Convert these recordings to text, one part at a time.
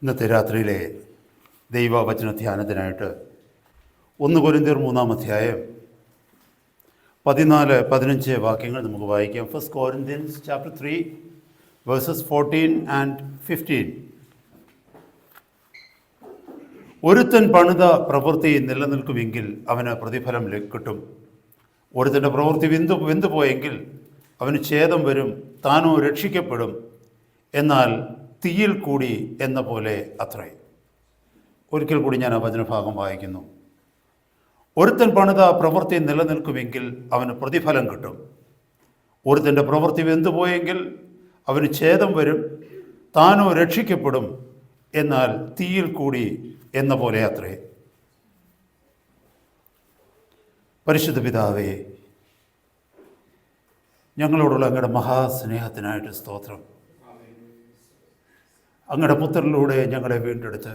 ഇന്നത്തെ രാത്രിയിലെ ദൈവവചന ധ്യാനത്തിനായിട്ട് 1 കൊരിന്ത്യർ 3-ാം അധ്യായം 14-15 വാക്യങ്ങൾ നമുക്ക് വായിക്കാം. 1 Corinthians chapter 3 verses 14 and 15. ഒരുത്തൻ പണിത പ്രവൃത്തി നിലനിൽക്കുമെങ്കിൽ അവന് പ്രതിഫലം കിട്ടും. ഒരുത്തൻ്റെ പ്രവൃത്തി വെന്തുപോയെങ്കിൽ അവന് ഛേദം വരും, താനോ രക്ഷിക്കപ്പെടും, എന്നാൽ തീയിൽ കൂടി എന്ന പോലെ അത്രേ. ഒരിക്കൽ കൂടി ഞാൻ ആ വചനഭാഗം വായിക്കുന്നു. ഒരുത്തൻ പണിത പ്രവൃത്തി നിലനിൽക്കുമെങ്കിൽ അവന് പ്രതിഫലം കിട്ടും. ഒരുത്തൻ്റെ പ്രവൃത്തി വെന്തുപോയെങ്കിൽ അവന് ഛേദം വരും, താനോ രക്ഷിക്കപ്പെടും, എന്നാൽ തീയിൽ കൂടി എന്ന പോലെ അത്രേ. പരിശുദ്ധ പിതാവേ, ഞങ്ങളോടുള്ള അങ്ങയുടെ മഹാസ്നേഹത്തിനായിട്ട് സ്തോത്രം. അങ്ങയുടെ പുത്രനിലൂടെ ഞങ്ങളെ വീണ്ടെടുത്ത്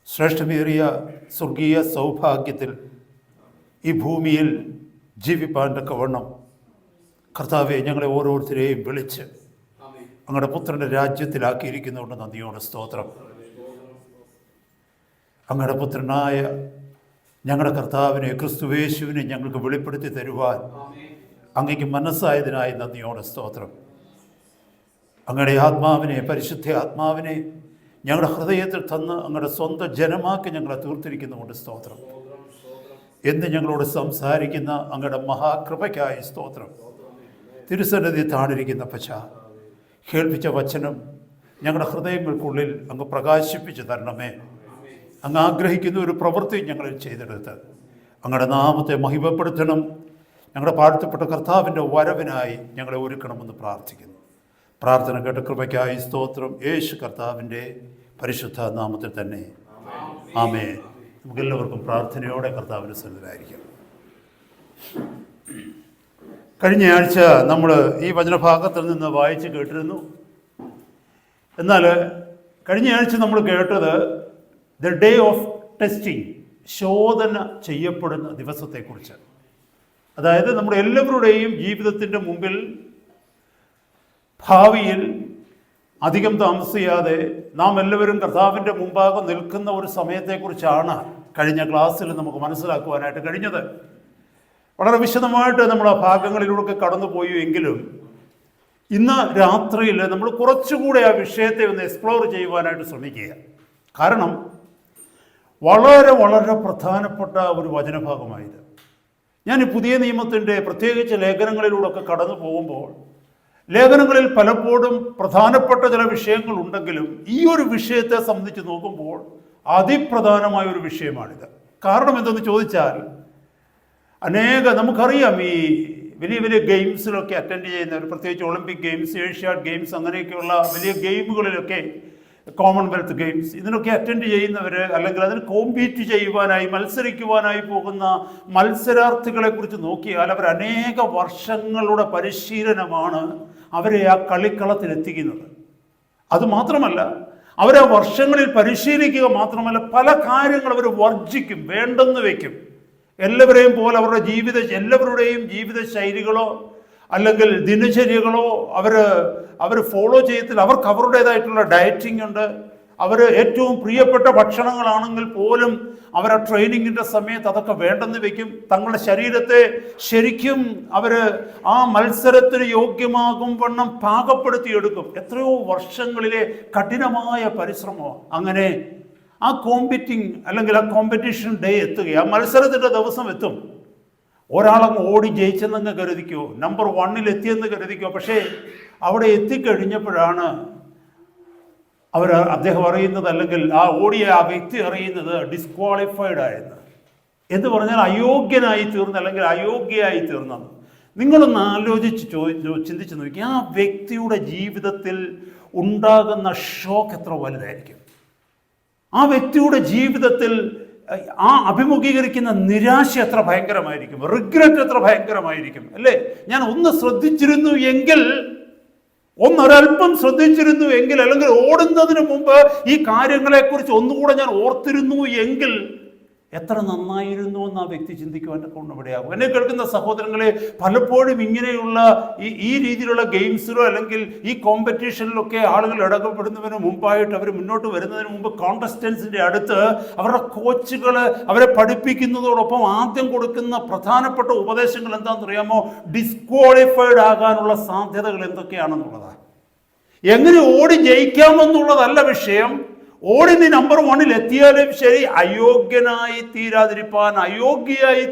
ശ്രേഷ്ഠമേറിയ സ്വർഗീയ സൗഭാഗ്യത്തിൽ ഈ ഭൂമിയിൽ ജീവിപ്പാൻ തക്കവണ്ണം കർത്താവെ ഞങ്ങളെ ഓരോരുത്തരെയും വിളിച്ച് അങ്ങയുടെ പുത്രൻ്റെ രാജ്യത്തിലാക്കിയിരിക്കുന്നതുകൊണ്ട് നന്ദിയോടെ സ്തോത്രം. അങ്ങയുടെ പുത്രനായ ഞങ്ങളുടെ കർത്താവിനെ, ക്രിസ്തുവേശുവിനെ ഞങ്ങൾക്ക് വെളിപ്പെടുത്തി തരുവാൻ അങ്ങയ്ക്ക് മനസ്സായതിനായി നന്ദിയോടെ സ്തോത്രം. അങ്ങയുടെ ആത്മാവിനെ, പരിശുദ്ധ ആത്മാവിനെ ഞങ്ങളുടെ ഹൃദയത്തിൽ തന്ന് അങ്ങയുടെ സ്വന്തം ജനമാക്കി ഞങ്ങളെ തീർത്തിരിക്കുന്നതുകൊണ്ട് സ്തോത്രം. എന്ന് ഞങ്ങളോട് സംസാരിക്കുന്ന അങ്ങയുടെ മഹാകൃപയ്ക്കായി സ്തോത്രം. തിരുസന്നിധി താണിരിക്കുന്ന പച്ച കേൾപ്പിച്ച വചനം ഞങ്ങളുടെ ഹൃദയങ്ങൾക്കുള്ളിൽ അങ്ങ് പ്രകാശിപ്പിച്ച് തരണമേ. അങ്ങ് ആഗ്രഹിക്കുന്ന ഒരു പ്രവൃത്തി ഞങ്ങളിൽ ചെയ്തെടുത്ത് അങ്ങയുടെ നാമത്തെ മഹിമപ്പെടുത്തണം. ഞങ്ങളുടെ പാഴ്ത്തപ്പെട്ട കർത്താവിൻ്റെ വരവിനായി ഞങ്ങളെ ഒരുക്കണമെന്ന് പ്രാർത്ഥിക്കുന്നു. പ്രാർത്ഥന കേട്ട കൃപയ്ക്കായി സ്തോത്രം. യേശു കർത്താവിൻ്റെ പരിശുദ്ധ നാമത്തിൽ തന്നെ ആമേൻ. നമുക്കെല്ലാവർക്കും പ്രാർത്ഥനയോടെ കർത്താവിൻ്റെ സന്നിധിയിലായിരിക്കും. കഴിഞ്ഞ ആഴ്ച നമ്മൾ ഈ വചനഭാഗത്തിൽ നിന്ന് വായിച്ച് കേട്ടിരുന്നു. എന്നാൽ കഴിഞ്ഞ ആഴ്ച നമ്മൾ കേട്ടത് ദ ഡേ ഓഫ് ടെസ്റ്റിംഗ്, ശോധന ചെയ്യപ്പെടുന്ന ദിവസത്തെക്കുറിച്ച്. അതായത് നമ്മുടെ എല്ലാവരുടെയും ജീവിതത്തിൻ്റെ മുമ്പിൽ ഭാവിയിൽ അധികം താമസിയാതെ നാം എല്ലാവരും കർത്താവിൻ്റെ മുമ്പാകെ നിൽക്കുന്ന ഒരു സമയത്തെക്കുറിച്ചാണ് കഴിഞ്ഞ ക്ലാസ്സിൽ നമുക്ക് മനസ്സിലാക്കുവാനായിട്ട് കഴിഞ്ഞത്. വളരെ വിശദമായിട്ട് നമ്മൾ ആ ഭാഗങ്ങളിലൂടെ കടന്നുപോയി എങ്കിലും ഇന്ന് രാത്രിയിൽ നമ്മൾ കുറച്ചുകൂടെ ആ വിഷയത്തെ ഒന്ന് എക്സ്പ്ലോർ ചെയ്യുവാനായിട്ട് ശ്രമിക്കുക. കാരണം വളരെ വളരെ പ്രധാനപ്പെട്ട ഒരു വചനഭാഗമായത്. ഞാൻ ഈ പുതിയ നിയമത്തിൻ്റെ പ്രത്യേകിച്ച് ലേഖനങ്ങളിലൂടെയൊക്കെ കടന്നു പോകുമ്പോൾ ലേഖനങ്ങളിൽ പലപ്പോഴും പ്രധാനപ്പെട്ട ചില വിഷയങ്ങളുണ്ടെങ്കിലും ഈ ഒരു വിഷയത്തെ സംബന്ധിച്ച് നോക്കുമ്പോൾ അതിപ്രധാനമായ ഒരു വിഷയമാണിത്. കാരണം എന്തെന്ന് ചോദിച്ചാൽ, നമുക്കറിയാം ഈ വലിയ വലിയ ഗെയിംസിലൊക്കെ അറ്റൻഡ് ചെയ്യുന്നവർ, പ്രത്യേകിച്ച് ഒളിമ്പിക് ഗെയിംസ്, ഏഷ്യാഡ് ഗെയിംസ്, അങ്ങനെയൊക്കെയുള്ള വലിയ ഗെയിമുകളിലൊക്കെ, കോമൺവെൽത്ത് ഗെയിംസ്, ഇതിനൊക്കെ അറ്റൻഡ് ചെയ്യുന്നവർ അല്ലെങ്കിൽ അതിന് കോമ്പീറ്റ് ചെയ്യുവാനായി മത്സരിക്കുവാനായി പോകുന്ന മത്സരാർത്ഥികളെ കുറിച്ച് നോക്കിയാൽ അവർ അനേക വർഷങ്ങളുടെ പരിശീലനമാണ് അവരെ ആ കളിക്കളത്തിലെത്തിക്കുന്നത്. അതുമാത്രമല്ല, അവരെ വർഷങ്ങളിൽ പരിശീലിക്കുക മാത്രമല്ല, പല കാര്യങ്ങൾ അവർ വർജിക്കും, വേണ്ടെന്ന് വയ്ക്കും. എല്ലാവരെയും പോലെ അവരുടെ എല്ലാവരുടെയും ജീവിത ശൈലികളോ അല്ലെങ്കിൽ ദിനചര്യകളോ അവർ ഫോളോ ചെയ്യത്തില്ല. അവർക്ക് അവരുടേതായിട്ടുള്ള ഡയറ്റിംഗ് ഉണ്ട്. അവർ ഏറ്റവും പ്രിയപ്പെട്ട ഭക്ഷണങ്ങളാണെങ്കിൽ പോലും അവർ ആ ട്രെയിനിങ്ങിൻ്റെ സമയത്ത് അതൊക്കെ വേണ്ടെന്ന് വയ്ക്കും. തങ്ങളുടെ ശരീരത്തെ ശരിക്കും അവർ ആ മത്സരത്തിന് യോഗ്യമാകും വണ്ണം പാകപ്പെടുത്തിയെടുക്കും. എത്രയോ വർഷങ്ങളിലെ കഠിനമായ പരിശ്രമമാണ്. അങ്ങനെ ആ അല്ലെങ്കിൽ ആ കോമ്പറ്റീഷൻ ഡേ എത്തുകയും ആ മത്സരത്തിൻ്റെ ദിവസം എത്തും. ഒരാളങ്ങ് ഓടി ജയിച്ചെന്നങ്ങ് കരുതിക്കോ, നമ്പർ 1 എത്തിയെന്ന് കരുതിക്കോ. പക്ഷേ അവിടെ എത്തിക്കഴിഞ്ഞപ്പോഴാണ് അദ്ദേഹം അറിയുന്നത്, അല്ലെങ്കിൽ ആ ഓടിയ ആ വ്യക്തി അറിയുന്നത് ഡിസ്ക്വാളിഫൈഡ് ആയെന്ന്. എന്ന് പറഞ്ഞാൽ അയോഗ്യനായി തീർന്ന്, അല്ലെങ്കിൽ അയോഗ്യയായി തീർന്നെന്ന്. നിങ്ങളൊന്ന് ആലോചിച്ച് ചിന്തിച്ച് നോക്കി, ആ വ്യക്തിയുടെ ജീവിതത്തിൽ ഉണ്ടാകുന്ന ഷോക്ക് എത്ര വലുതായിരിക്കും. ആ വ്യക്തിയുടെ ജീവിതത്തിൽ ആ അഭിമുഖീകരിക്കുന്ന നിരാശ എത്ര ഭയങ്കരമായിരിക്കും, റിഗ്രറ്റ് എത്ര ഭയങ്കരമായിരിക്കും, അല്ലേ? ഞാൻ ഒന്നൊരൽപ്പം ശ്രദ്ധിച്ചിരുന്നു എങ്കിൽ, അല്ലെങ്കിൽ ഓടുന്നതിന് മുമ്പ് ഈ കാര്യങ്ങളെക്കുറിച്ച് ഒന്നുകൂടെ ഞാൻ ഓർത്തിരുന്നു എങ്കിൽ എത്ര നന്നായിരുന്നു എന്ന് ആ വ്യക്തി ചിന്തിക്കുവാൻ ഇടയാകും. എന്നെ കേൾക്കുന്ന സഹോദരങ്ങളെ, പലപ്പോഴും ഇങ്ങനെയുള്ള ഈ രീതിയിലുള്ള ഗെയിംസിലോ അല്ലെങ്കിൽ ഈ കോമ്പറ്റീഷനിലൊക്കെ ആളുകൾ ഇടപെടുന്നതിന് മുമ്പായിട്ട്, അവർ മുന്നോട്ട് വരുന്നതിന് മുമ്പ് കോണ്ടസ്റ്റൻസിൻ്റെ അടുത്ത് അവരുടെ കോച്ചുകൾ അവരെ പഠിപ്പിക്കുന്നതോടൊപ്പം ആദ്യം കൊടുക്കുന്ന പ്രധാനപ്പെട്ട ഉപദേശങ്ങൾ എന്താണെന്നറിയാമോ? ഡിസ്ക്വാളിഫൈഡ് ആകാനുള്ള സാധ്യതകൾ എന്തൊക്കെയാണെന്നുള്ളതാണ്. എങ്ങനെ ഓടി ജയിക്കാമെന്നുള്ളതല്ല വിഷയം. ഓടി നീ നമ്പർ 1 എത്തിയാലും ശരി, അയോഗ്യയായി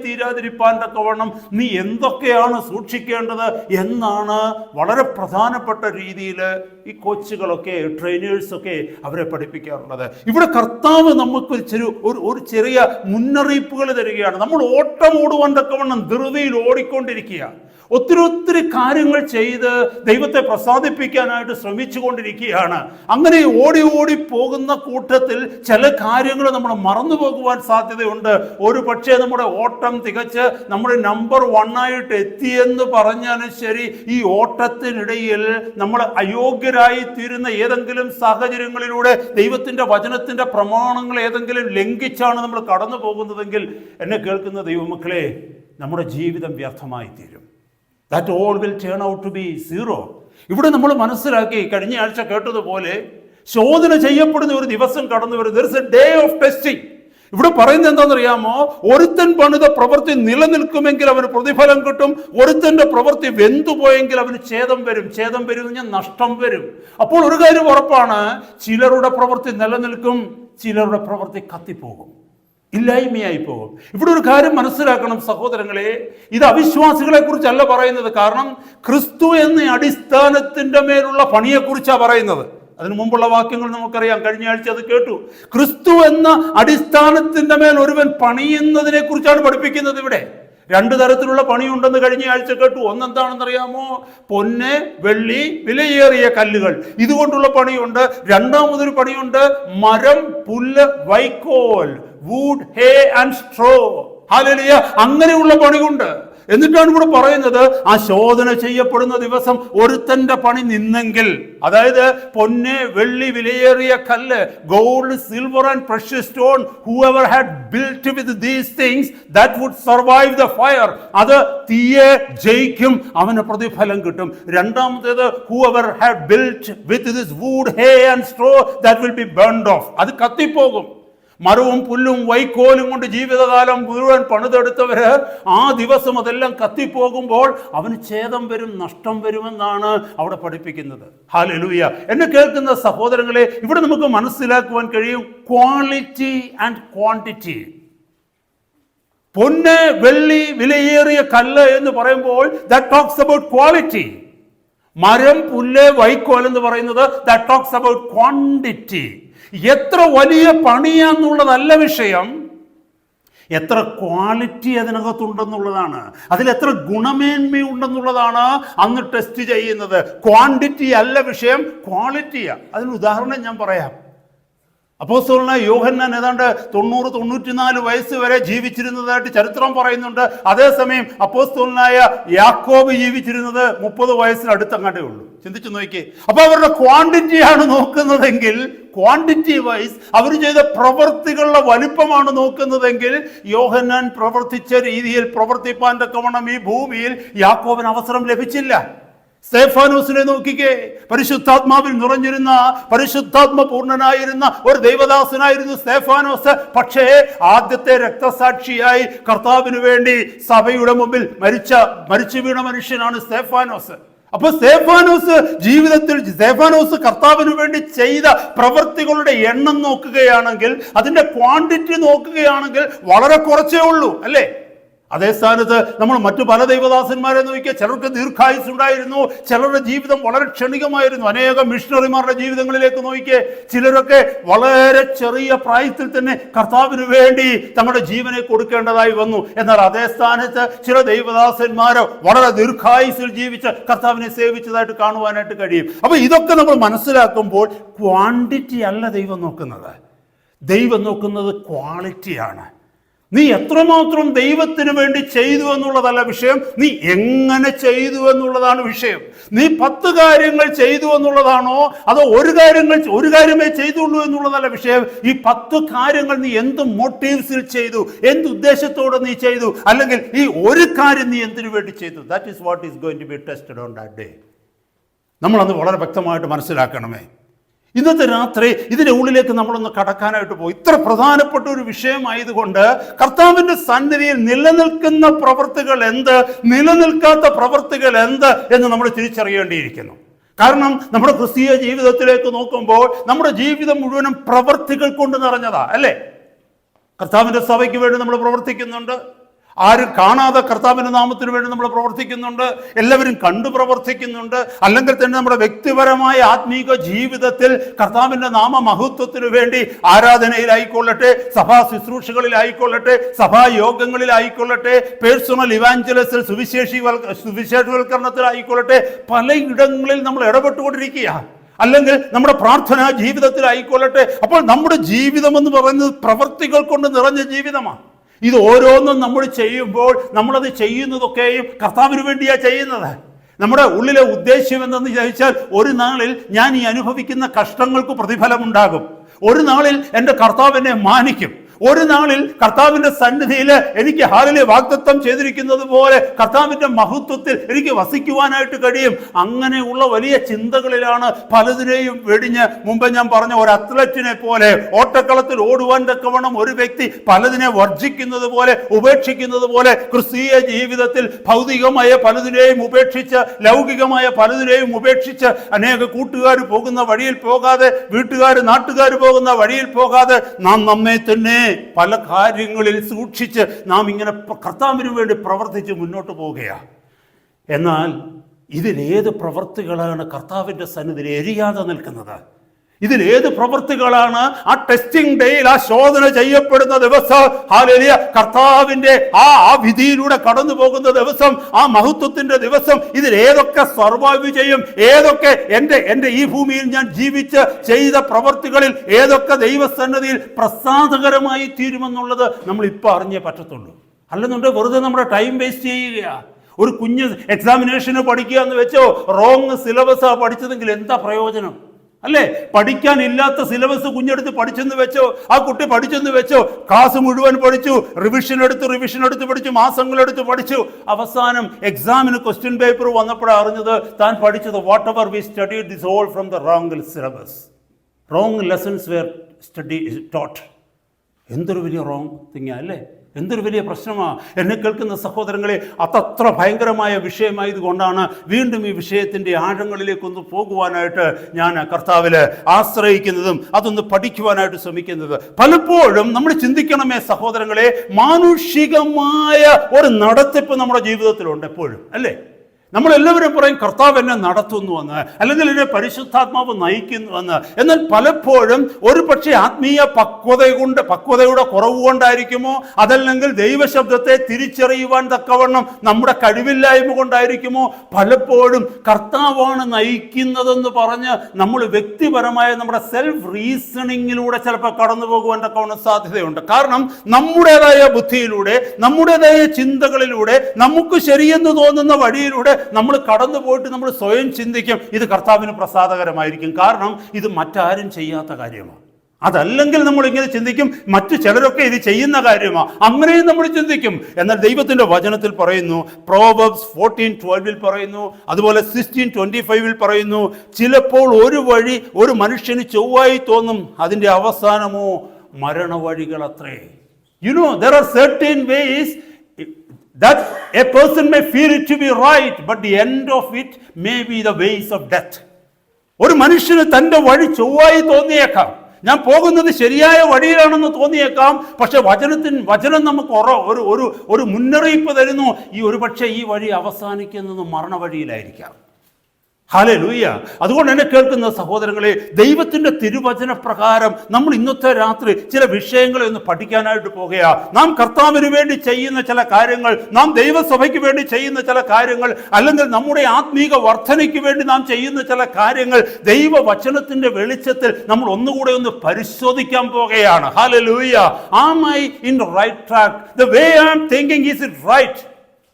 തീരാതിരിപ്പാൻ തക്കവണ്ണം നീ എന്തൊക്കെയാണ് സൂക്ഷിക്കേണ്ടത് എന്നാണ് വളരെ പ്രധാനപ്പെട്ട രീതിയിൽ ഈ കോച്ചുകളൊക്കെ, ട്രെയിനേഴ്സൊക്കെ അവരെ പഠിപ്പിക്കാറുള്ളത്. ഇവിടെ കർത്താവ് നമുക്ക് ഒരു ചെറിയ മുന്നറിയിപ്പുകൾ തരികയാണ്. നമ്മൾ ഓട്ടം ഓടുവാൻ തക്കവണ്ണം ധൃതിയിൽ ഓടിക്കൊണ്ടിരിക്കുക, ഒത്തിരി കാര്യങ്ങൾ ചെയ്ത് ദൈവത്തെ പ്രസാദിപ്പിക്കാനായിട്ട് ശ്രമിച്ചു കൊണ്ടിരിക്കുകയാണ്. അങ്ങനെ ഓടി പോകുന്ന കൂട്ടത്തിൽ ചില കാര്യങ്ങൾ നമ്മൾ മറന്നു പോകുവാൻ സാധ്യതയുണ്ട്. ഒരു പക്ഷേ നമ്മുടെ ഓട്ടം തികച്ച് നമ്മൾ നമ്പർ 1 ആയിട്ട് എത്തിയെന്ന് പറഞ്ഞാലും ശരി, ഈ ഓട്ടത്തിനിടയിൽ നമ്മൾ അയോഗ്യരായി തീരുന്ന ഏതെങ്കിലും സാഹചര്യങ്ങളിലൂടെ ദൈവത്തിൻ്റെ വചനത്തിൻ്റെ പ്രമാണങ്ങൾ ഏതെങ്കിലും ലംഘിച്ചാണ് നമ്മൾ കടന്നു പോകുന്നതെങ്കിൽ, എന്നെ കേൾക്കുന്ന ദൈവമക്കളെ, നമ്മുടെ ജീവിതം വ്യർത്ഥമായി തീരും. That all will turn out to be zero. ഇവിടെ നമ്മൾ മനസ്സിലാക്കി, കഴിഞ്ഞ ആഴ്ച കേട്ടതുപോലെ ശോധന ചെയ്യപ്പെടുന്ന ഒരു ദിവസം കടന്നു വരും. There is a day of testing. ഇവിടെ പറയുന്നത് എന്താണെന്നറിയാമോ? ഒരുത്തൻ പണിത പ്രവൃത്തി നിലനിൽക്കുമെങ്കിൽ അവന് പ്രതിഫലം കിട്ടും, ഒരുത്തൻ്റെ പ്രവൃത്തി വെന്തുപോയെങ്കിൽ അവന് ഛേദം വരും കഴിഞ്ഞാൽ നഷ്ടം വരും. അപ്പോൾ ഒരു കാര്യം ഉറപ്പാണ്, ചിലരുടെ പ്രവൃത്തി നിലനിൽക്കും, ചിലരുടെ പ്രവൃത്തി കത്തിപ്പോകും, ഇല്ലായ്മയായി പോകും. ഇവിടെ ഒരു കാര്യം മനസ്സിലാക്കണം സഹോദരങ്ങളെ, ഇത് അവിശ്വാസികളെ കുറിച്ചല്ല പറയുന്നത്. കാരണം ക്രിസ്തു എന്ന അടിസ്ഥാനത്തിൻ്റെ മേലുള്ള പണിയെക്കുറിച്ചാണ് പറയുന്നത്. അതിനു മുമ്പുള്ള വാക്യങ്ങൾ നമുക്കറിയാം, കഴിഞ്ഞ ആഴ്ച അത് കേട്ടു. ക്രിസ്തു എന്ന അടിസ്ഥാനത്തിൻ്റെ മേൽ ഒരുവൻ പണിയുന്നതിനെ കുറിച്ചാണ് പഠിപ്പിക്കുന്നത്. ഇവിടെ 2 തരത്തിലുള്ള പണിയുണ്ടെന്ന് കഴിഞ്ഞ ആഴ്ച കേട്ടു. ഒന്നെന്താണെന്നറിയാമോ? പൊന്ന്, വെള്ളി, വിലയേറിയ കല്ലുകൾ, ഇതുകൊണ്ടുള്ള പണിയുണ്ട്. രണ്ടാമതൊരു പണിയുണ്ട്, മരം, പുല്ല്, വൈക്കോൽ, wood, hay and straw. Hallelujah, അങ്ങനെയുള്ള പണിയുണ്ട്. എന്നിട്ടാണ് ഇവിടെ പറയുന്നത്, ആ ശോധന ചെയ്യപ്പെടുന്ന ദിവസം ഒരുത്തന്റെ പണി നിന്നെങ്കിൽ, അതായത് പൊന്ന്, വെള്ളി, വിലയേറിയ കല്ല്, gold, silver and precious stone, whoever had built with these things that would survive the fire, അത് തീയെ ജയിക്കും, അവന് പ്രതിഫലം കിട്ടും. രണ്ടാമത്തേത്, whoever had built with this wood, hay and straw, that will be burned off, അത് കത്തിപ്പോകും. മരവും പുല്ലും വൈക്കോലും കൊണ്ട് ജീവിതകാലം മുഴുവൻ പണിതെടുത്തവര് ആ ദിവസം അതെല്ലാം കത്തിപ്പോകുമ്പോൾ അവന് ഛേദം വരും, നഷ്ടം വരുമെന്നാണ് അവിടെ പഠിപ്പിക്കുന്നത്. ഹല്ലേലൂയ. എന്നെ കേൾക്കുന്ന സഹോദരങ്ങളെ, ഇവിടെ നമുക്ക് മനസ്സിലാക്കുവാൻ കഴിയും ക്വാളിറ്റി ആൻഡ് ക്വാണ്ടിറ്റി. പൊന്ന്, വെള്ളി, വിലയേറിയ കല്ല് എന്ന് പറയുമ്പോൾ that talks about quality. മരം, പുല്ല്, വൈക്കോൽ എന്ന് പറയുന്നത് that talks about quantity. എത്ര വലിയ പണിയാന്നുള്ളതല്ല വിഷയം, എത്ര ക്വാളിറ്റി അതിനകത്തുണ്ടെന്നുള്ളതാണ്, അതിലെത്ര ഗുണമേന്മയുണ്ടെന്നുള്ളതാണ് അന്ന് ടെസ്റ്റ് ചെയ്യുന്നത്. ക്വാണ്ടിറ്റി അല്ല വിഷയം, ക്വാളിറ്റിയാണ്. അതിന് ഉദാഹരണം ഞാൻ പറയാം. അപ്പോസ്തലനായ യോഹന്നാൻ ഏതാണ്ട് 90-94 വയസ്സ് വരെ ജീവിച്ചിരുന്നതായിട്ട് ചരിത്രം പറയുന്നുണ്ട്. അതേസമയം അപ്പോസ്തലനായ യാക്കോബ് ജീവിച്ചിരുന്നത് 30 വയസ്സിനടുത്തങ്ങാണ്ടേ ഉള്ളൂ. ചിന്തിച്ചു നോക്കി. അപ്പൊ അവരുടെ ക്വാണ്ടിറ്റിയാണ് നോക്കുന്നതെങ്കിൽ, ക്വാണ്ടിറ്റി വൈസ് അവർ ചെയ്ത പ്രവൃത്തികളുടെ വലിപ്പമാണ് നോക്കുന്നതെങ്കിൽ, യോഹന്നാൻ പ്രവർത്തിച്ച രീതിയിൽ പ്രവർത്തിപ്പാൻ തക്കവണ്ണം ഈ ഭൂമിയിൽ യാക്കോബിന് അവസരം ലഭിച്ചില്ല. സ്തെഫാനോസിനെ നോക്കിക്കേ, പരിശുദ്ധാത്മാവിൽ നിറഞ്ഞിരുന്ന, പരിശുദ്ധാത്മ പൂർണ്ണനായിരുന്ന ഒരു ദൈവദാസനായിരുന്നു സ്തെഫാനോസ്. പക്ഷേ ആദ്യത്തെ രക്തസാക്ഷിയായി കർത്താവിന് വേണ്ടി സഭയുടെ മുമ്പിൽ മരിച്ചു വീണ മനുഷ്യനാണ് സ്തെഫാനോസ്. അപ്പൊ സ്തെഫാനോസ് കർത്താവിന് വേണ്ടി ചെയ്ത പ്രവൃത്തികളുടെ എണ്ണം നോക്കുകയാണെങ്കിൽ, അതിന്റെ ക്വാണ്ടിറ്റി നോക്കുകയാണെങ്കിൽ വളരെ കുറച്ചേ ഉള്ളൂ, അല്ലേ? അതേ സ്ഥാനത്ത് നമ്മൾ മറ്റു പല ദൈവദാസന്മാരെ നോക്കിയാൽ ചിലർക്ക് ദീർഘായുസ് ഉണ്ടായിരുന്നു, ചിലരുടെ ജീവിതം വളരെ ക്ഷണികമായിരുന്നു. അനേകം മിഷണറിമാരുടെ ജീവിതങ്ങളിലേക്ക് നോക്കിയേ, ചിലരൊക്കെ വളരെ ചെറിയ പ്രായത്തിൽ തന്നെ കർത്താവിന് വേണ്ടി തങ്ങളുടെ ജീവനെ കൊടുക്കേണ്ടതായി വന്നു. എന്നാൽ അതേ സ്ഥാനത്ത് ചില ദൈവദാസന്മാരോ വളരെ ദീർഘായുസിൽ ജീവിച്ച് കർത്താവിനെ സേവിച്ചതായിട്ട് കാണുവാനായിട്ട് കഴിയും. അപ്പൊ ഇതൊക്കെ നമ്മൾ മനസ്സിലാക്കുമ്പോൾ ക്വാണ്ടിറ്റി അല്ല ദൈവം നോക്കുന്നത്, ദൈവം നോക്കുന്നത് ക്വാളിറ്റിയാണ്. നീ എത്രമാത്രം ദൈവത്തിന് വേണ്ടി ചെയ്തു എന്നുള്ളതല്ല വിഷയം, നീ എങ്ങനെ ചെയ്തു എന്നുള്ളതാണ് വിഷയം. നീ 10 കാര്യങ്ങൾ ചെയ്തു എന്നുള്ളതാണോ, അതോ ഒരു കാര്യമേ ചെയ്തുള്ളൂ എന്നുള്ളതല്ല വിഷയം. ഈ 10 കാര്യങ്ങൾ നീ എന്ത് മോട്ടീവ്സിൽ ചെയ്തു, എന്ത് ഉദ്ദേശത്തോടെ നീ ചെയ്തു, അല്ലെങ്കിൽ ഈ ഒരു കാര്യം നീ എന്തിനു വേണ്ടി ചെയ്തു. That is what is going to be tested on that day. നമ്മളത് വളരെ വ്യക്തമായിട്ട് മനസ്സിലാക്കണമേ. ഇന്നത്തെ രാത്രി ഇതിൻ്റെ ഉള്ളിലേക്ക് നമ്മളൊന്ന് കടക്കാനായിട്ട് പോയി. ഇത്ര പ്രധാനപ്പെട്ട ഒരു വിഷയമായതുകൊണ്ട് കർത്താവിൻ്റെ സന്നിധിയിൽ നിലനിൽക്കുന്ന പ്രവൃത്തികൾ എന്ത്, നിലനിൽക്കാത്ത പ്രവൃത്തികൾ എന്ത് എന്ന് നമ്മൾ തിരിച്ചറിയേണ്ടിയിരിക്കുന്നു. കാരണം നമ്മുടെ ക്രിസ്തീയ ജീവിതത്തിലേക്ക് നോക്കുമ്പോൾ നമ്മുടെ ജീവിതം മുഴുവനും പ്രവൃത്തികൾ കൊണ്ട് നിറഞ്ഞതാ, അല്ലേ? കർത്താവിൻ്റെ സഭയ്ക്ക് വേണ്ടി നമ്മൾ പ്രവർത്തിക്കുന്നുണ്ട്. ആരും കാണാതെ കർത്താവിൻ്റെ നാമത്തിന് വേണ്ടി നമ്മൾ പ്രവർത്തിക്കുന്നുണ്ട്. എല്ലാവരും കണ്ടു പ്രവർത്തിക്കുന്നുണ്ട്. അല്ലെങ്കിൽ തന്നെ നമ്മുടെ വ്യക്തിപരമായ ആത്മീക ജീവിതത്തിൽ കർത്താവിൻ്റെ നാമമഹത്വത്തിനു വേണ്ടി ആരാധനയിലായിക്കൊള്ളട്ടെ, സഭാ ശുശ്രൂഷകളിലായിക്കൊള്ളട്ടെ, സഭായോഗങ്ങളിലായിക്കൊള്ളട്ടെ, പേഴ്സണൽ ഇവാഞ്ചലിസിൽ സുവിശേഷവൽക്കരണത്തിലായിക്കൊള്ളട്ടെ, പലയിടങ്ങളിൽ നമ്മൾ ഇടപെട്ടുകൊണ്ടിരിക്കുക. അല്ലെങ്കിൽ നമ്മുടെ പ്രാർത്ഥനാ ജീവിതത്തിലായിക്കൊള്ളട്ടെ. അപ്പോൾ നമ്മുടെ ജീവിതം എന്ന് പറയുന്നത് പ്രവൃത്തികൾ കൊണ്ട് നിറഞ്ഞ ജീവിതമാണ്. ഇത് ഓരോന്നും നമ്മൾ ചെയ്യുമ്പോൾ നമ്മളത് ചെയ്യുന്നതൊക്കെയും കർത്താവിന് വേണ്ടിയാണ് ചെയ്യുന്നത്. നമ്മുടെ ഉള്ളിലെ ഉദ്ദേശ്യം എന്തെന്ന് ചോദിച്ചാൽ, ഒരു നാളിൽ ഞാൻ ഈ അനുഭവിക്കുന്ന കഷ്ടങ്ങൾക്ക് പ്രതിഫലമുണ്ടാകും, ഒരു നാളിൽ എൻ്റെ കർത്താവ് എന്നെ മാനിക്കും, ഒരു നാളിൽ കർത്താവിൻ്റെ സന്നിധിയിൽ എനിക്ക് ഹാലിലെ വാഗ്ദത്തം ചെയ്തിരിക്കുന്നത് പോലെ കർത്താവിൻ്റെ മഹത്വത്തിൽ എനിക്ക് വസിക്കുവാനായിട്ട് കഴിയും. അങ്ങനെയുള്ള വലിയ ചിന്തകളിലാണ് പലതിനെയും വെടിഞ്ഞ്, മുമ്പ് ഞാൻ പറഞ്ഞ ഒരു അത്ലറ്റിനെ പോലെ ഓട്ടക്കളത്തിൽ ഓടുവാൻ തക്കവണ്ണം ഒരു വ്യക്തി പലതിനെ വർജിക്കുന്നത് പോലെ, ഉപേക്ഷിക്കുന്നത് പോലെ ക്രിസ്തീയ ജീവിതത്തിൽ ഭൗതികമായ പലതിനെയും ഉപേക്ഷിച്ച്, ലൗകികമായ പലതിനെയും ഉപേക്ഷിച്ച്, അനേക കൂട്ടുകാർ പോകുന്ന വഴിയിൽ പോകാതെ, നാട്ടുകാർ പോകുന്ന വഴിയിൽ പോകാതെ, നാം നമ്മെ തന്നെ പല കാര്യങ്ങളിൽ സൂക്ഷിച്ച് നാം ഇങ്ങനെ കർത്താവിന് വേണ്ടി പ്രവർത്തിച്ച് മുന്നോട്ട് പോവുകയാണ്. എന്നാൽ ഇതിലേത് പ്രവൃത്തികളാണ് കർത്താവിൻ്റെ സന്നിധിയിൽ എരിയാതെ നിൽക്കുന്നത്? ഇതിലേത് പ്രവൃത്തികളാണ് ആ ടെസ്റ്റിംഗ് ഡേയിൽ, ആ ശോധന ചെയ്യപ്പെടുന്ന ദിവസം, ഹല്ലേലൂയ, കർത്താവിൻ്റെ ആ വിധിയിലൂടെ കടന്നു പോകുന്ന ദിവസം, ആ മഹത്വത്തിന്റെ ദിവസം, ഇതിലേതൊക്കെ സർവൈവ് ചെയ്യും, ഏതൊക്കെ എൻ്റെ ഈ ഭൂമിയിൽ ഞാൻ ജീവിച്ച് ചെയ്ത പ്രവൃത്തികളിൽ ഏതൊക്കെ ദൈവസന്നിധിയിൽ പ്രസാദകരമായി തീരുമെന്നുള്ളത് നമ്മൾ ഇപ്പോൾ അറിഞ്ഞേ പറ്റത്തുള്ളൂ. അല്ലെന്നുണ്ടെങ്കിൽ വെറുതെ നമ്മുടെ ടൈം വേസ്റ്റ് ചെയ്യുക. ഒരു കുഞ്ഞ് എക്സാമിനേഷന് പഠിക്കുക എന്ന് വെച്ചോ, റോങ് സിലബസാണ് പഠിച്ചതെങ്കിൽ എന്താ പ്രയോജനം, അല്ലേ? പഠിക്കാനില്ലാത്ത സിലബസ് കുഞ്ഞെടുത്ത് പഠിച്ചെന്ന് വെച്ചോ, ആ കുട്ടി പഠിച്ചെന്ന് വെച്ചോ, ക്ലാസ് മുഴുവൻ പഠിച്ചു, റിവിഷൻ എടുത്ത് പഠിച്ചു, മാസങ്ങളെടുത്ത് പഠിച്ചു, അവസാനം എക്സാമിന് ക്വസ്റ്റ്യൻ പേപ്പർ വന്നപ്പോഴാണ് അറിഞ്ഞത് താൻ പഠിച്ചത് whatever we studied this all from the wrong syllabus, wrong lessons were taught. എന്തൊരു വലിയ റോങ് തിങ്ങാ, അല്ലേ? എന്തൊരു വലിയ പ്രശ്നമാണ്. എന്നെ കേൾക്കുന്ന സഹോദരങ്ങളെ, അതത്ര ഭയങ്കരമായ വിഷയമായതുകൊണ്ടാണ് വീണ്ടും ഈ വിഷയത്തിൻ്റെ ആഴങ്ങളിലേക്കൊന്ന് പോകുവാനായിട്ട് ഞാൻ കർത്താവിൽ ആശ്രയിക്കുന്നതും അതൊന്ന് പഠിക്കുവാനായിട്ട് ശ്രമിക്കുന്നത്. പലപ്പോഴും നമ്മൾ ചിന്തിക്കണമേ സഹോദരങ്ങളെ, മാനുഷികമായ ഒരു നടത്തിപ്പ് നമ്മുടെ ജീവിതത്തിലുണ്ട് എപ്പോഴും, അല്ലേ? നമ്മളെല്ലാവരും പറയും കർത്താവ് എന്നെ നടത്തുന്നുവെന്ന്, അല്ലെങ്കിൽ എന്നെ പരിശുദ്ധാത്മാവ് നയിക്കുന്നുവെന്ന്. എന്നാൽ പലപ്പോഴും ഒരു പക്ഷേ ആത്മീയ പക്വതയുടെ കുറവ് കൊണ്ടായിരിക്കുമോ, അതല്ലെങ്കിൽ ദൈവശബ്ദത്തെ തിരിച്ചറിയുവാൻ തക്കവണ്ണം നമ്മുടെ കഴിവില്ലായ്മ കൊണ്ടായിരിക്കുമോ, പലപ്പോഴും കർത്താവാണ് നയിക്കുന്നതെന്ന് പറഞ്ഞ് നമ്മൾ വ്യക്തിപരമായ നമ്മുടെ സെൽഫ് റീസണിങ്ങിലൂടെ ചിലപ്പോൾ കടന്നു പോകുവാൻ തക്കവണ്ണം സാധ്യതയുണ്ട്. കാരണം നമ്മുടേതായ ബുദ്ധിയിലൂടെ, നമ്മുടേതായ ചിന്തകളിലൂടെ, നമുക്ക് ശരിയെന്ന് തോന്നുന്ന വഴിയിലൂടെ നമ്മൾ കടന്നു പോയിട്ട് നമ്മൾ സ്വയം ചിന്തിക്കും ഇത് കർത്താവിന് പ്രസാദകരമായിരിക്കും, കാരണം ഇത് മറ്റാരും ചെയ്യാത്ത കാര്യമാണ്. അതല്ലെങ്കിൽ നമ്മൾ ഇങ്ങനെ ചിന്തിക്കും മറ്റു ചിലരൊക്കെ ഇത് ചെയ്യുന്ന കാര്യമാണ്, അങ്ങനെയും നമ്മൾ ചിന്തിക്കും. എന്നാൽ ദൈവത്തിൻ്റെ വചനത്തിൽ പറയുന്നു, പ്രോവർബ്സ് 14:12 പറയുന്നു, അതുപോലെ 16:25 പറയുന്നു, ചിലപ്പോൾ ഒരു വഴി ഒരു മനുഷ്യന് ചൊവ്വായി തോന്നും, അതിൻ്റെ അവസാനമോ മരണവഴികളത്രേ. there are certain ways that a person may feel it to be right, but the end of it may be the ways of death. ഒരു മനുഷ്യന് തൻ്റെ വഴി ചൊവ്വായി തോന്നിയേക്കാം, ഞാൻ പോകുന്നത് ശരിയായ വഴിയിലാണെന്ന് തോന്നിയേക്കാം, പക്ഷെ വചനം നമുക്ക് ഒരു മുന്നറിയിപ്പ് തരുന്നു, ഈ ഒരു പക്ഷേ ഈ വഴി അവസാനിക്കുന്നത് മരണവഴിയിലായിരിക്കാം. ഹല്ലേലൂയ. അതുകൊണ്ട് എന്നെ കേൾക്കുന്ന സഹോദരങ്ങളെ, ദൈവത്തിൻ്റെ തിരുവചന പ്രകാരം നമ്മൾ ഇന്നത്തെ രാത്രി ചില വിഷയങ്ങളെ ഒന്ന് പഠിക്കാനായിട്ട് പോകുകയാണ്. നാം കർത്താവിന് വേണ്ടി ചെയ്യുന്ന ചില കാര്യങ്ങൾ, നാം ദൈവസഭയ്ക്ക് വേണ്ടി ചെയ്യുന്ന ചില കാര്യങ്ങൾ, അല്ലെങ്കിൽ നമ്മുടെ ആത്മീക വർധനയ്ക്ക് വേണ്ടി നാം ചെയ്യുന്ന ചില കാര്യങ്ങൾ ദൈവവചനത്തിന്റെ വെളിച്ചത്തിൽ നമ്മൾ ഒന്നുകൂടെ ഒന്ന് പരിശോധിക്കാൻ പോകുകയാണ്. Hallelujah. Am I in the right track? The way I am thinking, is it right?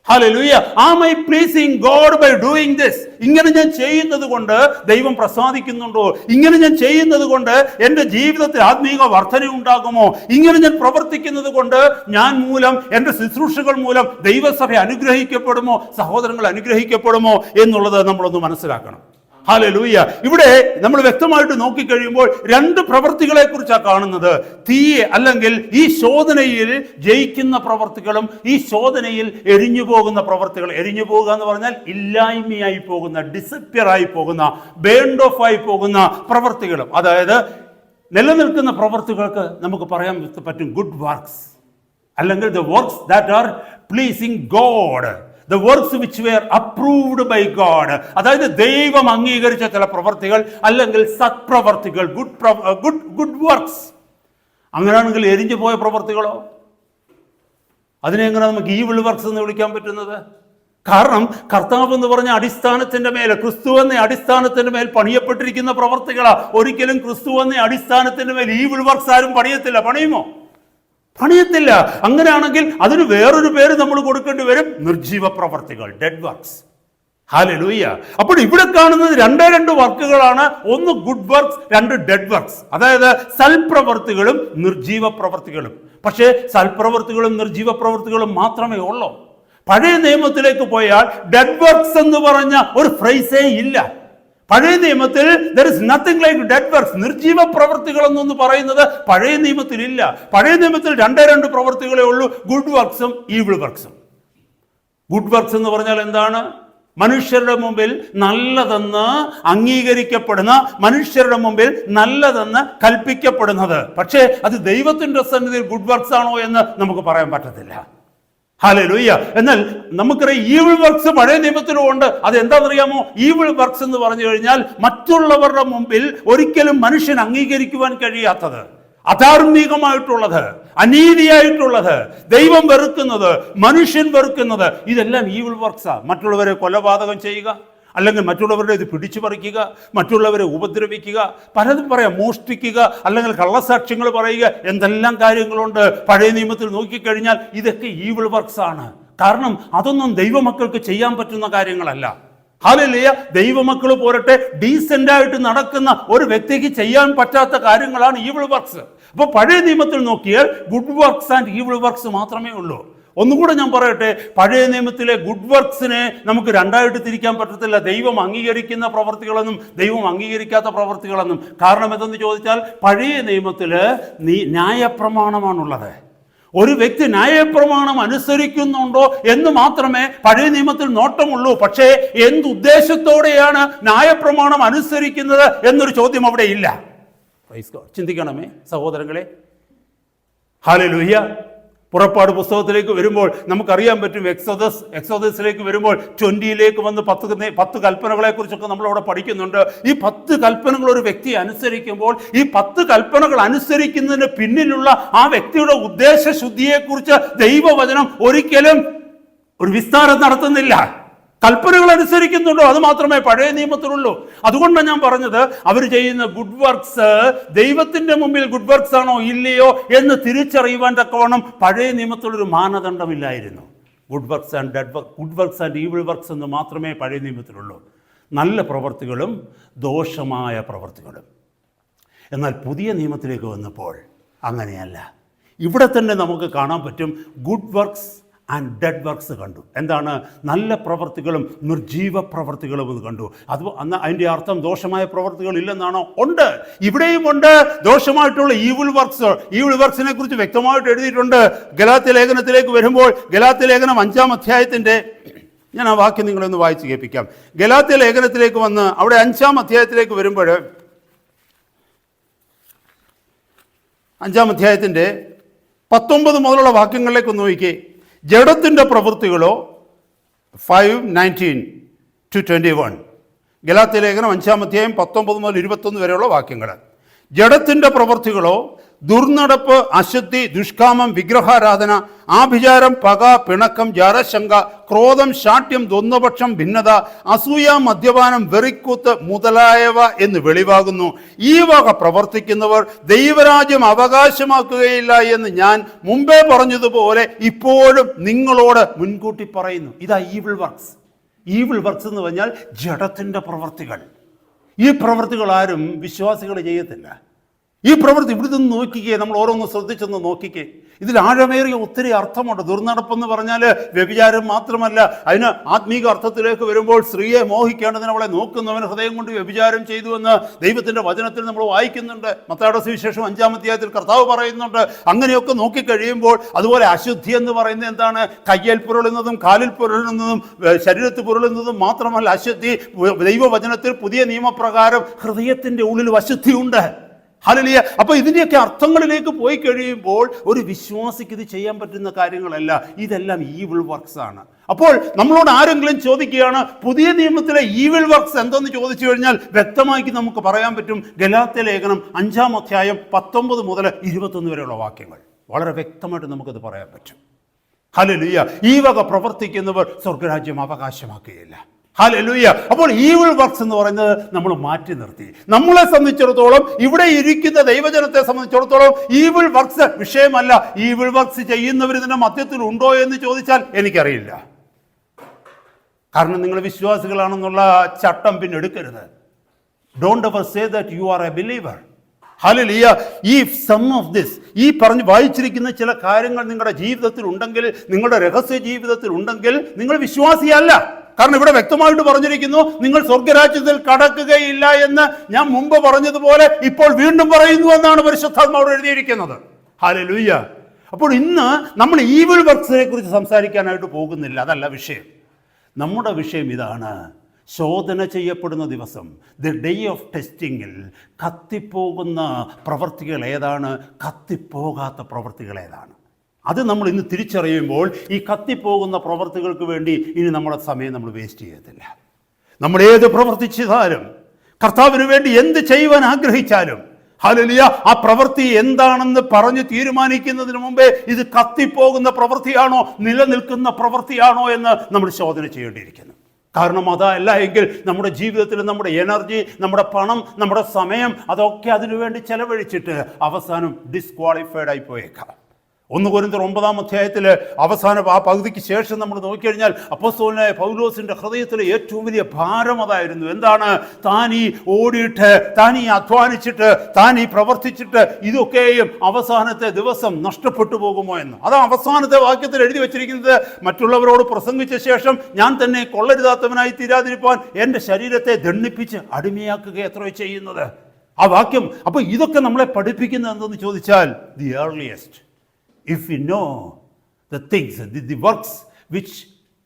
Hallelujah. Am I pleasing God by doing this? ഇങ്ങനെ ഞാൻ ചെയ്യുന്നത് കൊണ്ട് ദൈവം പ്രസാദിക്കുന്നുണ്ടോ? ഇങ്ങനെ ഞാൻ ചെയ്യുന്നത് കൊണ്ട് എൻ്റെ ജീവിതത്തിൽ ആത്മീക വർധന ഉണ്ടാകുമോ? ഇങ്ങനെ ഞാൻ പ്രവർത്തിക്കുന്നത് കൊണ്ട് ഞാൻ മൂലം, എൻ്റെ ശുശ്രൂഷകൾ മൂലം ദൈവസഭ അനുഗ്രഹിക്കപ്പെടുമോ, സഹോദരങ്ങൾ അനുഗ്രഹിക്കപ്പെടുമോ എന്നുള്ളത് നമ്മളൊന്ന് മനസ്സിലാക്കണം. ഹല്ലേലൂയ. ഇവിടെ നമ്മൾ വ്യക്തമായിട്ട് നോക്കിക്കഴിയുമ്പോൾ രണ്ട് പ്രവൃത്തികളെ കുറിച്ചാണ് കാണുന്നത്. തീയെ അല്ലെങ്കിൽ ഈ ശോധനയിൽ ജയിക്കുന്ന പ്രവൃത്തികളും ഈ ശോധനയിൽ എരിഞ്ഞു പോകുന്ന പ്രവൃത്തികൾ. എരിഞ്ഞു പോകുക എന്ന് പറഞ്ഞാൽ ഇല്ലായ്മയായി പോകുന്ന, ഡിസപ്പിയർ ആയി പോകുന്ന, ബേൺഡ് ഓഫ് ആയി പോകുന്ന പ്രവൃത്തികളും. അതായത് നിലനിൽക്കുന്ന പ്രവൃത്തികൾക്ക് നമുക്ക് പറയാൻ പറ്റും ഗുഡ് വർക്ക്സ്, അല്ലെങ്കിൽ the works that are pleasing God, the works which were approved by God. അതായത് ദൈവം അംഗീകരിച്ച ചില പ്രവർത്തികൾ, അല്ലെങ്കിൽ സത്പ്രവർത്തികൾ, ഗുഡ് വർക്ക്സ്. അങ്ങനെയാണെങ്കിൽ എരിഞ്ഞു പോയ പ്രവർത്തികളോ? അതിനെങ്ങനെ നമുക്ക് ഈവിൾ വർക്ക്സ് എന്ന് വിളിക്കാൻ പറ്റുന്നത്? കാരണം കർത്താവ് എന്ന് പറഞ്ഞ അടിസ്ഥാനത്തിന്റെ മേൽ, ക്രിസ്തു എന്ന അടിസ്ഥാനത്തിന്റെ മേൽ പണിയപ്പെട്ടിരിക്കുന്ന പ്രവർത്തികളാ. ഒരിക്കലും ക്രിസ്തു എന്ന അടിസ്ഥാനത്തിന്റെ മേൽ ഈവിൾ വർക്ക്സ് ആരും പണിയത്തില്ല. പണിയുമോ? പണിയത്തില്ല. അങ്ങനെയാണെങ്കിൽ അതിന് വേറൊരു പേര് നമ്മൾ കൊടുക്കേണ്ടി വരും, നിർജീവ പ്രവർത്തികൾ, ഡെഡ് വർക്ക്സ്. ഹല്ലേലൂയ. അപ്പോൾ ഇവിടെ കാണുന്നത് രണ്ട് വർക്കുകളാണ്. ഒന്ന് ഗുഡ് വർക്ക്സ്, രണ്ട് ഡെഡ് വർക്ക്സ്. അതായത് സൽപ്രവർത്തികളും നിർജീവ പ്രവർത്തികളും. പക്ഷേ സൽപ്രവർത്തികളും നിർജീവ പ്രവർത്തികളും മാത്രമേ ഉള്ളൂ. പഴയ നിയമത്തിലേക്ക് പോയാൽ ഡെഡ് വർക്ക്സ് എന്ന് പറഞ്ഞ ഒരു ഫ്രൈസേ ഇല്ല. പഴയ നിയമത്തിൽ there is nothing like dead works. നിർജീവ പ്രവർത്തികൾ എന്നൊന്ന് പറയുന്നത് പഴയ നിയമത്തിൽ ഇല്ല. പഴയ നിയമത്തിൽ രണ്ട് പ്രവർത്തികളേ ഉള്ളൂ, ഗുഡ് വർക്ക്സും ഈവിൾ വർക്ക്സും. ഗുഡ് വർക്ക്സ് എന്ന് പറഞ്ഞാൽ എന്താണ്? മനുഷ്യരുടെ മുമ്പിൽ നല്ലതെന്ന് അംഗീകരിക്കപ്പെടുന്ന, മനുഷ്യരുടെ മുമ്പിൽ നല്ലതെന്ന് കൽപ്പിക്കപ്പെടുന്നത്. പക്ഷേ അത് ദൈവത്തിന്റെ സന്നിധിയിൽ ഗുഡ് വർക്ക്സ് ആണോ എന്ന് നമുക്ക് പറയാൻ പറ്റത്തില്ല. ഹല്ലേലൂയ. എന്നാൽ നമുക്കറിയാം ഈവിൾ വർക്ക്സ് പഴയ നിയമത്തിലും ഉണ്ട്. അത് എന്താണെന്നറിയാമോ? ഈവിൾ വർക്ക്സ് എന്ന് പറഞ്ഞു കഴിഞ്ഞാൽ മറ്റുള്ളവരുടെ മുമ്പിൽ ഒരിക്കലും മനുഷ്യൻ അംഗീകരിക്കുവാൻ കഴിയാത്തത്, അധാർമികമായിട്ടുള്ളത്, അനീതിയായിട്ടുള്ളത്, ദൈവം വെറുക്കുന്നത്, മനുഷ്യൻ വെറുക്കുന്നത്, ഇതെല്ലാം ഈവിൾ വർക്ക്സാ. മറ്റുള്ളവരെ കൊലപാതകം ചെയ്യുക, അല്ലെങ്കിൽ മറ്റുള്ളവരുടെ ഇത് പിടിച്ചു പറിക്കുക, മറ്റുള്ളവരെ ഉപദ്രവിക്കുക, പലതും പറയാം, മോഷ്ടിക്കുക, അല്ലെങ്കിൽ കള്ളസാക്ഷ്യങ്ങൾ പറയുക, എന്തെല്ലാം കാര്യങ്ങളുണ്ട്. പഴയ നിയമത്തിൽ നോക്കിക്കഴിഞ്ഞാൽ ഇതൊക്കെ ഈവിൾ വർക്ക്സ് ആണ്. കാരണം അതൊന്നും ദൈവമക്കൾക്ക് ചെയ്യാൻ പറ്റുന്ന കാര്യങ്ങളല്ല. ഹല്ലേലൂയ. ദൈവമക്കൾ പോരട്ടെ, ഡീസെന്റ് ആയിട്ട് നടക്കുന്ന ഒരു വ്യക്തിക്ക് ചെയ്യാൻ പറ്റാത്ത കാര്യങ്ങളാണ് ഈവിൾ വർക്ക്സ്. അപ്പോൾ പഴയ നിയമത്തിൽ നോക്കിയാൽ good works and evil works മാത്രമേ ഉള്ളൂ. ഒന്നുകൂടെ ഞാൻ പറയട്ടെ, പഴയ നിയമത്തിലെ ഗുഡ് വർക്ക്സിനെ നമുക്ക് രണ്ടായിട്ട് തിരിക്കാൻ പറ്റത്തില്ല. ദൈവം അംഗീകരിക്കുന്ന പ്രവർത്തികളെന്നും ദൈവം അംഗീകരിക്കാത്ത പ്രവർത്തികളെന്നും. കാരണം എന്തെന്ന് ചോദിച്ചാൽ പഴയ നിയമത്തിൽ ന്യായപ്രമാണമാണുള്ളത്. ഒരു വ്യക്തി ന്യായപ്രമാണം അനുസരിക്കുന്നുണ്ടോ എന്ന് മാത്രമേ പഴയ നിയമത്തിൽ നോട്ടമുള്ളൂ. പക്ഷേ എന്തുദ്ദേശത്തോടെയാണ് ന്യായപ്രമാണം അനുസരിക്കുന്നത് എന്നൊരു ചോദ്യം അവിടെ ഇല്ല. ചിന്തിക്കണമേ സഹോദരങ്ങളെ. ഹല്ലേലൂയ. പുറപ്പാട് പുസ്തകത്തിലേക്ക് വരുമ്പോൾ നമുക്കറിയാൻ പറ്റും, എക്സോദസിലേക്ക് വരുമ്പോൾ 20 വന്ന് 10 കൽപ്പനകളെ കുറിച്ചൊക്കെ നമ്മളവിടെ പഠിക്കുന്നുണ്ട്. ഈ 10 കൽപ്പനകൾ ഒരു വ്യക്തി അനുസരിക്കുമ്പോൾ ഈ 10 കൽപ്പനകൾ അനുസരിക്കുന്നതിന് പിന്നിലുള്ള ആ വ്യക്തിയുടെ ഉദ്ദേശശുദ്ധിയെക്കുറിച്ച് ദൈവവചനം ഒരിക്കലും ഒരു വിസ്താരം നടത്തുന്നില്ല. കൽപ്പനകൾ അനുസരിക്കുന്നുണ്ടോ അത് മാത്രമേ പഴയ നിയമത്തിലുള്ളൂ. അതുകൊണ്ടാണ് ഞാൻ പറഞ്ഞത്, അവർ ചെയ്യുന്ന ഗുഡ് വർക്ക്സ് ദൈവത്തിന്റെ മുമ്പിൽ ഗുഡ് വർക്ക്സ് ആണോ ഇല്ലയോ എന്ന് തിരിച്ചറിയുവാൻ തക്കവണ്ണം പഴയ നിയമത്തിലൊരു മാനദണ്ഡമില്ലായിരുന്നു. Good works and evil works എന്ന് മാത്രമേ പഴയ നിയമത്തിലുള്ളൂ. നല്ല പ്രവർത്തികളും ദോഷമായ പ്രവർത്തികളും. എന്നാൽ പുതിയ നിയമത്തിലേക്ക് വന്നപ്പോൾ അങ്ങനെയല്ല. ഇവിടെ തന്നെ നമുക്ക് കാണാൻ പറ്റും good works and dead works കണ്ടു. എന്താണ്? നല്ല പ്രവർത്തികളും നിർജീവ പ്രവർത്തികളും എന്ന് കണ്ടു. അത് അതിൻ്റെ അർത്ഥം ദോഷമായ പ്രവർത്തികൾ ഇല്ലെന്നാണോ? ഉണ്ട്, ഇവിടെയും ഉണ്ട് ദോഷമായിട്ടുള്ള ഈവിൾ വർക്ക്സ്. ഈവിൾ വർക്ക്സിനെ കുറിച്ച് വ്യക്തമായിട്ട് എഴുതിയിട്ടുണ്ട്. ഗലാത്യ ലേഖനത്തിലേക്ക് വരുമ്പോൾ, ഗലാത്യ ലേഖനം 5-ാം അധ്യായത്തിൻ്റെ, ഞാൻ ആ വാക്യം നിങ്ങളൊന്ന് വായിച്ച് കേൾപ്പിക്കാം. ഗലാത്യ ലേഖനത്തിലേക്ക് വന്ന് അവിടെ 5-ാം അധ്യായത്തിലേക്ക് വരുമ്പോൾ, 5-ാം അധ്യായത്തിൻ്റെ 19 മുതലുള്ള വാക്യങ്ങളിലേക്ക് ഒന്ന് നോക്കിക്കേ. ജഡത്തിൻ്റെ പ്രവൃത്തികളോ 5:19-21, ഗലാത്യ ലേഖനം 5-ാം അധ്യായം 19 മുതൽ 21 വരെയുള്ള വാക്യങ്ങൾ. ജഡത്തിൻ്റെ പ്രവൃത്തികളോ ദുർനടപ്പ്, അശുദ്ധി, ദുഷ്കാമം, വിഗ്രഹാരാധന, ആഭിചാരം, പക, പിണക്കം, ജാരശങ്ക, ക്രോധം, ശാഠ്യം, ദ്വന്ദ്വപക്ഷം, ഭിന്നത, അസൂയ, മദ്യപാനം, വെറിക്കൂത്ത് മുതലായവ എന്ന് വെളിവാകുന്നു. ഈ വക പ്രവർത്തിക്കുന്നവർ ദൈവരാജ്യം അവകാശമാക്കുകയില്ല എന്ന് ഞാൻ മുമ്പേ പറഞ്ഞതുപോലെ ഇപ്പോഴും നിങ്ങളോട് മുൻകൂട്ടി പറയുന്നു. ഇതാ ഈവിൾ വർക്ക്സ്. ഈവിൾ വർക്ക്സ് എന്ന് പറഞ്ഞാൽ ജഡത്തിൻ്റെ പ്രവർത്തികൾ. ഈ പ്രവൃത്തികൾ ആരും വിശ്വാസികൾ ചെയ്യത്തില്ല. ഈ പ്രവൃത്തി ഇവിടെ നിന്ന് നോക്കിക്കേ, നമ്മൾ ഓരോന്ന് ശ്രദ്ധിച്ചൊന്ന് നോക്കിക്കേ. ഇതിൽ ആഴമേറിയ ഒത്തിരി അർത്ഥമുണ്ട്. ദുർനടപ്പെന്ന് പറഞ്ഞാൽ വ്യഭിചാരം മാത്രമല്ല, അതിന് ആത്മീക അർത്ഥത്തിലേക്ക് വരുമ്പോൾ സ്ത്രീയെ മോഹിക്കേണ്ടതിന് അവളെ നോക്കുന്നവൻ ഹൃദയം കൊണ്ട് വ്യഭിചാരം ചെയ്തു എന്ന് ദൈവത്തിൻ്റെ വചനത്തിൽ നമ്മൾ വായിക്കുന്നുണ്ട്. മത്തായിയുടെ സുവിശേഷം 5-ാം അധ്യായത്തിൽ കർത്താവ് പറയുന്നുണ്ട്. അങ്ങനെയൊക്കെ നോക്കിക്കഴിയുമ്പോൾ അതുപോലെ അശുദ്ധി എന്ന് പറയുന്നത് എന്താണ്? കയ്യിൽ പുരളുന്നതും കാലിൽ പുരളുന്നതും ശരീരത്തിൽ പുരളുന്നതും മാത്രമല്ല അശുദ്ധി. ദൈവവചനത്തിൽ പുതിയ നിയമപ്രകാരം ഹൃദയത്തിൻ്റെ ഉള്ളിൽ അശുദ്ധിയുണ്ട്. ഹല്ലേലൂയ. അപ്പോൾ ഇതിൻ്റെയൊക്കെ അർത്ഥങ്ങളിലേക്ക് പോയി കഴിയുമ്പോൾ ഒരു വിശ്വാസിക്ക് ഇത് ചെയ്യാൻ പറ്റുന്ന കാര്യങ്ങളല്ല. ഇതെല്ലാം ഈവിൾ വർക്ക്സ് ആണ്. അപ്പോൾ നമ്മളോട് ആരെങ്കിലും ചോദിക്കുകയാണ് പുതിയ നിയമത്തിലെ ഈവിൾ വർക്ക്സ് എന്തെന്ന് ചോദിച്ചു കഴിഞ്ഞാൽ വ്യക്തമാക്കി നമുക്ക് പറയാൻ പറ്റും. ഗലാത്യ ലേഖനം 5-ാം അധ്യായം 19 മുതൽ 21 വരെയുള്ള വാക്യങ്ങൾ വളരെ വ്യക്തമായിട്ട് നമുക്കത് പറയാൻ പറ്റും. ഹല്ലേലൂയ. ഈ വക പ്രവർത്തിക്കുന്നവർ സ്വർഗരാജ്യം അവകാശമാക്കുകയില്ല. ഹല്ലേലൂയ. അപ്പോൾ ഈവിൾ വർക്ക്സ് എന്ന് പറയുന്നത് നമ്മൾ മാറ്റി നിർത്തി. നമ്മളെ സംബന്ധിച്ചിടത്തോളം, ഇവിടെ ഇരിക്കുന്ന ദൈവജനത്തെ സംബന്ധിച്ചിടത്തോളം ഈവിൾ വർക്ക്സ് വിഷയമല്ല. ഈവിൾ വർക്ക്സ് ചെയ്യുന്നവർ ഇതിന്റെ മധ്യത്തിൽ ഉണ്ടോ എന്ന് ചോദിച്ചാൽ എനിക്കറിയില്ല. കാരണം നിങ്ങൾ വിശ്വാസികളാണെന്നുള്ള ചട്ടം പിന്നെ എടുക്കരുത്. Don't ever say that you are A believer. Hallelujah. ഈ സം ഓഫ് ദിസ്, ഈ പറഞ്ഞ് വായിച്ചിരിക്കുന്ന ചില കാര്യങ്ങൾ നിങ്ങളുടെ ജീവിതത്തിൽ ഉണ്ടെങ്കിൽ, നിങ്ങളുടെ രഹസ്യ ജീവിതത്തിൽ ഉണ്ടെങ്കിൽ നിങ്ങൾ വിശ്വാസിയല്ല. കാരണം ഇവിടെ വ്യക്തമായിട്ട് പറഞ്ഞിരിക്കുന്നു, നിങ്ങൾ സ്വർഗരാജ്യത്തിൽ കടക്കുകയില്ല എന്ന് ഞാൻ മുമ്പ് പറഞ്ഞതുപോലെ ഇപ്പോൾ വീണ്ടും പറയുന്നു എന്നാണ് പരിശുദ്ധാത്മാവ് എഴുതിയിരിക്കുന്നത്. ഹല്ലേലൂയ. അപ്പോൾ ഇന്ന് നമ്മൾ ഈവിൾ വർക്ക്സിനെ കുറിച്ച് സംസാരിക്കാനായിട്ട് പോകുന്നില്ല, അതല്ല വിഷയം. നമ്മുടെ വിഷയം ഇതാണ്: ശോധന ചെയ്യപ്പെടുന്ന ദിവസം, ദ ഡേ ഓഫ് ടെസ്റ്റിങ്ങിൽ കത്തിപ്പോകുന്ന പ്രവൃത്തികൾ ഏതാണ്, കത്തിപ്പോകാത്ത പ്രവൃത്തികൾ ഏതാണ്? അത് നമ്മൾ ഇന്ന് തിരിച്ചറിയുമ്പോൾ ഈ കത്തിപ്പോകുന്ന പ്രവൃത്തികൾക്ക് വേണ്ടി ഇനി നമ്മുടെ സമയം നമ്മൾ വേസ്റ്റ് ചെയ്യത്തില്ല. നമ്മൾ ഏത് പ്രവർത്തിച്ചാലും, കർത്താവിന് വേണ്ടി എന്ത് ചെയ്യുവാൻ ആഗ്രഹിച്ചാലും, ഹല്ലേലൂയ, ആ പ്രവൃത്തി എന്താണെന്ന് പറഞ്ഞ് തീരുമാനിക്കുന്നതിന് മുമ്പേ ഇത് കത്തിപ്പോകുന്ന പ്രവൃത്തിയാണോ നിലനിൽക്കുന്ന പ്രവൃത്തിയാണോ എന്ന് നമ്മൾ ശോധന ചെയ്യേണ്ടിയിരിക്കുന്നു. കാരണം അതല്ല എങ്കിൽ നമ്മുടെ ജീവിതത്തിൽ നമ്മുടെ എനർജി, നമ്മുടെ പണം, നമ്മുടെ സമയം അതൊക്കെ അതിനുവേണ്ടി ചെലവഴിച്ചിട്ട് അവസാനം ഡിസ്ക്വാളിഫൈഡ് ആയി പോയേക്കാം. 1 കൊരിന്ത്യർ 9-ാം അധ്യായത്തിൽ അവസാന ആ പകുതിക്ക് ശേഷം നമ്മൾ നോക്കിക്കഴിഞ്ഞാൽ അപ്പോസ്തലനായ പൗലോസിൻ്റെ ഹൃദയത്തിലെ ഏറ്റവും വലിയ ഭാരം അതായിരുന്നു. എന്താണ്? താൻ ഈ ഓടിയിട്ട്, താൻ ഈ അധ്വാനിച്ചിട്ട്, താൻ ഈ പ്രവർത്തിച്ചിട്ട് ഇതൊക്കെയും അവസാനത്തെ ദിവസം നഷ്ടപ്പെട്ടു പോകുമോ എന്ന്. അത് അവസാനത്തെ വാക്യത്തിൽ എഴുതി വച്ചിരിക്കുന്നത്, മറ്റുള്ളവരോട് പ്രസംഗിച്ച ശേഷം ഞാൻ തന്നെ കൊള്ളരുതാത്തവനായി തീരാതിരിക്കാൻ എൻ്റെ ശരീരത്തെ ദണ്ഡിപ്പിച്ച് അടിമയാക്കുക എത്രയോ ചെയ്യുന്നത്. ആ വാക്യം. അപ്പോൾ ഇതൊക്കെ നമ്മളെ പഠിപ്പിക്കുന്നത് എന്തെന്ന് ചോദിച്ചാൽ, the earliest, if we know the things, the works which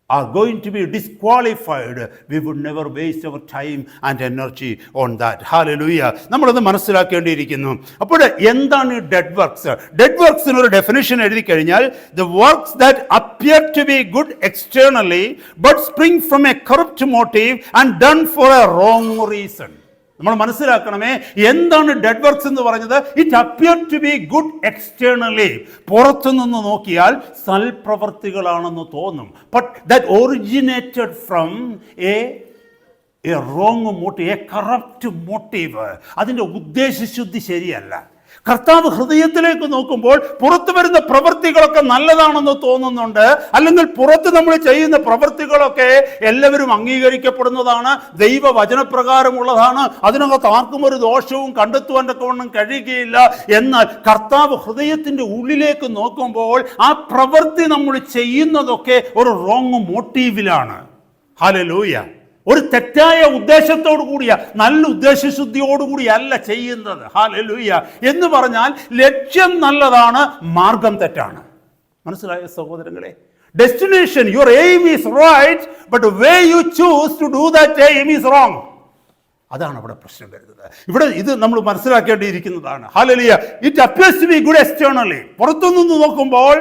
are going to be disqualified, we would never waste our time and energy on that. Hallelujah. നമ്മളത് മനസ്സിലാക്കേണ്ടിയിരിക്കുന്നു. അപ്പോൾ എന്താണ് ഡെഡ് വർക്ക്സ്? ഡെഡ് വർക്ക്സിന് ഒരു ഡെഫിനിഷൻ എഴുതി കഴിഞ്ഞാൽ, the works that appear to be good externally but spring from a corrupt motive and done for a wrong reason. നമ്മൾ മനസ്സിലാക്കണമേ, എന്താണ് dead works എന്ന് പറഞ്ഞത്? It appear to be good externally, പുറത്തുനിന്ന് നോക്കിയാൽ സൽപ്രവർത്തികളാണെന്ന് തോന്നും. But that originated from a wrong motive, a corrupt motive. അതിൻ്റെ ഉദ്ദേശശുദ്ധി ശരിയല്ല. കർത്താവ് ഹൃദയത്തിലേക്ക് നോക്കുമ്പോൾ പുറത്തു വരുന്ന പ്രവൃത്തികളൊക്കെ നല്ലതാണെന്ന് തോന്നുന്നുണ്ട്, അല്ലെങ്കിൽ പുറത്ത് നമ്മൾ ചെയ്യുന്ന പ്രവൃത്തികളൊക്കെ എല്ലാവരും അംഗീകരിക്കപ്പെടുന്നതാണ്, ദൈവവചനപ്രകാരമുള്ളതാണ്, അതിനകത്ത് ആർക്കും ഒരു ദോഷവും കണ്ടെത്തുവാൻ തക്കവണ്ണം കഴിയുകയില്ല. എന്നാൽ കർത്താവ് ഹൃദയത്തിൻ്റെ ഉള്ളിലേക്ക് നോക്കുമ്പോൾ ആ പ്രവൃത്തി നമ്മൾ ചെയ്യുന്നതൊക്കെ ഒരു റോങ് മോട്ടീവിലാണ്. ഹല്ലേലൂയ. ഒരു തെറ്റായ ഉദ്ദേശത്തോടു കൂടിയ, നല്ല ഉദ്ദേശശുദ്ധിയോടുകൂടി അല്ല ചെയ്യുന്നത്. ഹല്ലേലൂയ. എന്ന് പറഞ്ഞാൽ ലക്ഷ്യം നല്ലതാണ്, മാർഗം തെറ്റാണ്. മനസ്സിലായ സഹോദരങ്ങളെ? Destination, your aim is right, but way you choose to do that aim is wrong. അതാണ് അവിടെ പ്രശ്നം വരുന്നത്. ഇവിടെ ഇത് നമ്മൾ മനസ്സിലാക്കേണ്ടിയിരിക്കുന്നതാണ്. Hallelujah. It appears to be good externally, പുറത്തുനിന്ന് നോക്കുമ്പോൾ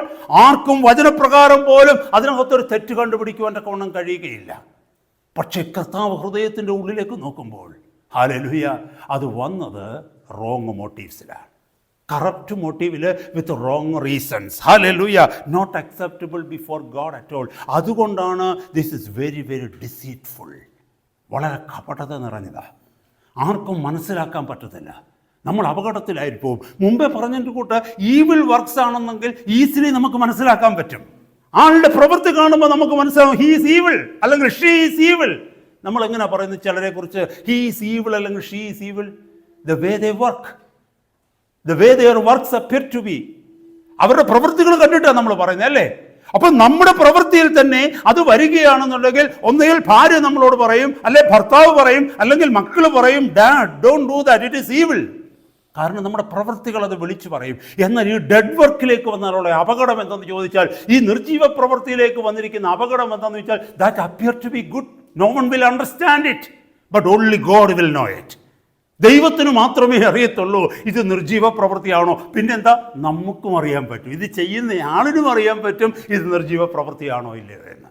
ആർക്കും വചനപ്രകാരം പോലും അതിനകത്തൊരു തെറ്റ് കണ്ടുപിടിക്കുവാൻ തക്കവണ്ണം കഴിയുകയില്ല. പക്ഷേ കർത്താവ് ഹൃദയത്തിൻ്റെ ഉള്ളിലേക്ക് നോക്കുമ്പോൾ ഹല്ലേലൂയ, അത് വന്നത് റോങ് മോട്ടീവ്സിലാണ്. കറപ്റ്റ് മോട്ടീവിൽ with wrong reasons. Hallelujah, not acceptable before God at all. അതുകൊണ്ടാണ് this is very very deceitful. വളരെ കപടത നിറഞ്ഞതാണ്, ആർക്കും മനസ്സിലാക്കാൻ പറ്റത്തില്ല. നമ്മൾ അപകടത്തിലായിരിക്കും. മുമ്പേ പറഞ്ഞിട്ട് കൂട്ട് ഈവിൾ വർക്ക്സ് ആണെന്നെങ്കിൽ ഈസിലി നമുക്ക് മനസ്സിലാക്കാൻ പറ്റും. ആളുടെ പ്രവൃത്തി കാണുമ്പോൾ നമുക്ക് മനസ്സിലാവും ഹീ ഈസ് ഈവിൾ അല്ലെങ്കിൽ ഷീ ഈസ് ഈവിൾ. നമ്മൾ എങ്ങനെ പറയുന്നത് ചിലരെ കുറിച്ച് ഹീ ഈസ് ഈവിൾ അല്ലെങ്കിൽ she is evil? The way they work, the way their works appear to be. അവരുടെ പ്രവൃത്തികൾ കണ്ടിട്ടാണ് നമ്മൾ പറയുന്നത്, അല്ലേ? അപ്പം നമ്മുടെ പ്രവൃത്തിയിൽ തന്നെ അത് വരികയാണെന്നുണ്ടെങ്കിൽ ഒന്നുകിൽ ഭാര്യ നമ്മളോട് പറയും, അല്ലെ ഭർത്താവ് പറയും, അല്ലെങ്കിൽ മക്കൾ പറയും dad don't do that, it is evil. കാരണം നമ്മുടെ പ്രവൃത്തികൾ അത് വിളിച്ചു പറയും. എന്നാൽ ഈ ഡെഡ് വർക്കിലേക്ക് വന്നാലുള്ള അപകടം എന്തെന്ന് ചോദിച്ചാൽ, ഈ നിർജീവ പ്രവൃത്തിയിലേക്ക് വന്നിരിക്കുന്ന അപകടം എന്താണെന്ന് ചോദിച്ചാൽ, that appear to be good, no one will understand it, but only God will know it. ദൈവത്തിന് മാത്രമേ അറിയത്തുള്ളൂ ഇത് നിർജീവ പ്രവൃത്തിയാണോ. പിന്നെന്താ, നമുക്കും അറിയാൻ പറ്റും, ഇത് ചെയ്യുന്ന ആളിനും അറിയാൻ പറ്റും ഇത് നിർജീവ പ്രവൃത്തിയാണോ ഇല്ലയോ എന്ന്.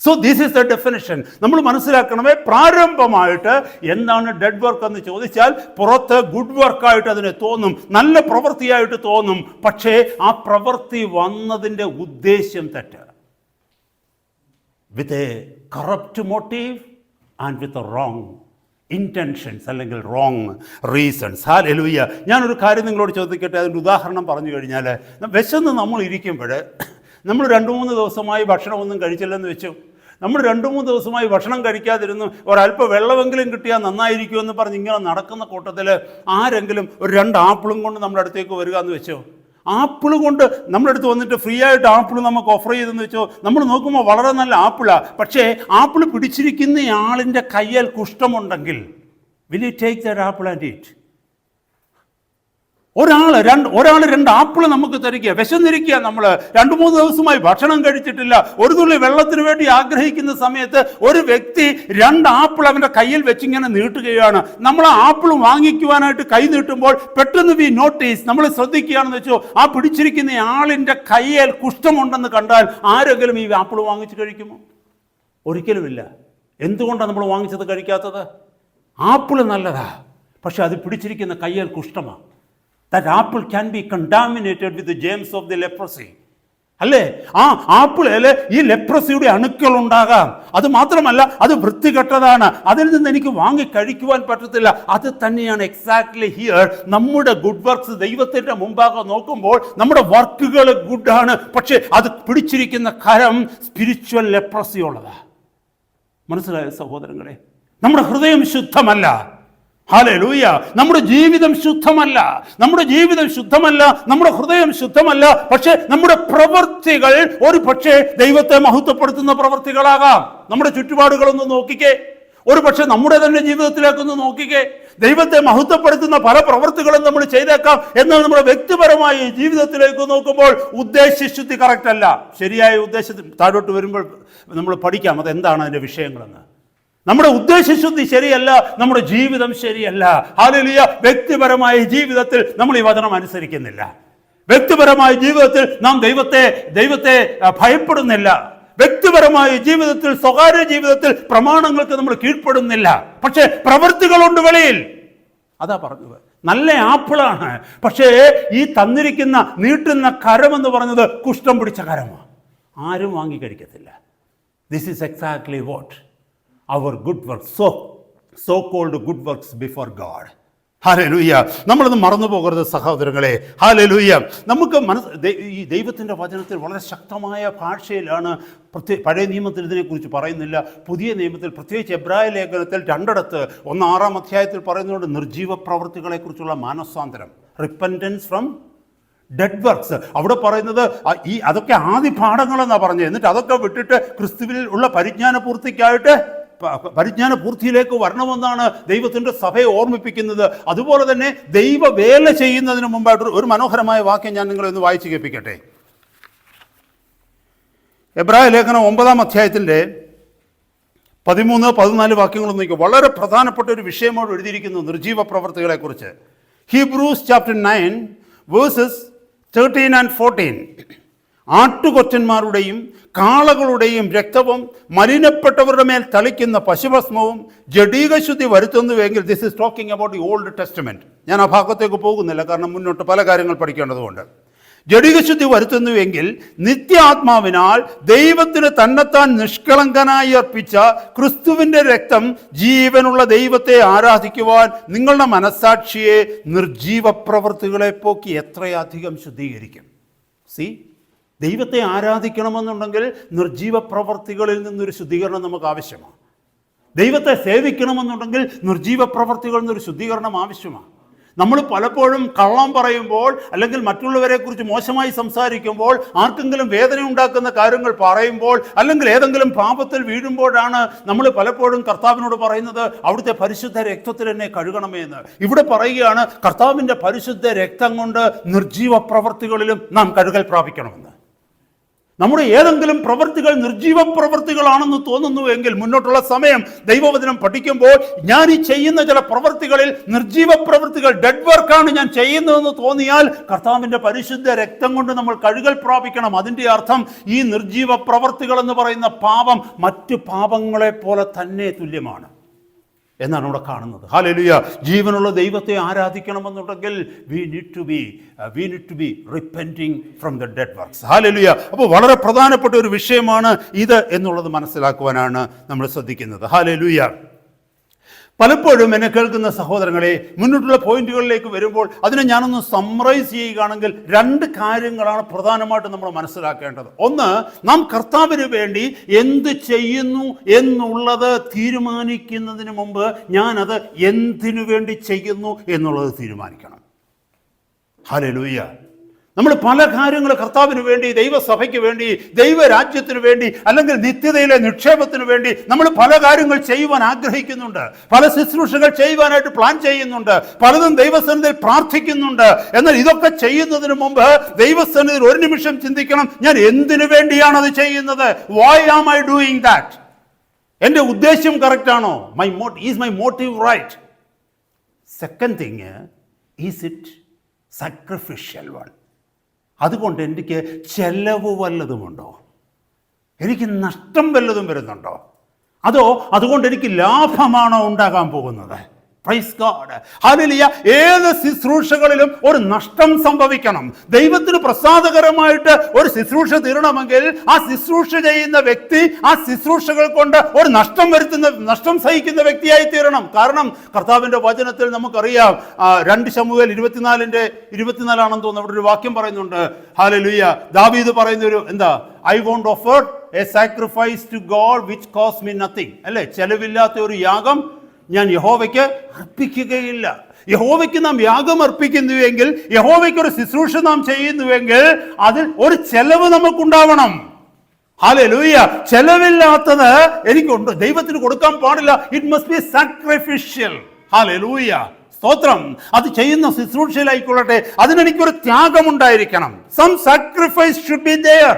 So this is the definition. നമ്മൾ മനസ്സിലാക്കണമേ, പ്രാരംഭമായിട്ട് എന്താണ് ഡെഡ് വർക്ക് എന്ന് ചോദിച്ചാൽ, പുറത്ത് ഗുഡ് വർക്കായിട്ട് അതിനെ തോന്നും, നല്ല പ്രവൃത്തിയായിട്ട് തോന്നും. പക്ഷേ ആ പ്രവൃത്തി വന്നതിൻ്റെ ഉദ്ദേശ്യം തെറ്റ്. With a corrupt motive and with a wrong intentions അല്ലെങ്കിൽ റോങ് റീസൺസ്. ഹല്ലേലൂയ. ഞാനൊരു കാര്യം നിങ്ങളോട് ചോദിക്കട്ടെ, അതിൻ്റെ ഉദാഹരണം പറഞ്ഞു കഴിഞ്ഞാൽ, വിശന്ന് നമ്മൾ ഇരിക്കുമ്പോൾ നമ്മൾ 2-3 ദിവസമായി ഭക്ഷണമൊന്നും കഴിച്ചില്ലെന്ന് വെച്ചു. നമ്മൾ 2-3 ദിവസമായി ഭക്ഷണം കഴിക്കാതിരുന്നു, ഒരല്പം വെള്ളമെങ്കിലും കിട്ടിയാൽ നന്നായിരിക്കുമെന്ന് പറഞ്ഞ് ഇങ്ങനെ നടക്കുന്ന കൂട്ടത്തിൽ ആരെങ്കിലും ഒരു 2 ആപ്പിളും കൊണ്ട് നമ്മുടെ അടുത്തേക്ക് വരിക എന്ന് വെച്ചോ. ആപ്പിൾ കൊണ്ട് നമ്മുടെ അടുത്ത് വന്നിട്ട് ഫ്രീ ആയിട്ട് ആപ്പിൾ നമുക്ക് ഓഫർ ചെയ്തെന്ന് വെച്ചോ. നമ്മൾ നോക്കുമ്പോൾ വളരെ നല്ല ആപ്പിളാണ്, പക്ഷേ ആപ്പിൾ പിടിച്ചിരിക്കുന്ന ആളിൻ്റെ കയ്യിൽ കുഷ്ഠമുണ്ടെങ്കിൽ will you take that apple and eat? ഒരാൾ 2 ആപ്പിൾ നമുക്ക് തരിക, വിശന്നിരിക്കുക, നമ്മൾ 2-3 ദിവസമായി ഭക്ഷണം കഴിച്ചിട്ടില്ല, ഒരു തുള്ളി വെള്ളത്തിന് വേണ്ടി ആഗ്രഹിക്കുന്ന സമയത്ത് ഒരു വ്യക്തി 2 ആപ്പിൾ അവൻ്റെ കയ്യിൽ വെച്ചിങ്ങനെ നീട്ടുകയാണ്. നമ്മൾ ആ ആപ്പിൾ വാങ്ങിക്കുവാനായിട്ട് കൈ നീട്ടുമ്പോൾ പെട്ടെന്ന് വി നോട്ടീസ്, നമ്മൾ ശ്രദ്ധിക്കുകയാണെന്ന് വെച്ചോ, ആ പിടിച്ചിരിക്കുന്ന ആളിൻ്റെ കയ്യിൽ കുഷ്ഠമുണ്ടെന്ന് കണ്ടാൽ ആരെങ്കിലും ഈ ആപ്പിൾ വാങ്ങിച്ച് കഴിക്കുമോ? ഒരിക്കലുമില്ല. എന്തുകൊണ്ടാണ് നമ്മൾ വാങ്ങിച്ചത് കഴിക്കാത്തത്? ആപ്പിൾ നല്ലതാ, പക്ഷെ അത് പിടിച്ചിരിക്കുന്ന കയ്യിൽ കുഷ്ഠമാണ്. That apple can be contaminated with the germs of the leprosy. അല്ലേ? ആ ആപ്പിളിൽ ഈ ലെപ്രസിയുടെ അണുക്കൾ ഉണ്ടാകാം. അത് മാത്രമല്ല, അത് വൃത്തികെട്ടതാണ്, അതിൽ നിന്ന് എനിക്ക് വാങ്ങി കഴിക്കുവാൻ പറ്റത്തില്ല. അത് തന്നെയാണ് എക്സാക്ട്ലി ഹിയർ. നമ്മുടെ ഗുഡ് വർക്ക്സ് ദൈവത്തിൻ്റെ മുമ്പാകെ നോക്കുമ്പോൾ നമ്മുടെ വർക്കുകൾ ഗുഡാണ്, പക്ഷേ അത് പിടിച്ചിരിക്കുന്ന കരം സ്പിരിച്വൽ ലെപ്രസി ഉള്ളതാണ്. മനസ്സിലായ സഹോദരങ്ങളെ? നമ്മുടെ ഹൃദയം ശുദ്ധമല്ല. ഹല്ലേലൂയ. നമ്മുടെ ജീവിതം ശുദ്ധമല്ല, നമ്മുടെ ഹൃദയം ശുദ്ധമല്ല. പക്ഷേ നമ്മുടെ പ്രവൃത്തികൾ ഒരു പക്ഷേ ദൈവത്തെ മഹത്വപ്പെടുത്തുന്ന പ്രവൃത്തികളാകാം. നമ്മുടെ ചുറ്റുപാടുകളൊന്ന് നോക്കിക്കേ, ഒരു പക്ഷേ നമ്മുടെ തന്നെ ജീവിതത്തിലേക്കൊന്ന് നോക്കിക്കേ. ദൈവത്തെ മഹത്വപ്പെടുത്തുന്ന പല പ്രവൃത്തികളും നമ്മൾ ചെയ്തേക്കാം, എന്നാൽ നമ്മുടെ വ്യക്തിപരമായ ജീവിതത്തിലേക്ക് നോക്കുമ്പോൾ ഉദ്ദേശശുദ്ധി കറക്റ്റ് അല്ല. ശരിയായ ഉദ്ദേശത്തിൽ താഴോട്ട് വരുമ്പോൾ നമ്മൾ പഠിക്കാം അതെന്താണ് അതിൻ്റെ വിഷയങ്ങളെന്ന്. നമ്മുടെ ഉദ്ദേശശുദ്ധി ശരിയല്ല, നമ്മുടെ ജീവിതം ശരിയല്ല. ഹല്ലേലൂയ. വ്യക്തിപരമായ ജീവിതത്തിൽ നമ്മൾ ഈ വചനം അനുസരിക്കുന്നില്ല. വ്യക്തിപരമായ ജീവിതത്തിൽ നാം ദൈവത്തെ ഭയപ്പെടുന്നില്ല. വ്യക്തിപരമായ ജീവിതത്തിൽ, സ്വകാര്യ ജീവിതത്തിൽ പ്രമാണങ്ങൾക്ക് നമ്മൾ കീഴ്പ്പെടുന്നില്ല. പക്ഷേ പ്രവൃത്തികളുണ്ട് വെളിയിൽ. അതാ പറഞ്ഞത്. നല്ല ആപ്പിളാണ്, പക്ഷേ ഈ തന്നിരിക്കുന്ന നീട്ടുന്ന കരമെന്ന് പറഞ്ഞത് കുഷ്ഠം പിടിച്ച കരമാണ്. ആരും വാങ്ങി കഴിക്കത്തില്ല. This is exactly what our good works, so called good works before God. Hallelujah. നമ്മളത് മറന്നു പോകരുത് സഹോദരങ്ങളെ. ഹല്ലേലൂയ. നമുക്ക് ഈ ദൈവത്തിൻ്റെ വചനത്തിൽ വളരെ ശക്തമായ ഭാഷയിലാണ്. പഴയ നിയമത്തിൽ ഇതിനെക്കുറിച്ച് പറയുന്നില്ല, പുതിയ നിയമത്തിൽ പ്രത്യേകിച്ച് എബ്രായ ലേഖനത്തിൽ 2 6-ാം അധ്യായത്തിൽ പറയുന്നുണ്ട് നിർജീവ പ്രവൃത്തികളെക്കുറിച്ചുള്ള മാനസാന്തരം, റിപ്പൻറ്റൻസ് ഫ്രം ഡെഡ് വർക്ക്സ്. അവിടെ പറയുന്നത് അതൊക്കെ ആദ്യ പാഠങ്ങളെന്നാണ് പറഞ്ഞത്. എന്നിട്ട് അതൊക്കെ വിട്ടിട്ട് ക്രിസ്തുവിൽ ഉള്ള പരിജ്ഞാന പൂർത്തിയിലേക്ക് വരണമെന്നാണ് ദൈവത്തിൻ്റെ സഭയെ ഓർമ്മിപ്പിക്കുന്നത്. അതുപോലെ തന്നെ ദൈവ വേല ചെയ്യുന്നതിന് മുമ്പായിട്ട് ഒരു മനോഹരമായ വാക്യം ഞാൻ നിങ്ങളെ ഒന്ന് വായിച്ച് കേൾപ്പിക്കട്ടെ. എബ്രായ ലേഖനം 9-ാം അധ്യായത്തിൻ്റെ 13-14 വാക്യങ്ങളൊന്നും നോക്കുക. വളരെ പ്രധാനപ്പെട്ട ഒരു വിഷയമാണ് എഴുതിയിരിക്കുന്നു നിർജീവ പ്രവർത്തികളെക്കുറിച്ച്. Hebrews chapter 9 verses 13 and 14. ആട്ടുകൊറ്റന്മാരുടെയും കാളകളുടെയും രക്തവും മലിനപ്പെട്ടവരുടെ മേൽ തളിക്കുന്ന പശുഭസ്മവും ജഡീകശുദ്ധി വരുത്തുന്നുവെങ്കിൽ, this is talking about the Old Testament. ഞാൻ ആ ഭാഗത്തേക്ക് പോകുന്നില്ല, കാരണം മുന്നോട്ട് പല കാര്യങ്ങൾ പഠിക്കേണ്ടതുകൊണ്ട്. ജഡീകശുദ്ധി വരുത്തുന്നുവെങ്കിൽ നിത്യാത്മാവിനാൽ ദൈവത്തിന് തന്നെത്താൻ നിഷ്കളങ്കനായി അർപ്പിച്ച ക്രിസ്തുവിൻ്റെ രക്തം ജീവനുള്ള ദൈവത്തെ ആരാധിക്കുവാൻ നിങ്ങളുടെ മനസ്സാക്ഷിയെ നിർജീവ പ്രവൃത്തികളെ പോക്കി എത്രയധികം ശുദ്ധീകരിക്കും. ദൈവത്തെ ആരാധിക്കണമെന്നുണ്ടെങ്കിൽ നിർജീവ പ്രവൃത്തികളിൽ നിന്നൊരു ശുദ്ധീകരണം നമുക്ക് ആവശ്യമാണ്. ദൈവത്തെ സേവിക്കണമെന്നുണ്ടെങ്കിൽ നിർജീവ പ്രവൃത്തികളിൽ നിന്നൊരു ശുദ്ധീകരണം ആവശ്യമാണ്. നമ്മൾ പലപ്പോഴും കള്ളം പറയുമ്പോൾ, അല്ലെങ്കിൽ മറ്റുള്ളവരെക്കുറിച്ച് മോശമായി സംസാരിക്കുമ്പോൾ, ആർക്കെങ്കിലും വേദന ഉണ്ടാക്കുന്ന കാര്യങ്ങൾ പറയുമ്പോൾ, അല്ലെങ്കിൽ ഏതെങ്കിലും പാപത്തിൽ വീഴുമ്പോഴാണ് നമ്മൾ പലപ്പോഴും കർത്താവിനോട് പറയുന്നത് അവിടുത്തെ പരിശുദ്ധ രക്തത്തിൽ എന്നെ കഴുകണമേ എന്ന്. ഇവിടെ പറയുകയാണ് കർത്താവിൻ്റെ പരിശുദ്ധ രക്തം കൊണ്ട് നിർജീവ പ്രവൃത്തികളിലും നാം കഴുകൽ പ്രാപിക്കണമെന്ന്. നമ്മുടെ ഏതെങ്കിലും പ്രവൃത്തികൾ നിർജീവ പ്രവൃത്തികളാണെന്ന് തോന്നുന്നുവെങ്കിൽ, മുന്നോട്ടുള്ള സമയം ദൈവവചനം പഠിക്കുമ്പോൾ ഞാൻ ഈ ചെയ്യുന്ന ചില പ്രവൃത്തികളിൽ നിർജീവ പ്രവൃത്തികൾ, ഡെഡ് വർക്കാണ് ഞാൻ ചെയ്യുന്നതെന്ന് തോന്നിയാൽ കർത്താവിൻ്റെ പരിശുദ്ധ രക്തം കൊണ്ട് നമ്മൾ കഴുകൽ പ്രാപിക്കണം. അതിൻ്റെ അർത്ഥം ഈ നിർജീവ പ്രവൃത്തികൾ എന്ന് പറയുന്ന പാപം മറ്റ് പാപങ്ങളെ പോലെ തന്നെ തുല്യമാണ് എന്നാണ് ഇവിടെ കാണുന്നത്. ഹല്ലേലൂയ. ജീവനുള്ള ദൈവത്തെ ആരാധിക്കണമെന്നുണ്ടെങ്കിൽ we need to be repenting from the dead works. Hallelujah. അപ്പോൾ വളരെ പ്രധാനപ്പെട്ട ഒരു വിഷയമാണ് ഇത് എന്നുള്ളത് മനസ്സിലാക്കുവാനാണ് നമ്മൾ ശ്രദ്ധിക്കുന്നത്. ഹല്ലേലൂയ. പലപ്പോഴും എന്നെ കേൾക്കുന്ന സഹോദരങ്ങളെ, മുന്നോട്ടുള്ള പോയിന്റുകളിലേക്ക് വരുമ്പോൾ അതിനെ ഞാനൊന്ന് സമ്മറൈസ് ചെയ്യുകയാണെങ്കിൽ 2 കാര്യങ്ങളാണ് പ്രധാനമായിട്ടും നമ്മൾ മനസ്സിലാക്കേണ്ടത്. ഒന്ന്, നാം കർത്താവിന് വേണ്ടി എന്ത് ചെയ്യുന്നു എന്നുള്ളത് തീരുമാനിക്കുന്നതിന് മുമ്പ് ഞാനത് എന്തിനു വേണ്ടി ചെയ്യുന്നു എന്നുള്ളത് തീരുമാനിക്കണം. ഹല്ലേലൂയ. നമ്മൾ പല കാര്യങ്ങൾ കർത്താവിന് വേണ്ടി, ദൈവസഭയ്ക്ക് വേണ്ടി, ദൈവരാജ്യത്തിന് വേണ്ടി, അല്ലെങ്കിൽ നിത്യതയിലെ നിക്ഷേപത്തിന് വേണ്ടി നമ്മൾ പല കാര്യങ്ങൾ ചെയ്യുവാൻ ആഗ്രഹിക്കുന്നുണ്ട്. പല ശുശ്രൂഷകൾ ചെയ്യുവാനായിട്ട് പ്ലാൻ ചെയ്യുന്നുണ്ട്. പലതും ദൈവസന്നിധിയിൽ പ്രാർത്ഥിക്കുന്നുണ്ട്. എന്നാൽ ഇതൊക്കെ ചെയ്യുന്നതിന് മുമ്പ് ദൈവസന്നിധിയിൽ ഒരു നിമിഷം ചിന്തിക്കണം, ഞാൻ എന്തിനു വേണ്ടിയാണ് അത് ചെയ്യുന്നത്? Why am I doing that? എൻ്റെ ഉദ്ദേശ്യം കറക്റ്റ് ആണോ? Is my motive right? Second thing, is it sacrificial one? അതുകൊണ്ട് എനിക്ക് ചെലവ് വല്ലതുമുണ്ടോ? എനിക്ക് നഷ്ടം വല്ലതും വരുന്നുണ്ടോ? അതോ അതുകൊണ്ട് എനിക്ക് ലാഭമാണോ ഉണ്ടാകാൻ പോകുന്നത്? Praise God. ഹല്ലേലൂയ. ഏത് ശുശ്രൂഷകളിലും ഒരു നഷ്ടം സംഭവിക്കണം. ദൈവത്തിന് പ്രസാദകരമായിട്ട് ഒരു ശുശ്രൂഷ തീരണമെങ്കിൽ ആ ശുശ്രൂഷ ചെയ്യുന്ന വ്യക്തി ആ ശുശ്രൂഷകൾ കൊണ്ട് ഒരു നഷ്ടം സഹിക്കുന്ന വ്യക്തിയായി തീരണം. കാരണം കർത്താവിൻ്റെ വചനത്തിൽ നമുക്കറിയാം, 2 ശമൂവേൽ 24:24 തോന്നുന്നു, അവിടെ ഒരു വാക്യം പറയുന്നുണ്ട്. ഹല്ലേലൂയ. ദാവീദ് പറയുന്നൊരു I won't offer a sacrifice to God which cost me nothing. അല്ലേ? ചെലവില്ലാത്ത ഒരു യാഗം ഞാൻ യഹോവയ്ക്ക് അർപ്പിക്കുകയില്ല. യഹോവയ്ക്ക് നാം യാഗം അർപ്പിക്കുന്നുവെങ്കിൽ, യഹോവയ്ക്ക് ഒരു ശുശ്രൂഷ നാം ചെയ്യുന്നുവെങ്കിൽ അതിൽ ഒരു ചെലവ് നമുക്കുണ്ടാവണം. ഹല്ലേലൂയ. ചെലവില്ലാത്തത് എനിക്കുണ്ട്, ദൈവത്തിന് കൊടുക്കാൻ പാടില്ല. It must be sacrificial. Hallelujah. സ്തോത്രം. അത് ചെയ്യുന്ന ശുശ്രൂഷയിലായിക്കൊള്ളട്ടെ, അതിനെനിക്കൊരു ത്യാഗമുണ്ടായിരിക്കണം. Some sacrifice should be there.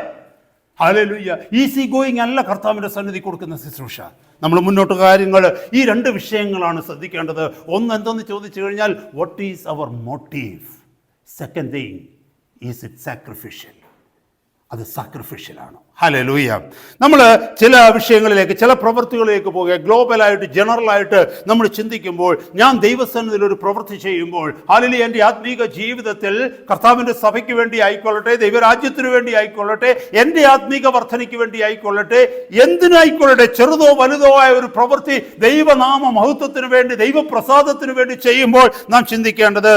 Hallelujah. Easy going അല്ല കർത്താവിൻ്റെ സന്നിധി കൊടുക്കുന്ന ശുശ്രൂഷ. നമ്മൾ മുന്നോട്ട് കാര്യങ്ങൾ ഈ 2 വിഷയങ്ങളാണ് ശ്രദ്ധിക്കേണ്ടത്. ഒന്ന് എന്തെന്ന് ചോദിച്ചു കഴിഞ്ഞാൽ, what is our motive? Second thing, is it sacrificial? അത് സാക്രിഫിഷ്യലാണോ? ഹല്ലേലൂയ. നമ്മൾ ചില വിഷയങ്ങളിലേക്ക്, ചില പ്രവൃത്തികളിലേക്ക് പോകുക. ഗ്ലോബലായിട്ട്, ജനറലായിട്ട് നമ്മൾ ചിന്തിക്കുമ്പോൾ, ഞാൻ ദൈവസന്നിധിയിൽ ഒരു പ്രവൃത്തി ചെയ്യുമ്പോൾ, ഹല്ലേലൂയ, എൻ്റെ ആത്മീക ജീവിതത്തിൽ കർത്താവിൻ്റെ സഭയ്ക്ക് വേണ്ടി ആയിക്കൊള്ളട്ടെ, ദൈവരാജ്യത്തിന് വേണ്ടി ആയിക്കൊള്ളട്ടെ, എൻ്റെ ആത്മീക വർധനയ്ക്ക് വേണ്ടി ആയിക്കൊള്ളട്ടെ, എന്തിനായിക്കൊള്ളട്ടെ, ചെറുതോ വലുതോ ആയ ഒരു പ്രവൃത്തി ദൈവനാമ മഹത്വത്തിന് വേണ്ടി, ദൈവപ്രസാദത്തിന് വേണ്ടി ചെയ്യുമ്പോൾ നാം ചിന്തിക്കേണ്ടത്,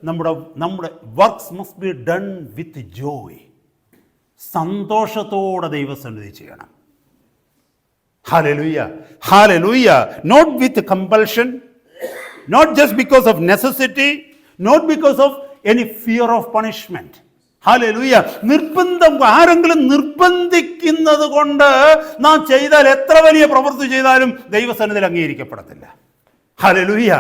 നമ്മുടെ works must be done with joy. സന്തോഷത്തോടെ ദൈവസന്നിധി ചെയ്യണം. Hallelujah. Hallelujah. Not with compulsion, not just because of necessity, not because of any fear of punishment. Hallelujah. ആരെങ്കിലും നിർബന്ധിക്കുന്നത് കൊണ്ട് നാം ചെയ്താൽ, എത്ര വലിയ പ്രവൃത്തി ചെയ്താലും ദൈവസന്നിധിയിൽ അംഗീകരിക്കപ്പെടത്തില്ല. ഹല്ലേലൂയ.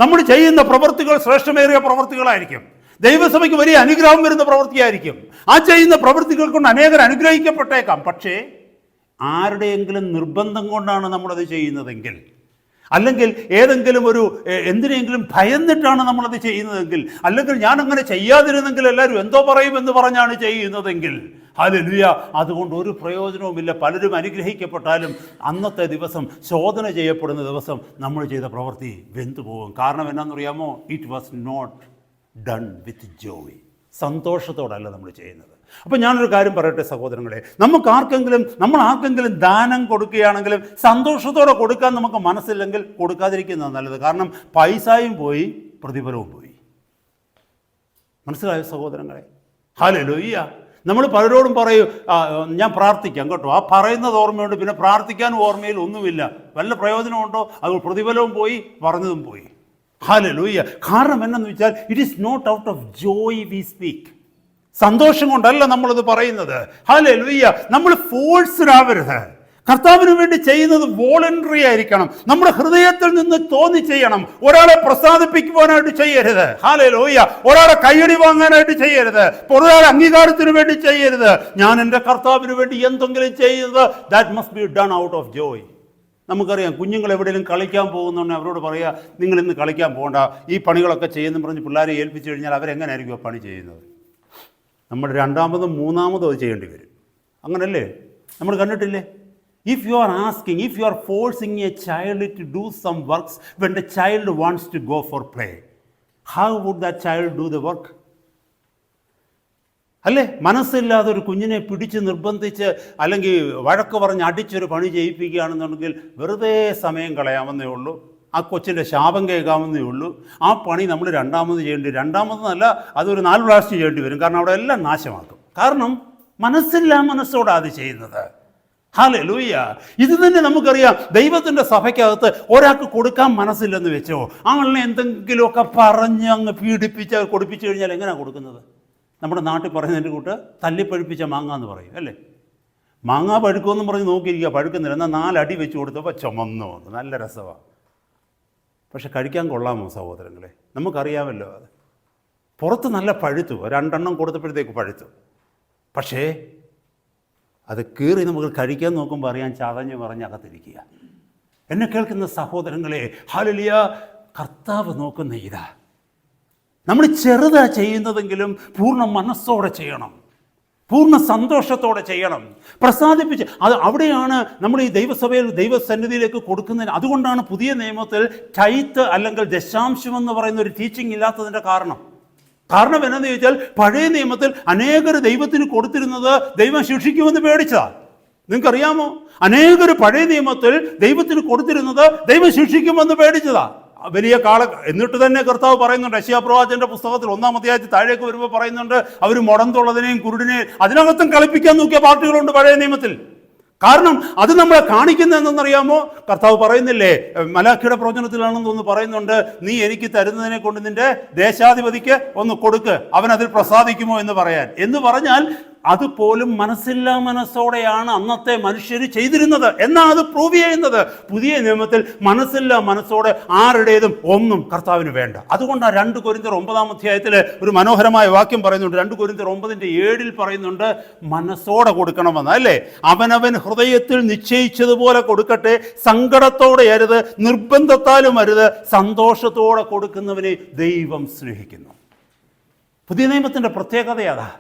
നമ്മൾ ചെയ്യുന്ന പ്രവൃത്തികൾ ശ്രേഷ്ഠമേറിയ പ്രവൃത്തികളായിരിക്കും. ദൈവസഭയ്ക്ക് വലിയ അനുഗ്രഹം വരുന്ന പ്രവൃത്തിയായിരിക്കും. ആ ചെയ്യുന്ന പ്രവൃത്തികൾ കൊണ്ട് അനേകർ അനുഗ്രഹിക്കപ്പെട്ടേക്കാം. പക്ഷേ ആരുടെയെങ്കിലും നിർബന്ധം കൊണ്ടാണ് നമ്മളത് ചെയ്യുന്നതെങ്കിൽ, അല്ലെങ്കിൽ ഏതെങ്കിലും എന്തിനെങ്കിലും ഭയന്നിട്ടാണ് നമ്മളത് ചെയ്യുന്നതെങ്കിൽ, അല്ലെങ്കിൽ ഞാൻ അങ്ങനെ ചെയ്യാതിരുന്നെങ്കിൽ എല്ലാവരും എന്തോ പറയുമെന്ന് പറഞ്ഞാണ് ചെയ്യുന്നതെങ്കിൽ, ഹല്ലേലൂയ. അതുകൊണ്ട് ഒരു പ്രയോജനവുമില്ല. പലരും അനുഗ്രഹിക്കപ്പെട്ടാലും അന്നത്തെ ദിവസം, ശോധന ചെയ്യപ്പെടുന്ന ദിവസം, നമ്മൾ ചെയ്ത പ്രവൃത്തി വെന്തുപോകും. കാരണം എന്നാണെന്നറിയാമോ? It was not done with joy. സന്തോഷത്തോടല്ല നമ്മൾ ചെയ്യുന്നത്. അപ്പം ഞാനൊരു കാര്യം പറയട്ടെ സഹോദരങ്ങളെ, നമ്മൾ ആർക്കെങ്കിലും ദാനം കൊടുക്കുകയാണെങ്കിലും സന്തോഷത്തോടെ കൊടുക്കാൻ നമുക്ക് മനസ്സില്ലെങ്കിൽ കൊടുക്കാതിരിക്കുന്നത് നല്ലത്. കാരണം പൈസയും പോയി, പ്രതിഫലവും പോയി. മനസ്സിലായോ സഹോദരങ്ങളെ? ഹല്ലേലൂയ. നമ്മൾ പലരോടും പറയും ഞാൻ പ്രാർത്ഥിക്കാം കേട്ടോ. ആ പറയുന്നത് ഓർമ്മയുണ്ട്, പിന്നെ പ്രാർത്ഥിക്കാനും ഓർമ്മയിൽ ഒന്നുമില്ല. വല്ല പ്രയോജനമുണ്ടോ? അത് പ്രതിഫലവും പോയി, പറഞ്ഞതും പോയി. ഹല്ലേലൂയ. കാരണം എന്നു വെച്ചാൽ it is not out of joy we speak. സന്തോഷം കൊണ്ടല്ല നമ്മളത് പറയുന്നത്. ഹല്ലേലൂയ. നമ്മൾ ഫോഴ്സ്ഡ് ആവരുത്. കർത്താവിന് വേണ്ടി ചെയ്യുന്നത് വോളണ്ടറി ആയിരിക്കണം. നമ്മുടെ ഹൃദയത്തിൽ നിന്ന് തോന്നി ചെയ്യണം. ഒരാളെ പ്രസാദിപ്പിക്കുവാനായിട്ട് ചെയ്യരുത്. ഹല്ലേലൂയ. ഒരാളെ കയ്യടി വാങ്ങാനായിട്ട് ചെയ്യരുത്. ഒരാളെ അംഗീകാരത്തിന് വേണ്ടി ചെയ്യരുത്. ഞാൻ എൻ്റെ കർത്താവിന് വേണ്ടി എന്തെങ്കിലും ചെയ്യുന്നത് that must be done out of Joy. നമുക്കറിയാം, കുഞ്ഞുങ്ങൾ എവിടെയെങ്കിലും കളിക്കാൻ പോകുന്നുണ്ടെങ്കിൽ അവരോട് പറയുക, നിങ്ങൾ ഇന്ന് കളിക്കാൻ പോകണ്ട, ഈ പണികളൊക്കെ ചെയ്യുന്നു പറഞ്ഞ് പിള്ളേരെ ഏൽപ്പിച്ചു കഴിഞ്ഞാൽ അവരെങ്ങനെയായിരിക്കും ആ പണി ചെയ്യുന്നത്? നമ്മൾ രണ്ടാമതും മൂന്നാമതും അത് ചെയ്യേണ്ടി വരും. അങ്ങനല്ലേ? നമ്മൾ കണ്ടിട്ടില്ലേ? If you are asking, if you are forcing a child to do some works when the child wants to go for play, how would that child do the work? അല്ലേ? മനസ്സില്ലാതെ ഒരു കുഞ്ഞിനെ പിടിച്ച് നിർബന്ധിച്ച് അല്ലെങ്കിൽ വഴക്ക് പറഞ്ഞ് അടിച്ചൊരു പണി ചെയ്യിപ്പിക്കുകയാണെന്നുണ്ടെങ്കിൽ വെറുതെ സമയം കളയാമെന്നേ ഉള്ളൂ. ആ കൊച്ചിൻ്റെ ശാപം കേൾക്കാമെന്നേ ഉള്ളൂ. ആ പണി നമ്മൾ രണ്ടാമത് രണ്ടാമതെന്നല്ല, അതൊരു 4 പ്രാവശ്യം ചെയ്യേണ്ടി വരും. കാരണം അവിടെ എല്ലാം നാശമാക്കും. കാരണം മനസ്സോടാണ് അത് ചെയ്യുന്നത്. ഹല്ലേലൂയ. ഇത് തന്നെ നമുക്കറിയാം. ദൈവത്തിൻ്റെ സഭയ്ക്കകത്ത് ഒരാൾക്ക് കൊടുക്കാൻ മനസ്സില്ലെന്ന് വെച്ചോ, ആളിനെ എന്തെങ്കിലുമൊക്കെ പറഞ്ഞ് അങ്ങ് പീഡിപ്പിച്ച് കൊടുപ്പിച്ചു കഴിഞ്ഞാൽ എങ്ങനെയാണ് കൊടുക്കുന്നത്? നമ്മുടെ നാട്ടിൽ പറയുന്നതിൻ്റെ കൂട്ട് തല്ലിപ്പഴുപ്പിച്ച മാങ്ങ എന്ന് പറയും അല്ലേ? മാങ്ങ പഴുക്കുമെന്നും പറഞ്ഞ് നോക്കിയിരിക്കുക, പഴുക്കുന്നില്ല. എന്നാൽ 4 അടി വെച്ച് കൊടുത്തപ്പോൾ ചുമന്നു വന്നു. നല്ല രസമാണ്. പക്ഷെ കഴിക്കാൻ കൊള്ളാമോ സഹോദരങ്ങളെ? നമുക്കറിയാമല്ലോ. അത് പുറത്ത് നല്ല പഴുത്തു, 2 എണ്ണം കൊടുത്തപ്പോഴത്തേക്ക് പഴുത്തു. പക്ഷേ അത് കീറി നമുക്ക് കഴിക്കാൻ നോക്കുമ്പോൾ അറിയാൻ ചതഞ്ഞ് പറഞ്ഞ് അകത്തിരിക്കുക. എന്നെ കേൾക്കുന്ന സഹോദരങ്ങളെ, ഹല്ലേലൂയ, കർത്താവ് നോക്കുന്ന ഇതാ. നമ്മൾ ചെറുതാ ചെയ്യുന്നതെങ്കിലും പൂർണ്ണ മനസ്സോടെ ചെയ്യണം, പൂർണ്ണ സന്തോഷത്തോടെ ചെയ്യണം, പ്രസാദിപ്പിച്ച്. അത് അവിടെയാണ് നമ്മൾ ഈ ദൈവസഭയിൽ ദൈവസന്നിധിയിലേക്ക് കൊടുക്കുന്നതിന്. അതുകൊണ്ടാണ് പുതിയ നിയമത്തിൽ ടൈത്ത് അല്ലെങ്കിൽ ദശാംശം എന്ന് പറയുന്ന ഒരു ടീച്ചിങ് ഇല്ലാത്തതിൻ്റെ കാരണം. കാരണം എന്നാന്ന് ചോദിച്ചാൽ, പഴയ നിയമത്തിൽ അനേകർ ദൈവത്തിന് കൊടുത്തിരുന്നത് ദൈവം ശിക്ഷിക്കുമെന്ന് പേടിച്ചതാണ്. നിങ്ങൾക്കറിയാമോ? അനേകർ പഴയ നിയമത്തിൽ ദൈവത്തിന് കൊടുത്തിരുന്നത് ദൈവം ശിക്ഷിക്കുമെന്ന് പേടിച്ചതാണ്. വലിയ എന്നിട്ട് തന്നെ കർത്താവ് പറയുന്നുണ്ട്, യെശയ്യാ പ്രവാചകന്റെ പുസ്തകത്തിൽ 1-ാം അധ്യായത്തിൽ താഴേക്ക് വരുമ്പോൾ പറയുന്നുണ്ട്, അവർ മുടന്തുള്ളതിനെയും കുരുടിനെയും അതിനകത്തും കളിപ്പിക്കാൻ നോക്കിയ പാർട്ടികളുണ്ട് പഴയ നിയമത്തിൽ. കാരണം അത് നമ്മളെ കാണിക്കുന്നത് എന്തെന്നറിയാമോ? കർത്താവ് പറയുന്നില്ലേ, മലാഖിയുടെ പ്രവചനത്തിലാണെന്ന് ഒന്ന് പറയുന്നുണ്ട്, നീ എനിക്ക് തരുന്നതിനെ കൊണ്ട് നിന്റെ ദേശാധിപതിക്ക് ഒന്ന് കൊടുക്ക്, അവൻ അതിൽ പ്രസാദിക്കുമോ എന്ന് പറയാൻ. എന്ന് പറഞ്ഞാൽ അതുപോലും മനസ്സോടെയാണ് അന്നത്തെ മനുഷ്യർ ചെയ്തിരുന്നത് എന്നാണ് അത് പ്രൂവ് ചെയ്യുന്നത്. പുതിയ നിയമത്തിൽ മനസ്സോടെ ആരുടേതും ഒന്നും കർത്താവിന് വേണ്ട. അതുകൊണ്ടാണ് 2 കൊരിന്ത്യർ 9-ാം അധ്യായത്തിൽ ഒരു മനോഹരമായ വാക്യം പറയുന്നുണ്ട്. 2 കൊരിന്ത്യർ 9:7 പറയുന്നുണ്ട്, മനസ്സോടെ കൊടുക്കണമെന്ന് അല്ലേ? അവനവൻ ഹൃദയത്തിൽ നിശ്ചയിച്ചതുപോലെ കൊടുക്കട്ടെ, സങ്കടത്തോടെ അരുത്, നിർബന്ധത്താലും അരുത്, സന്തോഷത്തോടെ കൊടുക്കുന്നവനെ ദൈവം സ്നേഹിക്കുന്നു. പുതിയ നിയമത്തിൻ്റെ പ്രത്യേകത അതാ.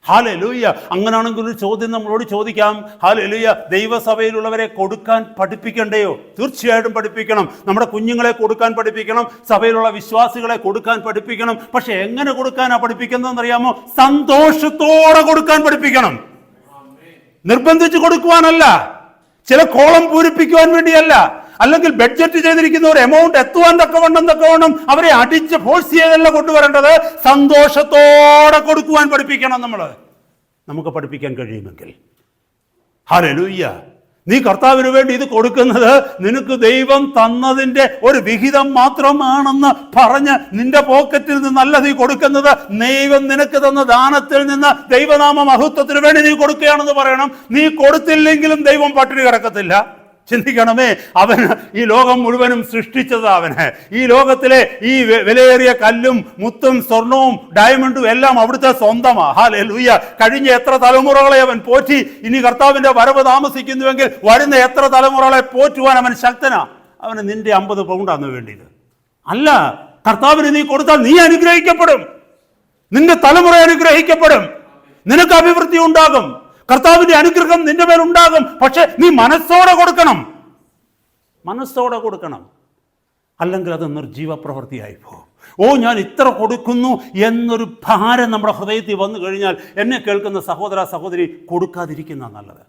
ഹല്ലേലൂയ. അങ്ങനെയാണെങ്കിൽ ഒരു ചോദ്യം നമ്മളോട് ചോദിക്കാം, ഹല്ലേലൂയ, ദൈവസഭയിലുള്ളവരെ കൊടുക്കാൻ പഠിപ്പിക്കണ്ടയോ? തീർച്ചയായിട്ടും പഠിപ്പിക്കണം. നമ്മുടെ കുഞ്ഞുങ്ങളെ കൊടുക്കാൻ പഠിപ്പിക്കണം, സഭയിലുള്ള വിശ്വാസികളെ കൊടുക്കാൻ പഠിപ്പിക്കണം. പക്ഷെ എങ്ങനെ കൊടുക്കാനാണ് പഠിപ്പിക്കുന്നതെന്നറിയാമോ? സന്തോഷത്തോടെ കൊടുക്കാൻ പഠിപ്പിക്കണം. നിർബന്ധിച്ച് കൊടുക്കുവാനല്ല, ചില കോളം പൂരിപ്പിക്കുവാൻ വേണ്ടിയല്ല, അല്ലെങ്കിൽ ബഡ്ജറ്റ് ചെയ്തിരിക്കുന്ന ഒരു എമൗണ്ട് എത്തുവാൻ തക്കവണ്ണം അവരെ അടിച്ച് ഫോഴ്സ് ചെയ്തല്ല കൊണ്ടുവരേണ്ടത്. സന്തോഷത്തോടെ കൊടുക്കുവാൻ പഠിപ്പിക്കണം. നമുക്ക് പഠിപ്പിക്കാൻ കഴിയുമെങ്കിൽ. ഹല്ലേലൂയ. നീ കർത്താവിന് വേണ്ടി ഇത് കൊടുക്കുന്നത് നിനക്ക് ദൈവം തന്നതിൻ്റെ ഒരു വിഹിതം മാത്രമാണെന്ന് പറഞ്ഞ് നിന്റെ പോക്കറ്റിൽ നിന്നല്ല നീ കൊടുക്കുന്നത്. ദൈവം നിനക്ക് തന്ന ദാനത്തിൽ നിന്ന് ദൈവനാമ മഹത്വത്തിന് വേണ്ടി നീ കൊടുക്കുകയാണെന്ന് പറയണം. നീ കൊടുത്തില്ലെങ്കിലും ദൈവം പട്ടിണി കിടക്കത്തില്ല. ചിന്തിക്കണമേ, അവന് ഈ ലോകം മുഴുവനും സൃഷ്ടിച്ചത് അവന്. ഈ ലോകത്തിലെ ഈ വിലയേറിയ കല്ലും മുത്തും സ്വർണവും ഡയമണ്ടും എല്ലാം അവിടുത്തെ സ്വന്തമാണ്. ഹല്ലേലൂയ. കഴിഞ്ഞ എത്ര തലമുറകളെ അവൻ പോറ്റി. ഇനി കർത്താവിന്റെ വരവ് താമസിക്കുന്നുവെങ്കിൽ വരുന്ന എത്ര തലമുറകളെ പോറ്റുവാൻ അവൻ ശക്തനാ. അവന് നിന്റെ 50 പൗണ്ടാണ് വേണ്ടിയത് അല്ല. കർത്താവിന് നീ കൊടുത്താൽ നീ അനുഗ്രഹിക്കപ്പെടും, നിന്റെ തലമുറ അനുഗ്രഹിക്കപ്പെടും, നിനക്ക് അഭിവൃദ്ധി ഉണ്ടാകും. കർത്താവിന്റെ അനുഗ്രഹം നിന്റെ മേൽ ഉണ്ടാകും. പക്ഷെ നീ മനസ്സോടെ കൊടുക്കണം, മനസ്സോടെ കൊടുക്കണം. അല്ലെങ്കിൽ അത് നിർജീവ പ്രവൃത്തിയായി പോകും. ഞാൻ ഇത്ര കൊടുക്കുന്നു എന്നൊരു ഭാരം നമ്മുടെ ഹൃദയത്തിൽ വന്നു കഴിഞ്ഞാൽ എന്നെ കേൾക്കുന്ന സഹോദര സഹോദരി, കൊടുക്കാതിരിക്കുന്ന നല്ലത്.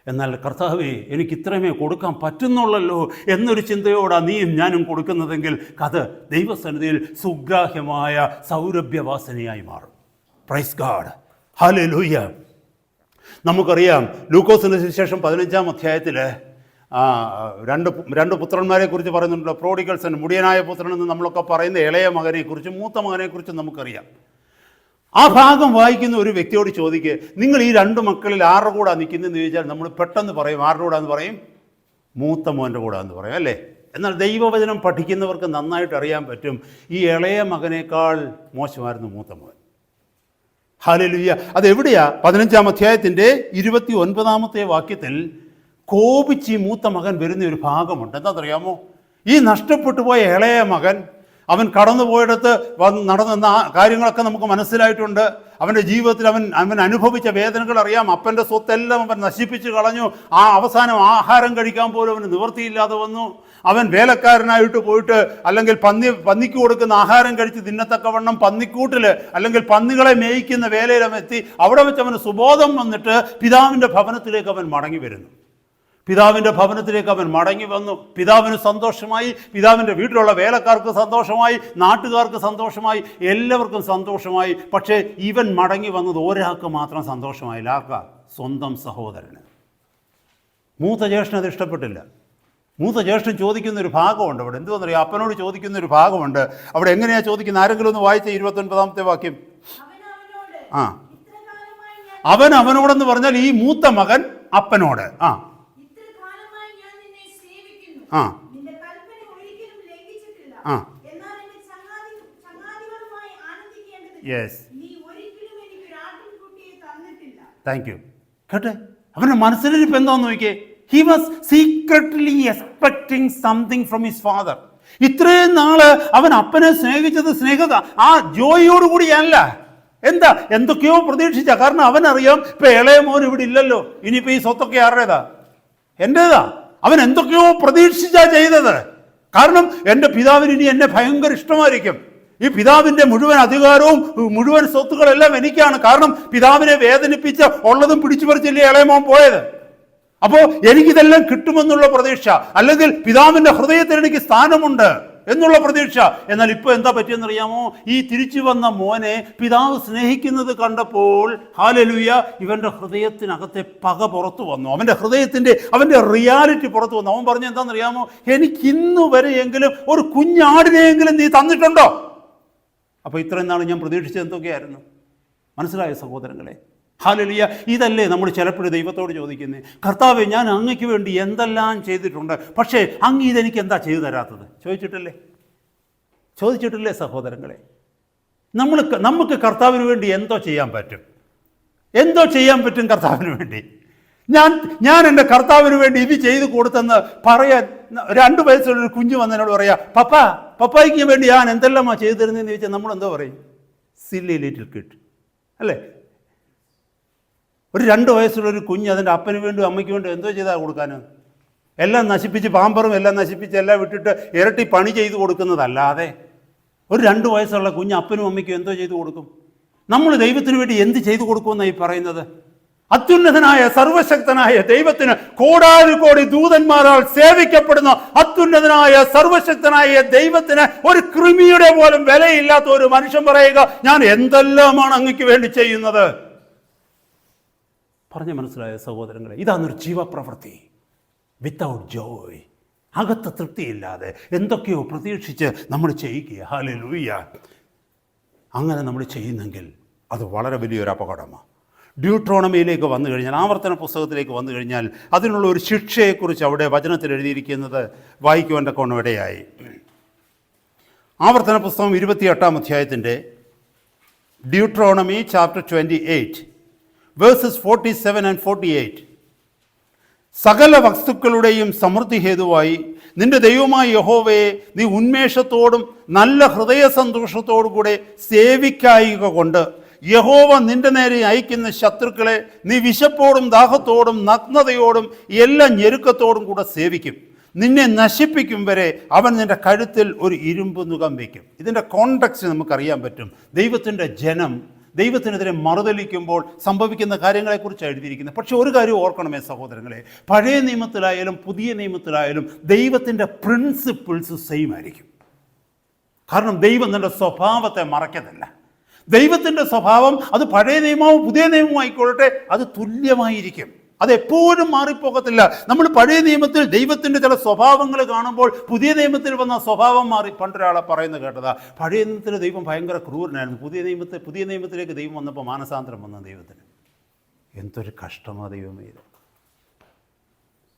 എന്നാൽ കർത്താവേ, എനിക്ക് ഇത്രമേ കൊടുക്കാൻ പറ്റുന്നുള്ളല്ലോ എന്നൊരു ചിന്തയോടാണ് നീയും ഞാനും കൊടുക്കുന്നതെങ്കിൽ അത് ദൈവസന്നിധിയിൽ സുഗ്രാഹ്യമായ സൗരഭ്യവാസനയായി മാറും. Praise God, hallelujah. നമുക്കറിയാം ലൂക്കോസിന്റെ സുവിശേഷം 15-ാം അധ്യായത്തിൽ രണ്ട് പുത്രന്മാരെ കുറിച്ച് പറയുന്നുണ്ടല്ലോ. പ്രോഡിഗൽ സൺ, മുടിയനായ പുത്രൻ എന്ന് നമ്മളൊക്കെ പറയുന്ന ഇളയ മകനെക്കുറിച്ചും മൂത്ത മകനെക്കുറിച്ചും നമുക്കറിയാം. ആ ഭാഗം വായിക്കുന്ന ഒരു വ്യക്തിയോട് ചോദിക്കുക, നിങ്ങൾ ഈ രണ്ട് മക്കളിൽ ആരുടെ കൂടെ നിൽക്കുന്നതെന്ന് ചോദിച്ചാൽ നമ്മൾ പെട്ടെന്ന് പറയും ആരുടെ കൂടാന്ന് പറയും? മൂത്ത മോൻ്റെ കൂടാന്ന് പറയും, അല്ലേ? എന്നാൽ ദൈവവചനം പഠിക്കുന്നവർക്ക് നന്നായിട്ട് അറിയാൻ പറ്റും, ഈ ഇളയ മകനേക്കാൾ മോശമായിരുന്നു മൂത്ത മോൻ. ഹല്ലേലൂയ. അതെവിടെയാ? 15-ാം അധ്യായത്തിൻ്റെ 29-ാമത്തെ വാക്യത്തിൽ കോപിച്ച് ഈ മൂത്ത മകൻ വരുന്ന ഒരു ഭാഗമുണ്ട്. എന്താണെന്നറിയാമോ? ഈ നഷ്ടപ്പെട്ടു പോയ ഇളയ മകൻ, അവൻ കടന്നുപോയിടത്ത് നടന്ന കാര്യങ്ങളൊക്കെ നമുക്ക് മനസ്സിലായിട്ടുണ്ട്. അവൻ്റെ ജീവിതത്തിൽ അവൻ അനുഭവിച്ച വേദനകൾ അറിയാം. അപ്പൻ്റെ സ്വത്തെല്ലാം അവൻ നശിപ്പിച്ച് കളഞ്ഞു. അവസാനം ആഹാരം കഴിക്കാൻ പോലും അവന് നിവൃത്തിയില്ലാതെ വന്നു. അവൻ വേലക്കാരനായിട്ട് പോയിട്ട് അല്ലെങ്കിൽ പന്നിക്ക് കൊടുക്കുന്ന ആഹാരം കഴിച്ച് തിന്നത്തക്കവണ്ണം പന്നിക്കൂട്ടിൽ അല്ലെങ്കിൽ പന്നികളെ മേയിക്കുന്ന വേലയിൽ അവൻ എത്തി. അവിടെ വെച്ച് അവന് സുബോധം വന്നിട്ട് പിതാവിൻ്റെ ഭവനത്തിലേക്ക് അവൻ മടങ്ങി വരുന്നു. പിതാവിൻ്റെ ഭവനത്തിലേക്ക് അവൻ മടങ്ങി വന്നു. പിതാവിന് സന്തോഷമായി, പിതാവിൻ്റെ വീട്ടിലുള്ള വേലക്കാർക്ക് സന്തോഷമായി, നാട്ടുകാർക്ക് സന്തോഷമായി, എല്ലാവർക്കും സന്തോഷമായി. പക്ഷേ ഇവൻ മടങ്ങി വന്നത് ഒരാൾക്ക് മാത്രം സന്തോഷമായില്ല. ആർക്കാ? സ്വന്തം സഹോദരന്. മൂത്ത ജ്യേഷ്ഠന് അത് ഇഷ്ടപ്പെട്ടില്ല. മൂത്ത ജ്യേഷ്ഠൻ ചോദിക്കുന്ന ഒരു ഭാഗമുണ്ട് അവിടെ. എന്തുവെന്നറിയാം? അപ്പനോട് ചോദിക്കുന്ന ഒരു ഭാഗമുണ്ട് അവിടെ. എങ്ങനെയാ ചോദിക്കുന്നത്? ആരെങ്കിലും ഒന്ന് വായിച്ച 29-ാമത്തെ വാക്യം. അവൻ അവനോടെന്ന് പറഞ്ഞാൽ ഈ മൂത്ത മകൻ അപ്പനോട് യെസ്, താങ്ക് യു. കേട്ടെ, അവൻ്റെ മനസ്സിലിരിപ്പ് എന്താന്ന് നോക്കിയേ. He was secretly expecting something from his father. ഇത്രയും നാള് അവൻ അപ്പനെ സ്നേഹിച്ചത് ആ ജോയിയോടുകൂടിയല്ല. എന്തൊക്കെയോ പ്രതീക്ഷിച്ച. കാരണം അവനറിയാം ഇപ്പൊ ഇളയ മോൻ ഇവിടെ ഇല്ലല്ലോ, ഇനിയിപ്പോ ഈ സ്വത്തൊക്കെ ആരുടേതാ? എന്റേതാ. അവൻ എന്തൊക്കെയോ പ്രതീക്ഷിച്ചാ ചെയ്തത്. കാരണം എൻ്റെ പിതാവിന് ഇനി എന്നെ ഭയങ്കര ഇഷ്ടമായിരിക്കും. ഈ പിതാവിൻ്റെ മുഴുവൻ അധികാരവും മുഴുവൻ സ്വത്തുക്കളെല്ലാം എനിക്കാണ്. കാരണം പിതാവിനെ വേദനിപ്പിച്ച് ഉള്ളതും പിടിച്ചു പറിച്ചില്ലേ ഇളയ മോൻ പോയത്. അപ്പോൾ എനിക്കിതെല്ലാം കിട്ടുമെന്നുള്ള പ്രതീക്ഷ, അല്ലെങ്കിൽ പിതാവിൻ്റെ ഹൃദയത്തിൽ എനിക്ക് സ്ഥാനമുണ്ട് എന്നുള്ള പ്രതീക്ഷ. എന്നാൽ ഇപ്പോൾ എന്താ പറ്റിയെന്നറിയാമോ? ഈ തിരിച്ചു വന്ന മോനെ പിതാവ് സ്നേഹിക്കുന്നത് കണ്ടപ്പോൾ ഹല്ലേലൂയ, ഇവൻ്റെ ഹൃദയത്തിനകത്തെ പക പുറത്തു വന്നു. അവൻ്റെ റിയാലിറ്റി പുറത്തു വന്നു. അവൻ പറഞ്ഞു എന്താണെന്നറിയാമോ? എനിക്ക് ഇന്നു വരെയെങ്കിലും ഒരു കുഞ്ഞാടിനെയെങ്കിലും നീ തന്നിട്ടുണ്ടോ? അപ്പോൾ ഇത്രയും നാൾ ഞാൻ പ്രതീക്ഷിച്ചത് എന്തൊക്കെയായിരുന്നു? മനസ്സിലായ സഹോദരങ്ങളെ? ഹല്ലേലൂയ. ഇതല്ലേ നമ്മൾ ചിലപ്പോഴും ദൈവത്തോട് ചോദിക്കുന്നത്, കർത്താവേ, ഞാൻ അങ്ങയ്ക്ക് വേണ്ടി എന്തെല്ലാം ചെയ്തിട്ടുണ്ട്, പക്ഷേ അങ്ങ് ഇതെനിക്ക് എന്താ ചെയ്തു തരാത്തത്? ചോദിച്ചിട്ടില്ലേ സഹോദരങ്ങളെ? നമുക്ക് കർത്താവിന് വേണ്ടി എന്തോ ചെയ്യാൻ പറ്റും കർത്താവിന് വേണ്ടി. ഞാൻ എൻ്റെ കർത്താവിന് വേണ്ടി ഇത് ചെയ്തു കൊടുത്തെന്ന് പറയാൻ 2 വയസ്സുള്ളൊരു കുഞ്ഞു വന്നതിനോട് പറയാ, പപ്പായ്ക്ക് വേണ്ടി ഞാൻ എന്തെല്ലാമാ ചെയ്തു തരുന്നതെന്ന് ചോദിച്ചാൽ നമ്മളെന്തോ പറയും? സില്ലി ലിറ്റിൽ കിഡ്, അല്ലേ? ഒരു 2 വയസ്സുള്ളൊരു കുഞ്ഞ് അതിൻ്റെ അപ്പന് വേണ്ടി അമ്മയ്ക്ക് വേണ്ടി എന്തോ ചെയ്താൽ കൊടുക്കാൻ? എല്ലാം നശിപ്പിച്ച്, പാമ്പറും എല്ലാം നശിപ്പിച്ച് എല്ലാം വിട്ടിട്ട് ഇരട്ടി പണി ചെയ്തു കൊടുക്കുന്നതല്ലാതെ ഒരു 2 വയസ്സുള്ള കുഞ്ഞ് അപ്പനും അമ്മയ്ക്കും എന്തോ ചെയ്തു കൊടുക്കും? നമ്മൾ ദൈവത്തിന് വേണ്ടി എന്ത് ചെയ്തു കൊടുക്കുമെന്നായി പറയുന്നത്? അത്യുന്നതനായ സർവശക്തനായ ദൈവത്തിന് കോടാനുകോടി ദൂതന്മാരാൽ സേവിക്കപ്പെടുന്ന അത്യുന്നതനായ സർവശക്തനായ ദൈവത്തിന് ഒരു കൃമിയുടെ പോലും വിലയില്ലാത്ത ഒരു മനുഷ്യൻ പറയുക, ഞാൻ എന്തെല്ലാമാണ് അങ്ങയ്ക്ക് വേണ്ടി ചെയ്യുന്നത്? പറഞ്ഞ് മനസ്സിലായ സഹോദരങ്ങളെ? ഇതാണൊരു ജീവപ്രവൃത്തി. വിത്തൗട്ട് ജോയ്, അകത്ത് തൃപ്തിയില്ലാതെ എന്തൊക്കെയോ പ്രതീക്ഷിച്ച് നമ്മൾ ചെയ്യുക. ഹല്ലേലൂയ. അങ്ങനെ നമ്മൾ ചെയ്യുന്നെങ്കിൽ അത് വളരെ വലിയൊരു അപകടമാണ്. ഡ്യൂട്രോണമിയിലേക്ക് വന്നു കഴിഞ്ഞാൽ, ആവർത്തന പുസ്തകത്തിലേക്ക് വന്നു കഴിഞ്ഞാൽ അതിനുള്ള ഒരു ശിക്ഷയെക്കുറിച്ച് അവിടെ വചനത്തിൽ എഴുതിയിരിക്കുന്നത് വായിക്കുവാൻ തക്കവണ്ണം ഇടയായി. ആവർത്തന പുസ്തകം 28-ാം അധ്യായത്തിൻ്റെ ഡ്യൂട്രോണമി ചാപ്റ്റർ 28 വേഴ്സസ് 47 and 48. സകല വസ്തുക്കളുടെയും സമൃദ്ധി ഹേതുവായി നിന്റെ ദൈവമായ യഹോവയെ നീ ഉന്മേഷത്തോടും നല്ല ഹൃദയ സന്തോഷത്തോടു കൂടെ സേവിക്കായിക കൊണ്ട് യഹോവ നിന്റെ നേരെ അയക്കുന്ന ശത്രുക്കളെ നീ വിശപ്പോടും ദാഹത്തോടും നഗ്നതയോടും എല്ലാ ഞെരുക്കത്തോടും കൂടെ സേവിക്കും. നിന്നെ നശിപ്പിക്കും വരെ അവൻ നിന്റെ കഴുത്തിൽ ഒരു ഇരുമ്പ് നുകം വയ്ക്കും. ഇതിൻ്റെ കോണ്ടെക്സ്റ്റ് നമുക്കറിയാൻ പറ്റും. ദൈവത്തിൻ്റെ ജനം ദൈവത്തിനെതിരെ മറുതലിക്കുമ്പോൾ സംഭവിക്കുന്ന കാര്യങ്ങളെക്കുറിച്ച് എഴുതിയിരിക്കുന്നത്. പക്ഷെ ഒരു കാര്യം ഓർക്കണമേ സഹോദരങ്ങളെ, പഴയ നിയമത്തിലായാലും പുതിയ നിയമത്തിലായാലും ദൈവത്തിൻ്റെ പ്രിൻസിപ്പിൾസ് സെയിം ആയിരിക്കും. കാരണം ദൈവം തൻ്റെ സ്വഭാവത്തെ മറക്കത്തില്ല. ദൈവത്തിൻ്റെ സ്വഭാവം അത് പഴയ നിയമവും പുതിയ നിയമവും ആയിക്കൊള്ളട്ടെ, അത് തുല്യമായിരിക്കും. അതെപ്പോഴും മാറിപ്പോകത്തില്ല. നമ്മൾ പഴയ നിയമത്തിൽ ദൈവത്തിൻ്റെ ചില സ്വഭാവങ്ങൾ കാണുമ്പോൾ പുതിയ നിയമത്തിൽ വന്ന സ്വഭാവം മാറി. പണ്ടൊരാളെ പറയുന്നത് കേട്ടതാ, പഴയ നിയമത്തിൽ ദൈവം ഭയങ്കര ക്രൂരനായിരുന്നു, പുതിയ നിയമത്തിലേക്ക് ദൈവം വന്നപ്പോൾ മാനസാന്തരം വന്ന ദൈവത്തിന്. എന്തൊരു കഷ്ടമാണ് ദൈവമേ ഇത്.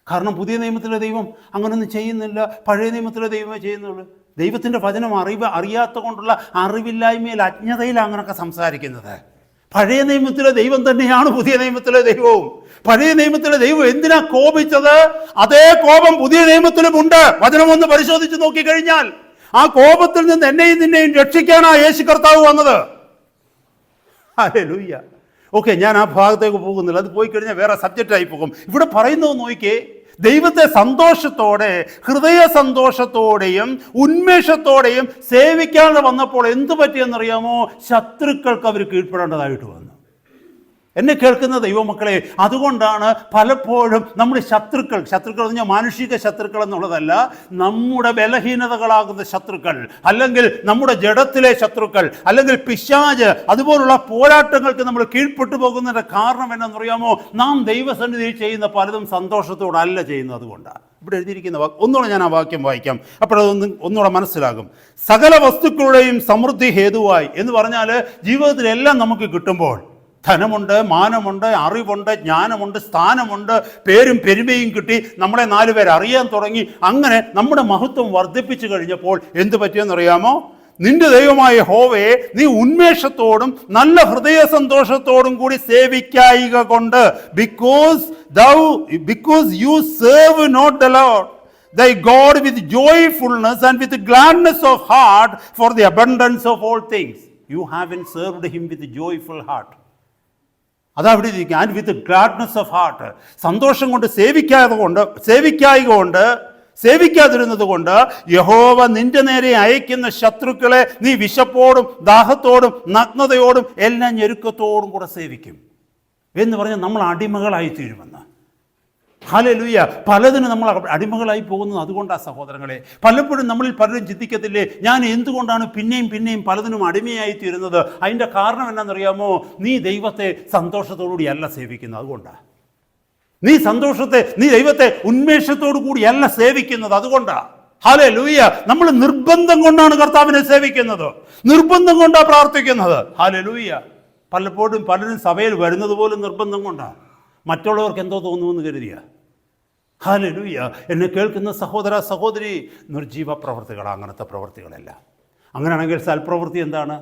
കാരണം പുതിയ നിയമത്തിലെ ദൈവം അങ്ങനൊന്നും ചെയ്യുന്നില്ല, പഴയ നിയമത്തിലെ ദൈവമേ ചെയ്യുന്നുള്ളൂ. ദൈവത്തിൻ്റെ വചനം അറിയാത്ത കൊണ്ടുള്ള അറിവില്ലായ്മയിൽ അജ്ഞതയിലാണ് അങ്ങനെയൊക്കെ സംസാരിക്കുന്നത്. പഴയ നിയമത്തിലെ ദൈവം തന്നെയാണ് പുതിയ നിയമത്തിലെ ദൈവവും. പഴയ നിയമത്തിലെ ദൈവം എന്തിനാ കോപിച്ചത്, അതേ കോപം പുതിയ നിയമത്തിലുമുണ്ട്. വചനം ഒന്ന് പരിശോധിച്ച് നോക്കിക്കഴിഞ്ഞാൽ ആ കോപത്തിൽ നിന്ന് എന്നെയും നിന്നെയും രക്ഷിക്കാനാ യേശു കർത്താവ് വന്നത്. ഹല്ലേലൂയ. ഓക്കെ, ഞാൻ ആ ഭാഗത്തേക്ക് പോകുന്നില്ല, അത് പോയി കഴിഞ്ഞാൽ വേറെ സബ്ജക്റ്റായി പോകും. ഇവിടെ പറയുന്നത് നോക്കിയേ, ദൈവത്തെ സന്തോഷത്തോടെ, ഹൃദയ സന്തോഷത്തോടെയും ഉന്മേഷത്തോടെയും സേവിക്കാതെ വന്നപ്പോൾ എന്തു പറ്റിയെന്നറിയാമോ? ശത്രുക്കൾക്ക് അവർ കീഴ്പ്പെടേണ്ടതായിട്ട് വന്നു. എന്നെ കേൾക്കുന്ന ദൈവമക്കളെ, അതുകൊണ്ടാണ് പലപ്പോഴും നമ്മുടെ ശത്രുക്കൾ എന്ന് പറഞ്ഞാൽ മാനുഷിക ശത്രുക്കൾ എന്നുള്ളതല്ല, നമ്മുടെ ബലഹീനതകളാകുന്ന ശത്രുക്കൾ, അല്ലെങ്കിൽ നമ്മുടെ ജഡത്തിലെ ശത്രുക്കൾ, അല്ലെങ്കിൽ പിശാച്, അതുപോലുള്ള പോരാട്ടങ്ങൾക്ക് നമ്മൾ കീഴ്പ്പെട്ടു പോകുന്നതിൻ്റെ കാരണം എന്നറിയാമോ? നാം ദൈവസന്നിധിയിൽ ചെയ്യുന്ന പലതും സന്തോഷത്തോടല്ല ചെയ്യുന്നത്. അതുകൊണ്ടാണ് ഇവിടെ എഴുതിയിരിക്കുന്ന ഒന്നുകൂടെ ഞാൻ ആ വാക്യം വായിക്കാം, ഒന്നുകൂടെ മനസ്സിലാകും. സകല വസ്തുക്കളുടെയും സമൃദ്ധി ഹേതുവായി എന്ന് പറഞ്ഞാൽ ജീവിതത്തിലെല്ലാം നമുക്ക് കിട്ടുമ്പോൾ ധനമുണ്ട്, മാനമുണ്ട്, അറിവുണ്ട്, ജ്ഞാനമുണ്ട്, സ്ഥാനമുണ്ട്, പേരും പെരുമയും കിട്ടി, നമ്മളെ 4 പേർ അറിയാൻ തുടങ്ങി. അങ്ങനെ നമ്മുടെ മഹത്വം വർദ്ധിപ്പിച്ചു കഴിഞ്ഞപ്പോൾ എന്തു പറ്റിയെന്നറിയാമോ? നിന്റെ ദൈവമായ യഹോവയെ നീ ഉന്മേഷത്തോടും നല്ല ഹൃദയ സന്തോഷത്തോടും കൂടി സേവിക്കായിക കൊണ്ട്, because you serve not the Lord thy God with joyfulness and with gladness of heart for the abundance of all things. You haven't served him with joyful heart. അതവിടെ ഇരിക്കുക. And with gladness of heart, സന്തോഷം കൊണ്ട് സേവിക്കാതിരുന്നത് കൊണ്ട് യഹോവ നിന്റെ നേരെ അയക്കുന്ന ശത്രുക്കളെ നീ വിശപ്പോടും ദാഹത്തോടും നഗ്നതയോടും എല്ലാ ഞെരുക്കത്തോടും കൂടെ സേവിക്കും എന്ന് പറഞ്ഞാൽ നമ്മൾ അടിമകളായി തീരുമെന്ന്. ഹല്ലേലൂയ. പലതിന് നമ്മൾ അടിമകളായി പോകുന്നത് അതുകൊണ്ടാണ് സഹോദരങ്ങളെ. പലപ്പോഴും നമ്മളിൽ പലരും ചിന്തിക്കത്തില്ലേ, ഞാൻ എന്തുകൊണ്ടാണ് പിന്നെയും പലതിനും അടിമയായി തീരുന്നത്? അതിൻ്റെ കാരണം എന്നാണെന്നറിയാമോ? നീ ദൈവത്തെ സന്തോഷത്തോടുകൂടി അല്ല സേവിക്കുന്നത്. അതുകൊണ്ടാണ് നീ ദൈവത്തെ ഉന്മേഷത്തോടു കൂടിയല്ല സേവിക്കുന്നത്. അതുകൊണ്ടാണ്. ഹല്ലേലൂയ. നമ്മൾ നിർബന്ധം കൊണ്ടാണ് കർത്താവിനെ സേവിക്കുന്നത്, നിർബന്ധം കൊണ്ടാണ് പ്രാർത്ഥിക്കുന്നത്. ഹല്ലേലൂയ. പലപ്പോഴും പലരും സഭയിൽ വരുന്നത് പോലും നിർബന്ധം കൊണ്ടാണ്, മറ്റുള്ളവർക്ക് എന്തോ തോന്നുമെന്ന് കരുതിയ. ഹല്ലേലൂയ. എന്നെ കേൾക്കുന്ന സഹോദര സഹോദരി, നിർജീവ പ്രവൃത്തികളാണ് അങ്ങനത്തെ പ്രവൃത്തികളെല്ലാം. അങ്ങനെയാണെങ്കിൽ സൽപ്രവൃത്തി എന്താണ്?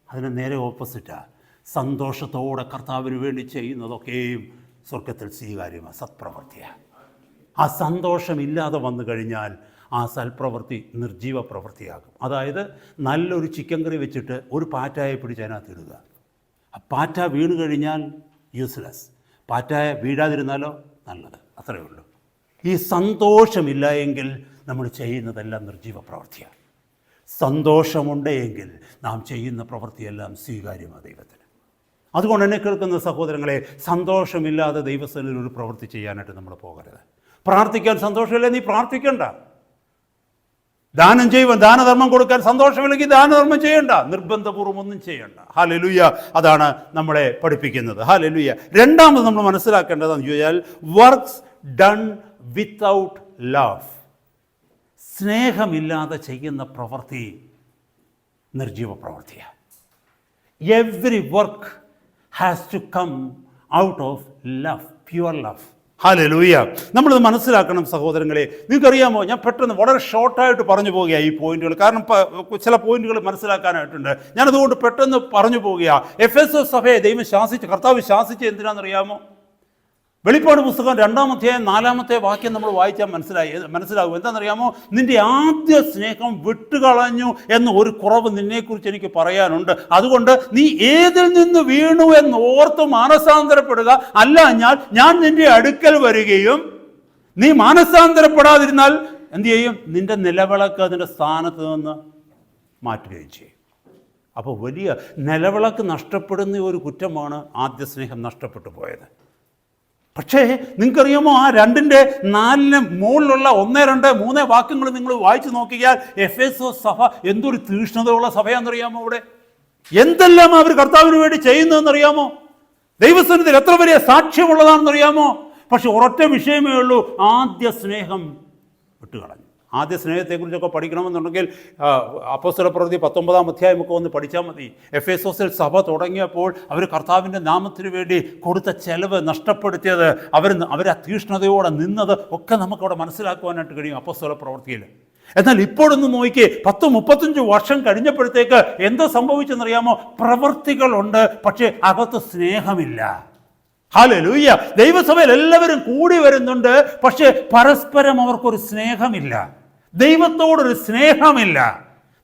അതിന് നേരെ ഓപ്പോസിറ്റാണ്. സന്തോഷത്തോടെ കർത്താവിന് വേണ്ടി ചെയ്യുന്നതൊക്കെയും സ്വർഗത്തിൽ സ്വീകാര്യമാണ്, സത്പ്രവൃത്തിയാണ്. ആ സന്തോഷമില്ലാതെ വന്നു കഴിഞ്ഞാൽ ആ സൽപ്രവൃത്തി നിർജീവ പ്രവൃത്തിയാകും. അതായത് നല്ലൊരു ചിക്കൻ കറി വെച്ചിട്ട് ഒരു പാറ്റായെ പിടിച്ച് അതിനകത്തിടുക. ആ പാറ്റ വീണ് കഴിഞ്ഞാൽ യൂസ്ലെസ്, പാറ്റായ വീഴാതിരുന്നാലോ നല്ലത്. അത്രയേ ഉള്ളൂ. ഈ സന്തോഷമില്ല എങ്കിൽ നമ്മൾ ചെയ്യുന്നതെല്ലാം നിർജീവ പ്രവൃത്തിയാണ്. സന്തോഷമുണ്ടെങ്കിൽ നാം ചെയ്യുന്ന പ്രവൃത്തിയെല്ലാം സ്വീകാര്യമാണ് ദൈവത്തിന്. അതുകൊണ്ട് തന്നെ കേൾക്കുന്ന സഹോദരങ്ങളെ, സന്തോഷമില്ലാതെ ദൈവസന്നിധിയിൽ ഒരു പ്രവൃത്തി ചെയ്യാനായിട്ട് നമ്മൾ പോകരുത്. പ്രാർത്ഥിക്കാൻ സന്തോഷമില്ല, നീ പ്രാർത്ഥിക്കണ്ട. ദാനധർമ്മം കൊടുക്കാൻ സന്തോഷമില്ലെങ്കിൽ ദാനധർമ്മം ചെയ്യണ്ട, നിർബന്ധപൂർവ്വം ഒന്നും ചെയ്യണ്ട. ഹല്ലേലൂയ. അതാണ് നമ്മളെ പഠിപ്പിക്കുന്നത്. ഹല്ലേലൂയ. രണ്ടാമത് നമ്മൾ മനസ്സിലാക്കേണ്ടതെന്ന് ചോദിച്ചാൽ, വർക്ക്സ് ഡൺ വിത്തൗട്ട് ലവ്. സ്നേഹമില്ലാതെ ചെയ്യുന്ന പ്രവൃത്തി നിർജീവ പ്രവൃത്തിയാണ്. Every work has to come out of love, pure love. Hallelujah. നമ്മളിത് മനസ്സിലാക്കണം സഹോദരങ്ങളെ. നിങ്ങൾക്കറിയാമോ, ഞാൻ പെട്ടെന്ന് വളരെ ഷോർട്ടായിട്ട് പറഞ്ഞു പോകുകയാണ് ഈ പോയിന്റുകൾ, കാരണം ചില പോയിന്റുകൾ മനസ്സിലാക്കാനായിട്ടുണ്ട്. ഞാനതുകൊണ്ട് പെട്ടെന്ന് പറഞ്ഞു പോകുകയാണ്. എഫെസോസ് സഭയെ കർത്താവ് ശാസിച്ച് എന്തിനാണെന്നറിയാമോ? വെളിപ്പാട് പുസ്തകം 2-ാം അധ്യായം 4-ാമത്തെ വാക്യം നമ്മൾ വായിച്ചാൽ മനസ്സിലാകും. എന്താണെന്നറിയാമോ? നിന്റെ ആദ്യ സ്നേഹം വിട്ടുകളഞ്ഞു എന്ന ഒരു കുറവ് നിന്നെക്കുറിച്ച് എനിക്ക് പറയാനുണ്ട്. അതുകൊണ്ട് നീ ഏതിൽ നിന്ന് വീണു എന്ന് ഓർത്ത് മാനസാന്തരപ്പെടുക. അല്ലാഞ്ഞാൽ ഞാൻ നിന്റെ അടുക്കൽ വരികയും നീ മാനസാന്തരപ്പെടാതിരുന്നാൽ എന്തു ചെയ്യും? നിന്റെ നിലവിളക്ക് അതിൻ്റെ സ്ഥാനത്ത് നിന്ന് മാറ്റുകയും ചെയ്യും. അപ്പോൾ വലിയ നിലവിളക്ക് നഷ്ടപ്പെടുന്ന ഒരു കുറ്റമാണ് ആദ്യ സ്നേഹം നഷ്ടപ്പെട്ടു പോയത്. പക്ഷേ നിങ്ങൾക്കറിയാമോ, ആ 2:4 മുകളിലുള്ള 1, 2, 3 വാക്യങ്ങൾ നിങ്ങൾ വായിച്ചു നോക്കിയാൽ എഫേസോസ് സഭ എന്തൊരു തീഷ്ണതയുള്ള സഭയാണെന്നറിയാമോ? അവിടെ എന്തെല്ലാം അവർ കർത്താവിന് വേണ്ടി ചെയ്യുന്നതെന്നറിയാമോ? ദൈവസന്നിധിയിൽ എത്ര വലിയ സാക്ഷ്യമുള്ളതാണെന്നറിയാമോ? പക്ഷെ ഒരൊറ്റ വിഷയമേ ഉള്ളൂ, ആദ്യ സ്നേഹം വിട്ടുകളഞ്ഞു. ആദ്യ സ്നേഹത്തെക്കുറിച്ചൊക്കെ പഠിക്കണമെന്നുണ്ടെങ്കിൽ അപ്പോസ്തലപ്രവൃത്തി 19-ാം അധ്യായമൊക്കെ ഒന്ന് പഠിച്ചാൽ മതി. എഫേസോസിൽ സഭ തുടങ്ങിയപ്പോൾ അവർ കർത്താവിൻ്റെ നാമത്തിന് വേണ്ടി കൊടുത്ത ചെലവ് നഷ്ടപ്പെടുത്തിയത്, അവർ ആ തീഷ്ണതയോടെ നിന്നത് ഒക്കെ നമുക്കവിടെ മനസ്സിലാക്കുവാനായിട്ട് കഴിയും അപ്പോസ്തലപ്രവൃത്തിയിൽ. എന്നാൽ ഇപ്പോഴൊന്ന് നോക്കിയേ, 10-35 വർഷം കഴിഞ്ഞപ്പോഴത്തേക്ക് എന്താ സംഭവിച്ചെന്നറിയാമോ? പ്രവൃത്തികളുണ്ട്, പക്ഷേ അകത്ത് സ്നേഹമില്ല. ഹല്ലേലൂയ! ദൈവസഭയിൽ എല്ലാവരും കൂടി വരുന്നുണ്ട്, പക്ഷേ പരസ്പരം അവർക്കൊരു സ്നേഹമില്ല. ദൈവത്തോടൊരു സ്നേഹമില്ല,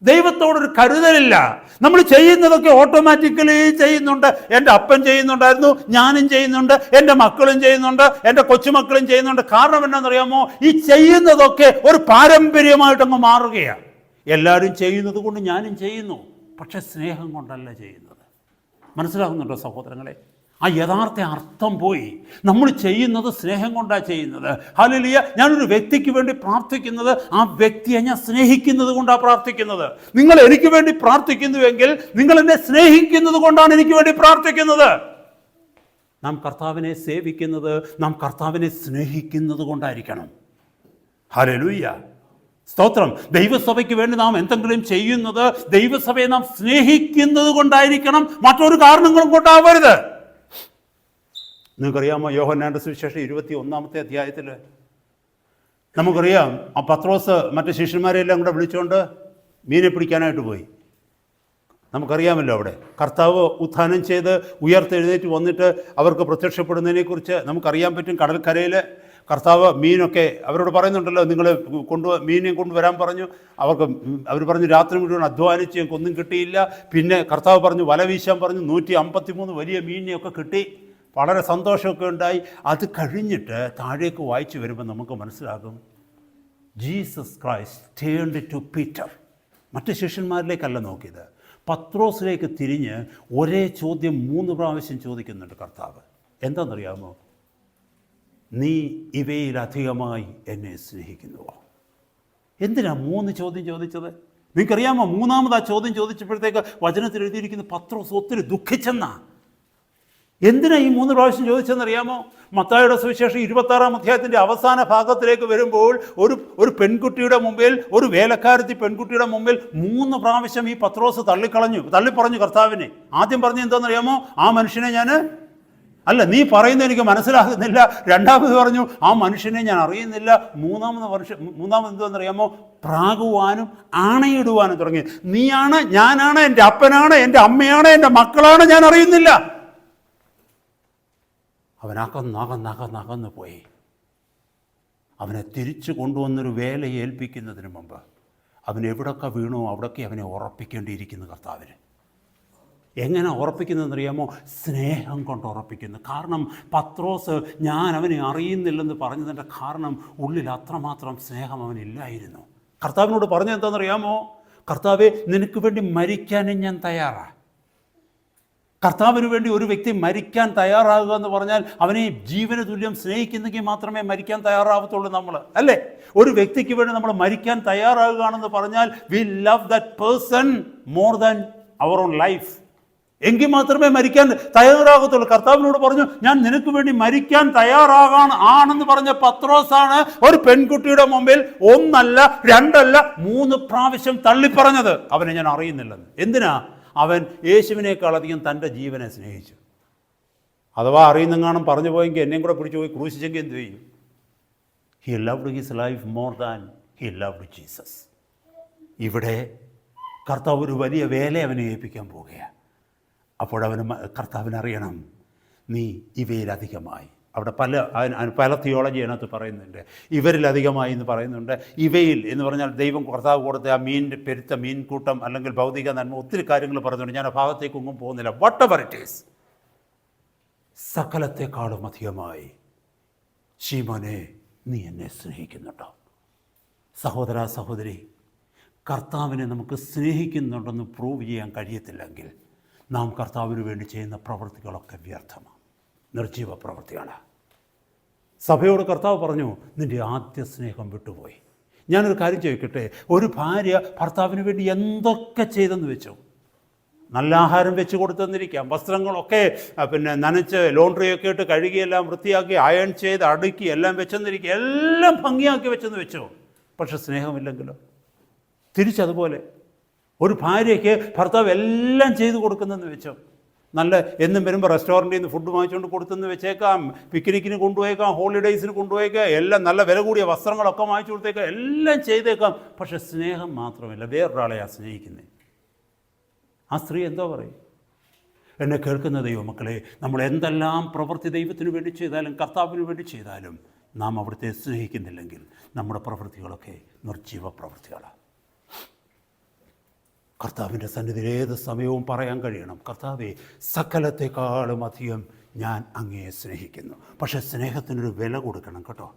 ദൈവത്തോടൊരു കരുതലില്ല. നമ്മൾ ചെയ്യുന്നതൊക്കെ ഓട്ടോമാറ്റിക്കലി ചെയ്യുന്നുണ്ട്. എൻ്റെ അപ്പൻ ചെയ്യുന്നുണ്ടായിരുന്നു, ഞാനും ചെയ്യുന്നുണ്ട്, എൻ്റെ മക്കളും ചെയ്യുന്നുണ്ട്, എൻ്റെ കൊച്ചുമക്കളും ചെയ്യുന്നുണ്ട്. കാരണം എന്താണെന്നറിയാമോ? ഈ ചെയ്യുന്നതൊക്കെ ഒരു പാരമ്പര്യമായിട്ടങ്ങ് മാറുകയാണ്. എല്ലാവരും ചെയ്യുന്നത് കൊണ്ട് ഞാനും ചെയ്യുന്നു, പക്ഷെ സ്നേഹം കൊണ്ടല്ല ചെയ്യുന്നത്. മനസ്സിലാകുന്നുണ്ടോ സഹോദരങ്ങളെ? ആ യഥാർത്ഥ അർത്ഥം പോയി. നമ്മൾ ചെയ്യുന്നത് സ്നേഹം കൊണ്ടാണ് ചെയ്യുന്നത്. ഹല്ലേലൂയ! ഞാനൊരു വ്യക്തിക്ക് വേണ്ടി പ്രാർത്ഥിക്കുന്നത് ആ വ്യക്തിയെ ഞാൻ സ്നേഹിക്കുന്നത് കൊണ്ടാണ് പ്രാർത്ഥിക്കുന്നത്. നിങ്ങൾ എനിക്ക് വേണ്ടി പ്രാർത്ഥിക്കുന്നുവെങ്കിൽ നിങ്ങൾ എന്നെ സ്നേഹിക്കുന്നത് കൊണ്ടാണ് എനിക്ക് വേണ്ടി പ്രാർത്ഥിക്കുന്നത്. നാം കർത്താവിനെ സേവിക്കുന്നത്, നാം കർത്താവിനെ സ്നേഹിക്കുന്നത് കൊണ്ടായിരിക്കണം. ഹല്ലേലൂയ! സ്തോത്രം. ദൈവസഭയ്ക്ക് വേണ്ടി നാം എന്തെങ്കിലും ചെയ്യുന്നത് ദൈവസഭയെ നാം സ്നേഹിക്കുന്നത് കൊണ്ടായിരിക്കണം, മറ്റൊരു കാരണങ്ങളും കൊണ്ടാവരുത്. നിങ്ങൾക്കറിയാമോ, യോഹന്നാന്റെ സുവിശേഷം 21-ാമത്തെ അധ്യായത്തിൽ നമുക്കറിയാം, ആ പത്രോസ് മറ്റ് ശിഷ്യന്മാരെല്ലാം കൂടെ വിളിച്ചുകൊണ്ട് മീനെ പിടിക്കാനായിട്ട് പോയി. നമുക്കറിയാമല്ലോ, അവിടെ കർത്താവ് ഉത്ഥാനം ചെയ്ത് ഉയർത്തെഴുന്നേറ്റ് വന്നിട്ട് അവർക്ക് പ്രത്യക്ഷപ്പെടുന്നതിനെക്കുറിച്ച് നമുക്കറിയാൻ പറ്റും. കടൽക്കരയിൽ കർത്താവ് മീനൊക്കെ അവരോട് പറയുന്നുണ്ടല്ലോ, നിങ്ങൾ മീനെ കൊണ്ടുവരാൻ പറഞ്ഞു. അവർ പറഞ്ഞു രാത്രി മുഴുവൻ അധ്വാനിച്ച് ഞങ്ങൾക്ക് ഒന്നും കിട്ടിയില്ല. പിന്നെ കർത്താവ് പറഞ്ഞു വല വീശാൻ പറഞ്ഞു. 153 വലിയ മീനിനെയൊക്കെ കിട്ടി. വളരെ സന്തോഷമൊക്കെ ഉണ്ടായി. അത് കഴിഞ്ഞിട്ട് താഴേക്ക് വായിച്ചു വരുമ്പോൾ നമുക്ക് മനസ്സിലാകും, Jesus Christ turned to Peter. മറ്റ് ശിഷ്യന്മാരിലേക്കല്ല നോക്കിയത്, പത്രോസിലേക്ക് തിരിഞ്ഞ് ഒരേ ചോദ്യം 3 പ്രാവശ്യം ചോദിക്കുന്നുണ്ട് കർത്താവ്. എന്താണെന്നറിയാമോ? നീ ഇവയിലധികമായി എന്നെ സ്നേഹിക്കുന്നുവോ? എന്തിനാ 3 ചോദ്യം ചോദിച്ചത്? നിങ്ങൾക്കറിയാമോ, 3-ാമത് ആ ചോദ്യം ചോദിച്ചപ്പോഴത്തേക്ക് വചനത്തിൽ എഴുതിയിരിക്കുന്ന പത്രോസ് ഒത്തിരി ദുഃഖിച്ചെന്നാ. എന്തിനാ ഈ 3 പ്രാവശ്യം ചോദിച്ചെന്നറിയാമോ? മത്തായിയുടെ സുവിശേഷം 26-ാം അധ്യായത്തിൻ്റെ അവസാന ഭാഗത്തിലേക്ക് വരുമ്പോൾ ഒരു പെൺകുട്ടിയുടെ മുമ്പിൽ, ഒരു വേലക്കാരത്തി പെൺകുട്ടിയുടെ മുമ്പിൽ 3 പ്രാവശ്യം ഈ പത്രോസ് തള്ളിപ്പറഞ്ഞു കർത്താവിനെ. ആദ്യം പറഞ്ഞു എന്താണെന്നറിയാമോ? ആ മനുഷ്യനെ നീ പറയുന്നത് എനിക്ക് മനസ്സിലാകുന്നില്ല. രണ്ടാമത് പറഞ്ഞു ആ മനുഷ്യനെ ഞാൻ അറിയുന്നില്ല. മൂന്നാമത് എന്താണെന്നറിയാമോ? പ്രാകുവാനും ആണയിടുവാനും തുടങ്ങി. നീയാണ്, ഞാനാണ്, എൻ്റെ അപ്പനാണ്, എൻ്റെ അമ്മയാണ്, എൻ്റെ മക്കളാണ്, ഞാൻ അറിയുന്നില്ല. അവൻ അകന്നകന്നകന്നകന്ന് പോയി. അവനെ തിരിച്ചു കൊണ്ടുവന്നൊരു വേല ഏൽപ്പിക്കുന്നതിന് മുമ്പ് അവൻ എവിടൊക്കെ വീണോ അവിടൊക്കെ അവനെ ഉറപ്പിക്കേണ്ടിയിരിക്കുന്നു കർത്താവിന്. എങ്ങനെ ഉറപ്പിക്കുന്നതെന്നറിയാമോ? സ്നേഹം കൊണ്ട് ഉറപ്പിക്കുന്നു. കാരണം പത്രോസ് ഞാൻ അവനെ അറിയുന്നില്ലെന്ന് പറഞ്ഞതിൻ്റെ കാരണം ഉള്ളിൽ അത്രമാത്രം സ്നേഹം അവനില്ലായിരുന്നു. കർത്താവിനോട് പറഞ്ഞത് എന്താണെന്നറിയാമോ? കർത്താവേ, നിനക്ക് വേണ്ടി മരിക്കാനും ഞാൻ തയ്യാറാണ്. കർത്താവിന് വേണ്ടി ഒരു വ്യക്തി മരിക്കാൻ തയ്യാറാകുക എന്ന് പറഞ്ഞാൽ അവനെ ജീവന് തുല്യം സ്നേഹിക്കുന്നെങ്കിൽ മാത്രമേ മരിക്കാൻ തയ്യാറാവത്തുള്ളൂ നമ്മൾ, അല്ലേ? ഒരു വ്യക്തിക്ക് വേണ്ടി നമ്മൾ മരിക്കാൻ തയ്യാറാകുകയാണെന്ന് പറഞ്ഞാൽ we love that person more than our own life. എങ്കിൽ മാത്രമേ മരിക്കാൻ തയ്യാറാകത്തുള്ളൂ. കർത്താവിനോട് പറഞ്ഞു ഞാൻ നിനക്ക് വേണ്ടി മരിക്കാൻ ആണെന്ന് പറഞ്ഞ പത്രോസാണ് ഒരു പെൺകുട്ടിയുടെ മുമ്പിൽ 1 അല്ല 2 അല്ല 3 പ്രാവശ്യം തള്ളിപ്പറഞ്ഞത് അവനെ ഞാൻ അറിയുന്നില്ലെന്ന്. എന്തിനാ? അവൻ യേശുവിനേക്കാൾ അധികം തൻ്റെ ജീവനെ സ്നേഹിച്ചു. അഥവാ അറിയുന്നെങ്ങാനും പറഞ്ഞു പോയെങ്കിൽ എന്നെയും കൂടെ പിടിച്ചു പോയി ക്രൂശിച്ചെങ്കിൽ എന്ത് ചെയ്യും? He loved his life more than he loved Jesus. ഇവിടെ കർത്താവ് ഒരു വലിയ വേല അവനെ ഏൽപ്പിക്കാൻ പോവുകയാണ്. അപ്പോഴവന് കർത്താവിനറിയണം, നീ ഇവയിലധികമായി അവിടെ പല തിയോളജി അതിനകത്ത് പറയുന്നുണ്ട്. ഇവരിലധികമായി എന്ന് പറയുന്നുണ്ട്. ഇവയിൽ എന്ന് പറഞ്ഞാൽ ദൈവം കർത്താവ് കൊടുത്ത ആ പെരുത്ത മീൻകൂട്ടം അല്ലെങ്കിൽ ഭൗതിക നന്മ, ഒത്തിരി കാര്യങ്ങൾ പറയുന്നുണ്ട്. ഞാൻ ആ ഭാഗത്തേക്കൊന്നും പോകുന്നില്ല. വാട്ട് എവർ ഇറ്റ് ഈസ്, സകലത്തെക്കാളും അധികമായി ശീമോനെ നീ എന്നെ സ്നേഹിക്കുന്നുണ്ടോ? സഹോദര സഹോദരി, കർത്താവിനെ നമുക്ക് സ്നേഹിക്കുന്നുണ്ടെന്ന് പ്രൂവ് ചെയ്യാൻ കഴിയത്തില്ലെങ്കിൽ നാം കർത്താവിന് വേണ്ടി ചെയ്യുന്ന പ്രവൃത്തികളൊക്കെ വ്യർത്ഥമാണ്, നിർജീവ പ്രവൃത്തിയാണ്. സഭയോട് കർത്താവ് പറഞ്ഞു, നിൻ്റെ ആദ്യ സ്നേഹം വിട്ടുപോയി. ഞാനൊരു കാര്യം ചോദിക്കട്ടെ, ഒരു ഭാര്യ ഭർത്താവിന് വേണ്ടി എന്തൊക്കെ ചെയ്തെന്ന് വെച്ചു? നല്ല ആഹാരം വെച്ച് കൊടുത്തെന്നിരിക്കാം, വസ്ത്രങ്ങളൊക്കെ നനച്ച് ലോണ്ട്രിയൊക്കെ ഇട്ട് കഴുകിയെല്ലാം വൃത്തിയാക്കി അയൺ ചെയ്ത് അടുക്കി എല്ലാം വെച്ചെന്നിരിക്കുക, എല്ലാം ഭംഗിയാക്കി വെച്ചെന്ന് വെച്ചോ. പക്ഷെ സ്നേഹമില്ലെങ്കിലോ? തിരിച്ചതുപോലെ ഒരു ഭാര്യയ്ക്ക് ഭർത്താവ് എല്ലാം ചെയ്തു കൊടുക്കുന്നെന്ന് വെച്ചോ, നല്ല എന്നും വരുമ്പോൾ റെസ്റ്റോറൻറ്റിൽ നിന്ന് ഫുഡ് വാങ്ങിച്ചുകൊണ്ട് കൊടുത്തെന്ന് വെച്ചേക്കാം, പിക്നിക്കിന് കൊണ്ടുപോയേക്കാം, ഹോളിഡേയ്സിന് കൊണ്ടുപോയേക്കാം, എല്ലാം നല്ല വില കൂടിയ വസ്ത്രങ്ങളൊക്കെ വാങ്ങിച്ചു കൊടുത്തേക്കാം, എല്ലാം ചെയ്തേക്കാം. പക്ഷെ സ്നേഹം മാത്രമല്ല, വേറൊരാളെയാ സ്നേഹിക്കുന്നത്. ആ സ്ത്രീ എന്തോ പറയും? എന്നെ കേൾക്കുന്ന ദൈവമക്കളെ, നമ്മൾ എന്തെല്ലാം പ്രവൃത്തി ദൈവത്തിന് വേണ്ടി ചെയ്താലും കർത്താവിന് വേണ്ടി ചെയ്താലും നാം അവിടുത്തെ സ്നേഹിക്കുന്നില്ലെങ്കിൽ നമ്മുടെ പ്രവൃത്തികളൊക്കെ നിർജീവ പ്രവൃത്തികളാണ്. കർത്താവിൻ്റെ സന്നിധിയിൽ ഏത് സമയവും പറയാൻ കഴിയണം, കർത്താവേ, സകലത്തെക്കാളും അധികം ഞാൻ അങ്ങയെ സ്നേഹിക്കുന്നു. പക്ഷേ സ്നേഹത്തിനൊരു വില കൊടുക്കണം കേട്ടോ.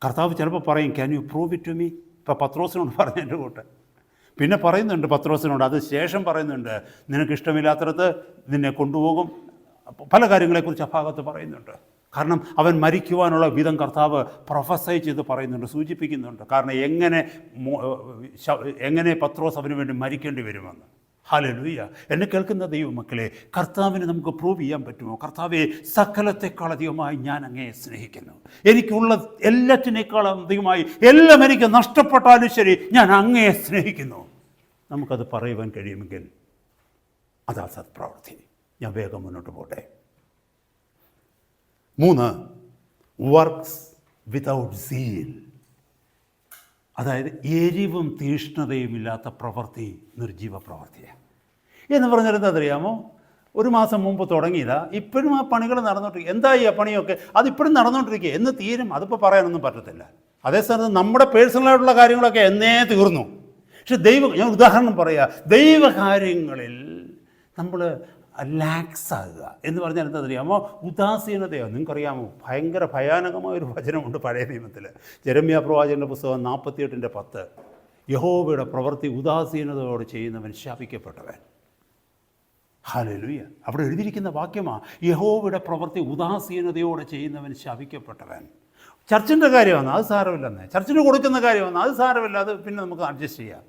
കർത്താവ് ചിലപ്പോൾ പറയും, can you prove it to me? ഇപ്പോൾ പത്രോസിനോട് പറഞ്ഞതിൻ്റെ കൂട്ട് പിന്നെ പറയുന്നുണ്ട് പത്രോസിനോട്, അത് ശേഷം പറയുന്നുണ്ട്, നിനക്കിഷ്ടമില്ലാത്തടത്ത് നിന്നെ കൊണ്ടുപോകും. പല കാര്യങ്ങളെക്കുറിച്ച് ആ ഭാഗത്ത് പറയുന്നുണ്ട്. കാരണം അവൻ മരിക്കുവാനുള്ള വിധം കർത്താവ് പ്രൊഫസൈ ചെയ്ത് പറയുന്നുണ്ട്, സൂചിപ്പിക്കുന്നുണ്ട്. കാരണം എങ്ങനെ പത്രോസ് അവന് വേണ്ടി മരിക്കേണ്ടി വരുമെന്ന്. ഹല്ലേലൂയ. എന്നെ കേൾക്കുന്ന ദൈവമക്കളെ, കർത്താവിന് നമുക്ക് പ്രൂവ് ചെയ്യാൻ പറ്റുമോ? കർത്താവെ, സകലത്തെക്കാളധികമായി ഞാൻ അങ്ങയെ സ്നേഹിക്കുന്നു. എനിക്കുള്ള എല്ലാറ്റിനേക്കാളും അധികമായി എല്ലാം എനിക്ക് നഷ്ടപ്പെട്ടാലും ശരി ഞാൻ അങ്ങയെ സ്നേഹിക്കുന്നു. നമുക്കത് പറയുവാൻ കഴിയുമെങ്കിൽ അതാ സത്പ്രവൃത്തി. ഞാൻ വേഗം മുന്നോട്ട് പോട്ടെ. 3, വർക്ക്സ് വിതൗട്ട് സീൽ. അതായത് എരിവും തീഷ്ണതയും ഇല്ലാത്ത പ്രവൃത്തി നിർജീവ പ്രവൃത്തിയാണ്. എന്ന് പറഞ്ഞാൽ എന്താണെന്നറിയാമോ? ഒരു മാസം മുമ്പ് തുടങ്ങിയതാ, ഇപ്പോഴും ആ പണികൾ നടന്നുകൊണ്ടിരിക്കുക. എന്തായി ആ പണിയൊക്കെ? അതിപ്പോഴും നടന്നുകൊണ്ടിരിക്കുക. എന്ന് തീരും അതിപ്പോൾ പറയാനൊന്നും പറ്റത്തില്ല. അതേസമയത്ത് നമ്മുടെ പേഴ്സണലായിട്ടുള്ള കാര്യങ്ങളൊക്കെ എന്നേ തീർന്നു. പക്ഷെ ഞാൻ ഉദാഹരണം പറയാം, ദൈവകാര്യങ്ങളിൽ നമ്മൾ ലാക്സാകുക എന്ന് പറഞ്ഞാൽ എന്താ അറിയാമോ? ഉദാസീനതയോ. നിങ്ങൾക്കറിയാമോ, ഭയങ്കര ഭയാനകമായൊരു വചനമുണ്ട് പഴയ നിയമത്തിൽ, യെരമ്യാ പ്രവാചകൻ്റെ പുസ്തകം 48:10. യഹോവയുടെ പ്രവൃത്തി ഉദാസീനതയോട് ചെയ്യുന്നവൻ ശാപിക്കപ്പെട്ടവൻ. ഹല്ലേലൂയ. അവിടെ എഴുതിയിരിക്കുന്ന വാക്യമാണ്, യഹോവയുടെ പ്രവൃത്തി ഉദാസീനതയോടെ ചെയ്യുന്നവൻ ശാപിക്കപ്പെട്ടവൻ. ചർച്ചിൻ്റെ കാര്യമാണ്, അത് സാരമില്ലെന്നേ. ചർച്ചിന് കൊടുക്കുന്ന കാര്യമാണ്, അത് സാരമില്ല, അത് പിന്നെ നമുക്ക് അഡ്ജസ്റ്റ് ചെയ്യാം.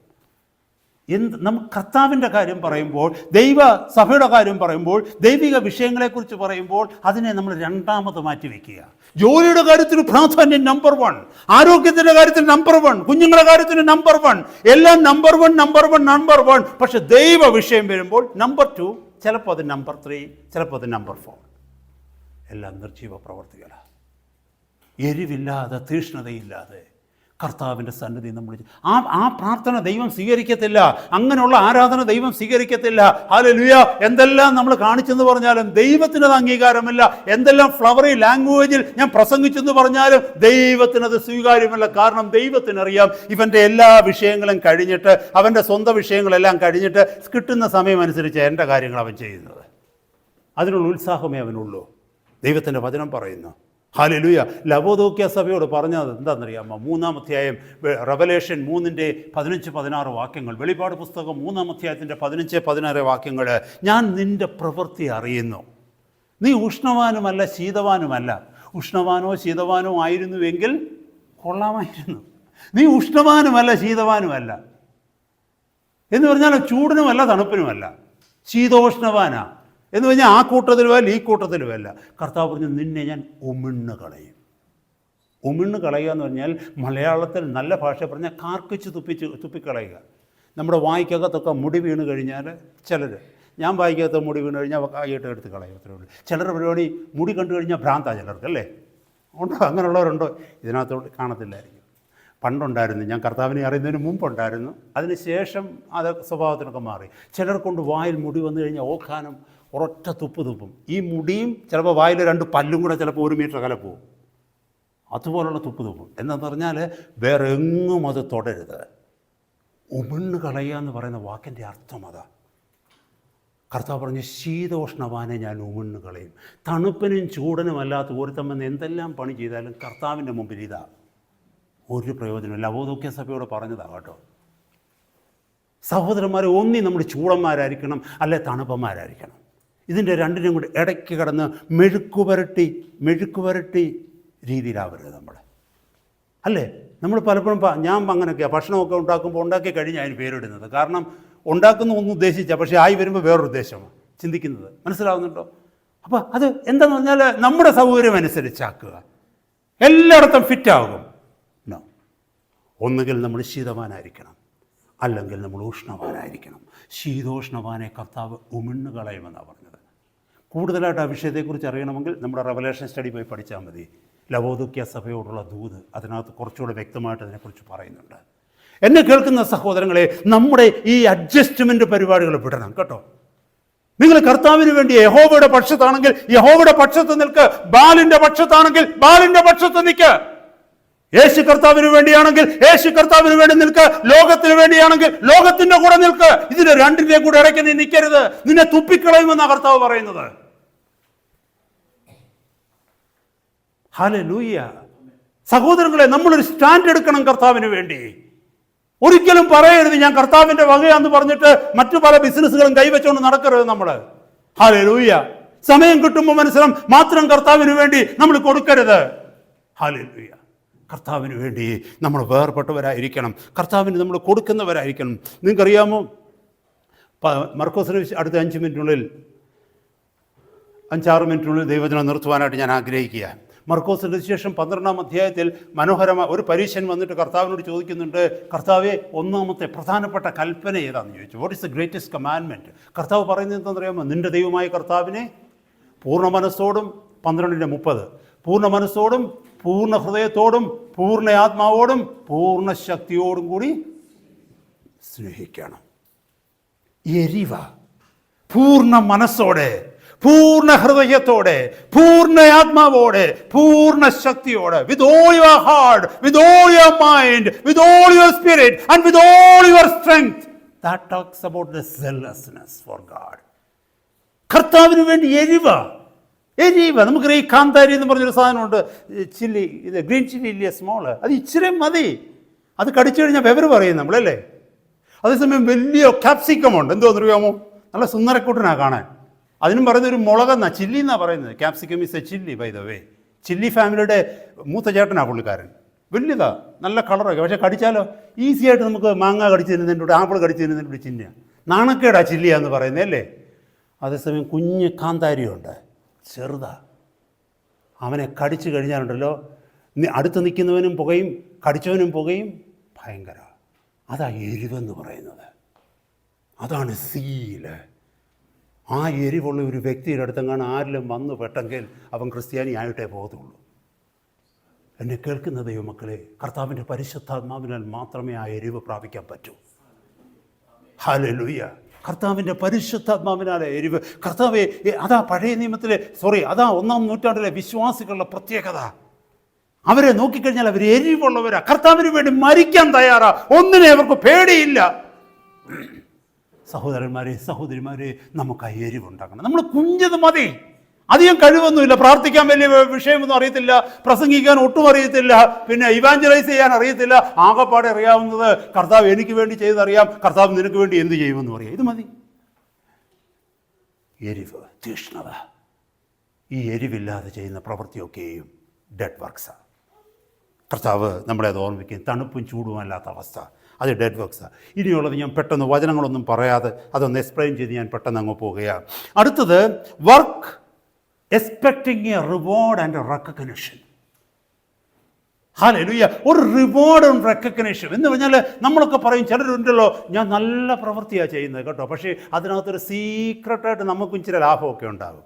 നമുക്ക് കർത്താവിൻ്റെ കാര്യം പറയുമ്പോൾ, ദൈവ സഭയുടെ കാര്യം പറയുമ്പോൾ, ദൈവിക വിഷയങ്ങളെക്കുറിച്ച് പറയുമ്പോൾ അതിനെ നമ്മൾ രണ്ടാമത് മാറ്റി വയ്ക്കുക. ജോലിയുടെ കാര്യത്തിന് പ്രാധാന്യം നമ്പർ 1, ആരോഗ്യത്തിൻ്റെ കാര്യത്തിൽ നമ്പർ 1, കുഞ്ഞുങ്ങളുടെ കാര്യത്തിന് നമ്പർ 1, എല്ലാം നമ്പർ 1. പക്ഷെ ദൈവ വിഷയം വരുമ്പോൾ നമ്പർ 2, ചിലപ്പോൾ അത് നമ്പർ 3, ചിലപ്പോൾ അത് നമ്പർ 4. എല്ലാം നിർജീവ പ്രവർത്തികളാണ്. എരിവില്ലാതെ തീഷ്ണതയില്ലാതെ കർത്താവിൻ്റെ സന്നിധി നമ്മൾ ആ പ്രാർത്ഥന ദൈവം സ്വീകരിക്കത്തില്ല. അങ്ങനെയുള്ള ആരാധന ദൈവം സ്വീകരിക്കത്തില്ല. ഹല്ലേലൂയ. എന്തെല്ലാം നമ്മൾ കാണിച്ചെന്ന് പറഞ്ഞാലും ദൈവത്തിനത് അംഗീകാരമില്ല. എന്തെല്ലാം ഫ്ലവറി ലാംഗ്വേജിൽ ഞാൻ പ്രസംഗിച്ചെന്ന് പറഞ്ഞാലും ദൈവത്തിനത് സ്വീകാര്യമല്ല. കാരണം ദൈവത്തിനറിയാം, ഇവൻ്റെ എല്ലാ വിഷയങ്ങളും കഴിഞ്ഞിട്ട്, അവൻ്റെ സ്വന്തം വിഷയങ്ങളെല്ലാം കഴിഞ്ഞിട്ട് കിട്ടുന്ന സമയം അനുസരിച്ച് എൻ്റെ കാര്യങ്ങൾ അവൻ ചെയ്യുന്നത്. അതിനുള്ള ഉത്സാഹമേ അവനുള്ളൂ. ദൈവത്തിൻ്റെ വചനം പറയുന്നു. ഹല്ലേലൂയ. ലവോദോക്യ സഭയോട് പറഞ്ഞത് എന്താണെന്നറിയാമോ? 3-ാം അധ്യായം, റെവലേഷൻ 3:15-16 വാക്യങ്ങൾ, വെളിപ്പാട് പുസ്തകം 3-ാം അധ്യായത്തിൻ്റെ 15-16 വാക്യങ്ങൾ. ഞാൻ നിൻ്റെ പ്രവൃത്തി അറിയുന്നു, നീ ഉഷ്ണവാനുമല്ല ശീതവാനുമല്ല. ഉഷ്ണവാനോ ശീതവാനോ ആയിരുന്നുവെങ്കിൽ കൊള്ളാമായിരുന്നു. നീ ഉഷ്ണവാനുമല്ല ശീതവാനുമല്ല എന്ന് പറഞ്ഞാൽ ചൂടിനുമല്ല തണുപ്പിനുമല്ല, ശീതോഷ്ണവാനാ എന്ന് പറഞ്ഞാൽ ആ കൂട്ടത്തിലുമല്ല ഈ കൂട്ടത്തിലുമല്ല. കർത്താവ് പറഞ്ഞു, നിന്നെ ഞാൻ ഉമിണ്ണ് കളയും. ഉമിണ്ണ് കളയുക എന്ന് പറഞ്ഞാൽ മലയാളത്തിൽ നല്ല ഭാഷ പറഞ്ഞാൽ കാർക്കിച്ച് തുപ്പിക്കളയുക. നമ്മുടെ വായിക്കകത്തൊക്കെ മുടി വീണ് കഴിഞ്ഞാൽ ഞാൻ വായിക്കകത്ത് മുടി വീണ് കഴിഞ്ഞാൽ കായിട്ട് എടുത്ത് കളയും, അത്രേ ഉള്ളൂ. ചിലർ പരിപാടി മുടി കണ്ടു കഴിഞ്ഞാൽ ഭ്രാന്താ ചിലർക്ക്, അല്ലേ? ഉണ്ടോ? അങ്ങനെയുള്ളവരുണ്ടോ? ഇതിനകത്തോട്ട് കാണത്തില്ലായിരിക്കും. പണ്ടുണ്ടായിരുന്നു, ഞാൻ കർത്താവിനെ അറിയുന്നതിന് മുമ്പുണ്ടായിരുന്നു. അതിന് ശേഷം അത് സ്വഭാവത്തിനൊക്കെ മാറി. ചിലർ കൊണ്ട് വായിൽ മുടി വന്നു കഴിഞ്ഞാൽ ഒരൊറ്റ തുപ്പും. ഈ മുടിയും ചിലപ്പോൾ വായിൽ 2 പല്ലും കൂടെ ചിലപ്പോൾ 1 മീറ്റർ അകലെ പോവും. അതുപോലുള്ള തുപ്പും. എന്താണെന്ന് പറഞ്ഞാൽ വേറെ എങ്ങും അത് തൊടരുത്. ഉമിണ്ണ് കളയുക എന്ന് പറയുന്ന വാക്കിൻ്റെ അർത്ഥം അതാ. കർത്താവ് പറഞ്ഞ് ശീതോഷ്ണവാനെ ഞാൻ ഉമിണ്ണ് കളയും. തണുപ്പിനും ചൂടനും അല്ലാത്ത ഒരുത്തമ്മ എന്തെല്ലാം പണി ചെയ്താലും കർത്താവിൻ്റെ മുമ്പിൽ ഇതാ ഒരു പ്രയോജനമില്ല. ലവോദിക്യ സഭയോട് പറഞ്ഞതാണ് കേട്ടോ. സഹോദരന്മാരെ, ഒന്നി നമ്മൾ ചൂടന്മാരായിരിക്കണം, അല്ലെ തണുപ്പന്മാരായിരിക്കണം. ഇതിൻ്റെ രണ്ടിനും കൂടി ഇടയ്ക്ക് കിടന്ന് മെഴുക്കുപരട്ടി രീതിയിലാവരുത് നമ്മൾ, അല്ലേ? നമ്മൾ പലപ്പോഴും ഞാൻ അങ്ങനെയൊക്കെയാണ് ഭക്ഷണമൊക്കെ ഉണ്ടാക്കി കഴിഞ്ഞ് അതിന് പേരിടുന്നത്. കാരണം ഉണ്ടാക്കുന്ന ഒന്നും ഉദ്ദേശിച്ചാൽ പക്ഷേ ആയി വരുമ്പോൾ വേറൊരു ഉദ്ദേശമാണ് ചിന്തിക്കുന്നത്. മനസ്സിലാവുന്നുണ്ടോ? അപ്പോൾ അത് എന്താണെന്ന് പറഞ്ഞാൽ നമ്മുടെ സൗകര്യം അനുസരിച്ചാക്കുക, എല്ലായിടത്തും ഫിറ്റാകും. ഒന്നുകിൽ നമ്മൾ ശീതവാനായിരിക്കണം, അല്ലെങ്കിൽ നമ്മൾ ഉഷ്ണവാനായിരിക്കണം. ശീതോഷ്ണവാനെ കർത്താവ് ഉമിണ്ണ് കളയുമെന്നാണ് പറഞ്ഞത്. കൂടുതലായിട്ട് ആ വിഷയത്തെക്കുറിച്ച് അറിയണമെങ്കിൽ നമ്മുടെ റെവലേഷൻ സ്റ്റഡി പോയി പഠിച്ചാൽ മതി. ലവോദിക്യ സഭയോടുള്ള ദൂത്, അതിനകത്ത് കുറച്ചുകൂടെ വ്യക്തമായിട്ട് അതിനെക്കുറിച്ച് പറയുന്നുണ്ട്. എന്നെ കേൾക്കുന്ന സഹോദരങ്ങളെ, നമ്മുടെ ഈ അഡ്ജസ്റ്റ്മെൻറ്റ് പരിപാടികൾ വിടണം കേട്ടോ. നിങ്ങൾ കർത്താവിന് വേണ്ടി യഹോവയുടെ പക്ഷത്താണെങ്കിൽ യഹോവയുടെ പക്ഷത്ത് നിൽക്ക്, ബാലിൻ്റെ പക്ഷത്താണെങ്കിൽ ബാലിൻ്റെ പക്ഷത്ത് നിൽക്ക്. യേശു കർത്താവിന് വേണ്ടിയാണെങ്കിൽ യേശു കർത്താവിന് വേണ്ടി നിൽക്ക്, ലോകത്തിന് വേണ്ടിയാണെങ്കിൽ ലോകത്തിന്റെ കൂടെ നിൽക്ക്. ഇതിന് രണ്ടിന്റെ കൂടെ ഇടയ്ക്ക് നീ നിൽക്കരുത്, നിന്നെ തുപ്പിക്കളയുമെന്നാണ് കർത്താവ് പറയുന്നത്. ഹല്ലേലൂയ. സഹോദരങ്ങളെ, നമ്മളൊരു സ്റ്റാൻഡ് എടുക്കണം കർത്താവിന് വേണ്ടി. ഒരിക്കലും പറയരുത് ഞാൻ കർത്താവിന്റെ വകയാന്ന് പറഞ്ഞിട്ട് മറ്റു പല ബിസിനസ്സുകളും കൈവച്ചുകൊണ്ട് നടക്കരുത് നമ്മൾ. ഹല്ലേലൂയ. സമയം കിട്ടുമ്പോൾ മനസ്സിലും മാത്രം കർത്താവിന് വേണ്ടി നമ്മൾ കൊടുക്കരുത്. ഹല്ലേലൂയ. കർത്താവിന് വേണ്ടി നമ്മൾ വേർപെട്ടവരായിരിക്കണം, കർത്താവിന് നമ്മൾ കൊടുക്കുന്നവരായിരിക്കണം. നിങ്ങൾക്കറിയാമോ, മർക്കോസിന് അടുത്ത 5-6 മിനിറ്റിനുള്ളിൽ ദൈവജനം നിർത്തുവാനായിട്ട് ഞാൻ ആഗ്രഹിക്കുക. മർക്കോസിൻ്റെ ശേഷം 12-ാം അധ്യായത്തിൽ മനോഹരമായ ഒരു പരീശൻ വന്നിട്ട് കർത്താവിനോട് ചോദിക്കുന്നുണ്ട്, കർത്താവെ, ഒന്നാമത്തെ പ്രധാനപ്പെട്ട കൽപ്പന ഏതാണെന്ന് ചോദിച്ചു. What is the greatest commandment? കർത്താവ് പറയുന്നത് എന്താണെന്നറിയാമോ? നിൻ്റെ ദൈവമായ കർത്താവിനെ പൂർണ്ണ മനസ്സോടും, 12:30, പൂർണ്ണ മനസ്സോടും പൂർണ്ണ ഹൃദയത്തോടും പൂർണ്ണ ആത്മാവോടും പൂർണ്ണ ശക്തിയോടും കൂടി സ്നേഹിക്കണം. എരിവ പൂർണ്ണ മനസ്സോടെ, പൂർണ്ണ ഹൃദയത്തോടെ, പൂർണ്ണ ആത്മാവോടെ, പൂർണ്ണ ശക്തിയോടെ, with all your heart, with all your mind, with all your spirit and with all your strength. That talks about the selflessness four God. കർത്താവിന് വേണ്ടി എരിവ. നമുക്കറിയാം, ഈ കാന്താരി എന്ന് പറഞ്ഞൊരു സാധനമുണ്ട്, ചില്ലി, ഇത് ഗ്രീൻ ചില്ലി ഇല്ലേ, സ്മോള്, അത് ഇച്ചിരി മതി. അത് കടിച്ചു കഴിഞ്ഞാൽ വെവർ പറയും നമ്മളല്ലേ. അതേസമയം വലിയ ക്യാപ്സിക്കമുണ്ട്, എന്തോന്നറിയാമോ, നല്ല സുന്ദരക്കൂട്ടനാണ് കാണാൻ. അതിനും പറയുന്നൊരു മുളകെന്നാ, ചില്ലി എന്നാണ് പറയുന്നത്. Capsicum is a chilli by the way. Chilli ഫാമിലിയുടെ മൂത്ത ചേട്ടനാണ് പുള്ളിക്കാരൻ. വലിയതാ, നല്ല കളറൊക്കെ. പക്ഷേ കടിച്ചാലോ ഈസി ആയിട്ട് നമുക്ക് മാങ്ങ കടിച്ച് തിന്നുന്നതിൻ്റെ കൂടെ ആപ്പിൾ കടിച്ച് തിന്നുന്നതിൻ്റെ കൂടെ ചിന്ന നാണക്കേടാ ചില്ലിയാന്ന് പറയുന്നത് അല്ലേ. അതേസമയം കുഞ്ഞ് കാന്താരിയുണ്ട്, ചെറുതാ. അവനെ കടിച്ചു കഴിഞ്ഞാലുണ്ടല്ലോ, അടുത്ത് നിൽക്കുന്നവനും പുകയും കടിച്ചവനും പുകയും ഭയങ്കര. അതാ എരിവെന്ന് പറയുന്നത്, അതാണ് സീല്. ആ എരിവുള്ള ഒരു വ്യക്തിയുടെ അടുത്തെങ്ങാണ് ആരിലും വന്നു പെട്ടെങ്കിൽ അവൻ ക്രിസ്ത്യാനി ആയിട്ടേ പോകത്തുള്ളൂ. എന്നെ കേൾക്കുന്ന ദൈവമക്കളെ, കർത്താവിൻ്റെ പരിശുദ്ധാത്മാവിനാൽ മാത്രമേ ആ എരിവ് പ്രാപിക്കാൻ പറ്റൂ. ഹല്ലേലൂയ. കർത്താവിൻ്റെ പരിശുദ്ധാത്മാവിനാലെ എരിവ്. കർത്താവെ, അതാ പഴയ നിയമത്തിലെ അതാ 1-ാം നൂറ്റാണ്ടിലെ വിശ്വാസികളുടെ പ്രത്യേകത. അവരെ നോക്കിക്കഴിഞ്ഞാൽ അവർ എരിവുള്ളവരാ, കർത്താവിന് വേണ്ടി മരിക്കാൻ തയ്യാറാ, ഒന്നിനെ അവർക്ക് പേടിയില്ല. സഹോദരന്മാരെ, സഹോദരിമാരെ, നമുക്ക് ആ എരിവുണ്ടാക്കണം. നമ്മൾ കുഞ്ഞത് മതി, അധികം കഴിവൊന്നുമില്ല, പ്രാർത്ഥിക്കാൻ വലിയ വിഷയമൊന്നും അറിയത്തില്ല, പ്രസംഗിക്കാൻ ഒട്ടും അറിയത്തില്ല, പിന്നെ ഇവാഞ്ചലൈസ് ചെയ്യാൻ അറിയത്തില്ല. ആകെപ്പാടെ അറിയാവുന്നത് കർത്താവ് എനിക്ക് വേണ്ടി ചെയ്തറിയാം, കർത്താവ് നിനക്ക് വേണ്ടി എന്ത് ചെയ്യുമെന്ന് പറയാം. ഇത് മതി. എരിവ്, തീഷ്ണത, ഈ എരിവില്ലാതെ ചെയ്യുന്ന പ്രവൃത്തിയൊക്കെയും ഡെഡ് വർക്ക്സാണ്. കർത്താവ് നമ്മളെ അത് ഓർമ്മിക്കും. തണുപ്പും ചൂടും അല്ലാത്ത അവസ്ഥ, അത് ഡെഡ് വർക്ക്സാണ്. ഇനിയുള്ളത് ഞാൻ പെട്ടെന്ന് വചനങ്ങളൊന്നും പറയാതെ അതൊന്ന് എക്സ്പ്ലെയിൻ ചെയ്ത് ഞാൻ പെട്ടെന്ന് അങ്ങ് പോവുകയാണ്. അടുത്തത്, work expecting A reward and A recognition. Hallelujah. ഒരു റിവാർഡ് ആൻഡ് റെക്കഗ്നിഷൻ എന്ന് പറഞ്ഞാൽ നമ്മളൊക്കെ പറയും, ചിലരുണ്ടല്ലോ, ഞാൻ നല്ല പ്രവൃത്തിയാണ് ചെയ്യുന്നത് കേട്ടോ, പക്ഷേ അതിനകത്തൊരു സീക്രട്ടായിട്ട് നമുക്കും ചില ലാഭമൊക്കെ ഉണ്ടാകും.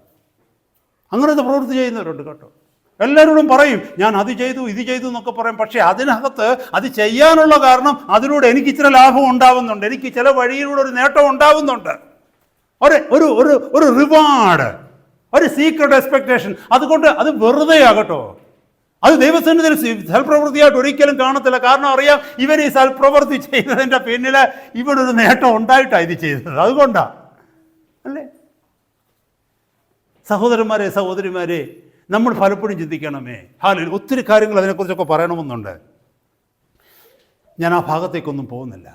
അങ്ങനത്തെ പ്രവൃത്തി ചെയ്യുന്നവരുണ്ട് കേട്ടോ. എല്ലാവരോടും പറയും ഞാൻ അത് ചെയ്തു ഇത് ചെയ്തു എന്നൊക്കെ പറയും, പക്ഷേ അതിനകത്ത് അത് ചെയ്യാനുള്ള കാരണം അതിലൂടെ എനിക്ക് ഇച്ചിരി ലാഭം ഉണ്ടാവുന്നുണ്ട്, എനിക്ക് ചില വഴിയിലൂടെ ഒരു നേട്ടം ഉണ്ടാവുന്നുണ്ട്. ഒരു ഒരു ഒരു റിവാർഡ്, ഒരു സീക്രട്ട് എക്സ്പെക്ടേഷൻ. അതുകൊണ്ട് അത് വെറുതെ ആകട്ടോ, അത് ദൈവസന്നിധിയിൽ സൽപ്രവൃത്തിയായിട്ട് ഒരിക്കലും കാണത്തില്ല. കാരണം അറിയാം, ഇവർ ഈ സൽപ്രവൃത്തി ചെയ്തതിൻ്റെ പിന്നിൽ ഇവിടെ ഒരു നേട്ടം ഉണ്ടായിട്ടാണ് ഇത് ചെയ്തത്. അതുകൊണ്ടാണ് അല്ലേ? സഹോദരന്മാരെ, സഹോദരിമാരെ, നമ്മൾ പലപ്പോഴും ചിന്തിക്കണമേ. ഒത്തിരി കാര്യങ്ങൾ അതിനെക്കുറിച്ചൊക്കെ പറയണമെന്നുണ്ട്. ഞാൻ ആ ഭാഗത്തേക്കൊന്നും പോകുന്നില്ല.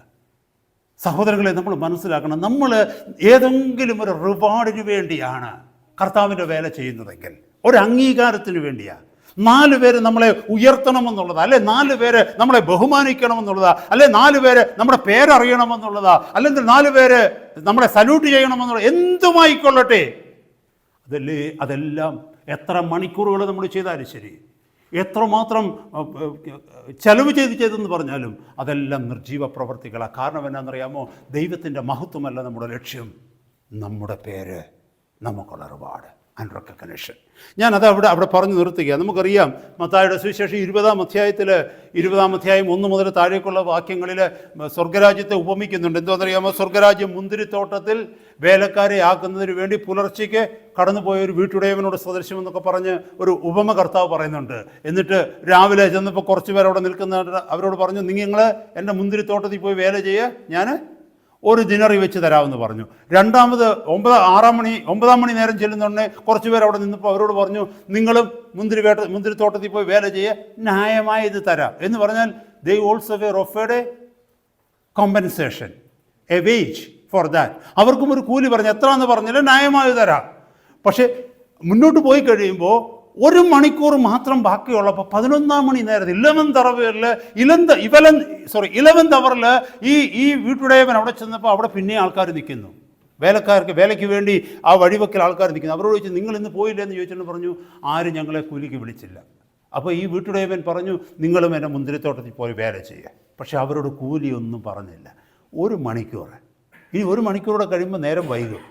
സഹോദരങ്ങളെ, നമ്മൾ മനസ്സിലാക്കണം, നമ്മൾ ഏതെങ്കിലും ഒരു റിവാർഡിന് വേണ്ടിയാണ് കർത്താവിൻ്റെ വേല ചെയ്യുന്നതെങ്കിൽ, ഒരു അംഗീകാരത്തിന് വേണ്ടിയാണ്. 4 പേര് നമ്മളെ ഉയർത്തണമെന്നുള്ളതാ, അല്ലെ 4 പേര് നമ്മളെ ബഹുമാനിക്കണമെന്നുള്ളതാ, അല്ലെ 4 പേര് നമ്മുടെ പേരറിയണമെന്നുള്ളതാ, അല്ലെങ്കിൽ 4 പേര് നമ്മളെ സല്യൂട്ട് ചെയ്യണമെന്നുള്ളത്, എന്തുമായിക്കൊള്ളട്ടെ, അതെല്ലാം എത്ര മണിക്കൂറുകൾ നമ്മൾ ചെയ്താലും ശരി, എത്രമാത്രം ചെലവ് ചെയ്തെന്ന് പറഞ്ഞാലും അതെല്ലാം നിർജീവ പ്രവർത്തികളാണ്. കാരണം എന്നാണെന്നറിയാമോ? ദൈവത്തിൻ്റെ മഹത്വമല്ല നമ്മുടെ ലക്ഷ്യം, നമ്മുടെ പേര്, നമുക്കുള്ള റിവാർഡ് ആൻഡ് റെക്കഗ്നിഷൻ. ഞാനത് അവിടെ പറഞ്ഞു നിർത്തുക. നമുക്കറിയാം, മത്തായിയുടെ സുവിശേഷം 20-ാം അധ്യായത്തിൽ 20-ാം അധ്യായം 1 മുതൽ താഴേക്കുള്ള വാക്യങ്ങളിൽ സ്വർഗരാജ്യത്തെ ഉപമിക്കുന്നുണ്ട്. എന്തോന്നറിയാമോ? സ്വർഗരാജ്യം മുന്തിരിത്തോട്ടത്തിൽ വേലക്കാരെ ആക്കുന്നതിന് വേണ്ടി പുലർച്ചയ്ക്ക് കടന്നുപോയ ഒരു വീട്ടുടയവനോട് സദൃശ്യമെന്നൊക്കെ പറഞ്ഞ് ഒരു ഉപമ കർത്താവ് പറയുന്നുണ്ട്. എന്നിട്ട് രാവിലെ ചെന്നപ്പോൾ കുറച്ച് പേർ അവിടെ നിൽക്കുന്ന അവരോട് പറഞ്ഞു, നിങ്ങൾ എൻ്റെ മുന്തിരിത്തോട്ടത്തിൽ പോയി വേല ചെയ്യുക, ഞാൻ ഒരു ദിനറി വെച്ച് തരാമെന്ന് പറഞ്ഞു. രണ്ടാമത് 9-ാം മണി നേരം ചെല്ലുന്നുടനെ കുറച്ച് പേർ അവിടെ നിന്നപ്പോൾ അവരോട് പറഞ്ഞു, നിങ്ങളും മുന്തിരിത്തോട്ടത്തിൽ പോയി വേല ചെയ്യുക, ന്യായമായ ഇത് തരാം എന്ന് പറഞ്ഞാൽ they also were offered a compensation, a wage for that. അവർക്കും ഒരു കൂലി പറഞ്ഞു, എത്രയെന്ന് പറഞ്ഞാൽ ന്യായമായി തരാം. പക്ഷേ മുന്നോട്ട് പോയി കഴിയുമ്പോൾ 1 മണിക്കൂർ മാത്രം ബാക്കിയുള്ളപ്പോൾ 11-ാം മണി നേരത്തിൽ 11th അവറിൽ ഈ വീട്ടുടയവൻ അവിടെ ചെന്നപ്പോൾ അവിടെ പിന്നെ ആൾക്കാർ നിൽക്കുന്നു. വേലയ്ക്ക് വേണ്ടി ആ വഴിവെക്കൽ ആൾക്കാർ നിൽക്കുന്നു. അവരോട് ചോദിച്ചു, നിങ്ങൾ ഇന്ന് പോയില്ലെന്ന് ചോദിച്ചിട്ട് പറഞ്ഞു, ആരും ഞങ്ങളെ കൂലിക്ക് വിളിച്ചില്ല. അപ്പോൾ ഈ വീട്ടുടയവൻ പറഞ്ഞു, നിങ്ങളും എൻ്റെ മുന്തിരിത്തോട്ടത്തിൽ പോയി വേല ചെയ്യുക. പക്ഷേ അവരോട് കൂലിയൊന്നും പറഞ്ഞില്ല. 1 മണിക്കൂർ, ഇനി 1 മണിക്കൂറൂടെ കഴിയുമ്പോൾ നേരം വൈകും.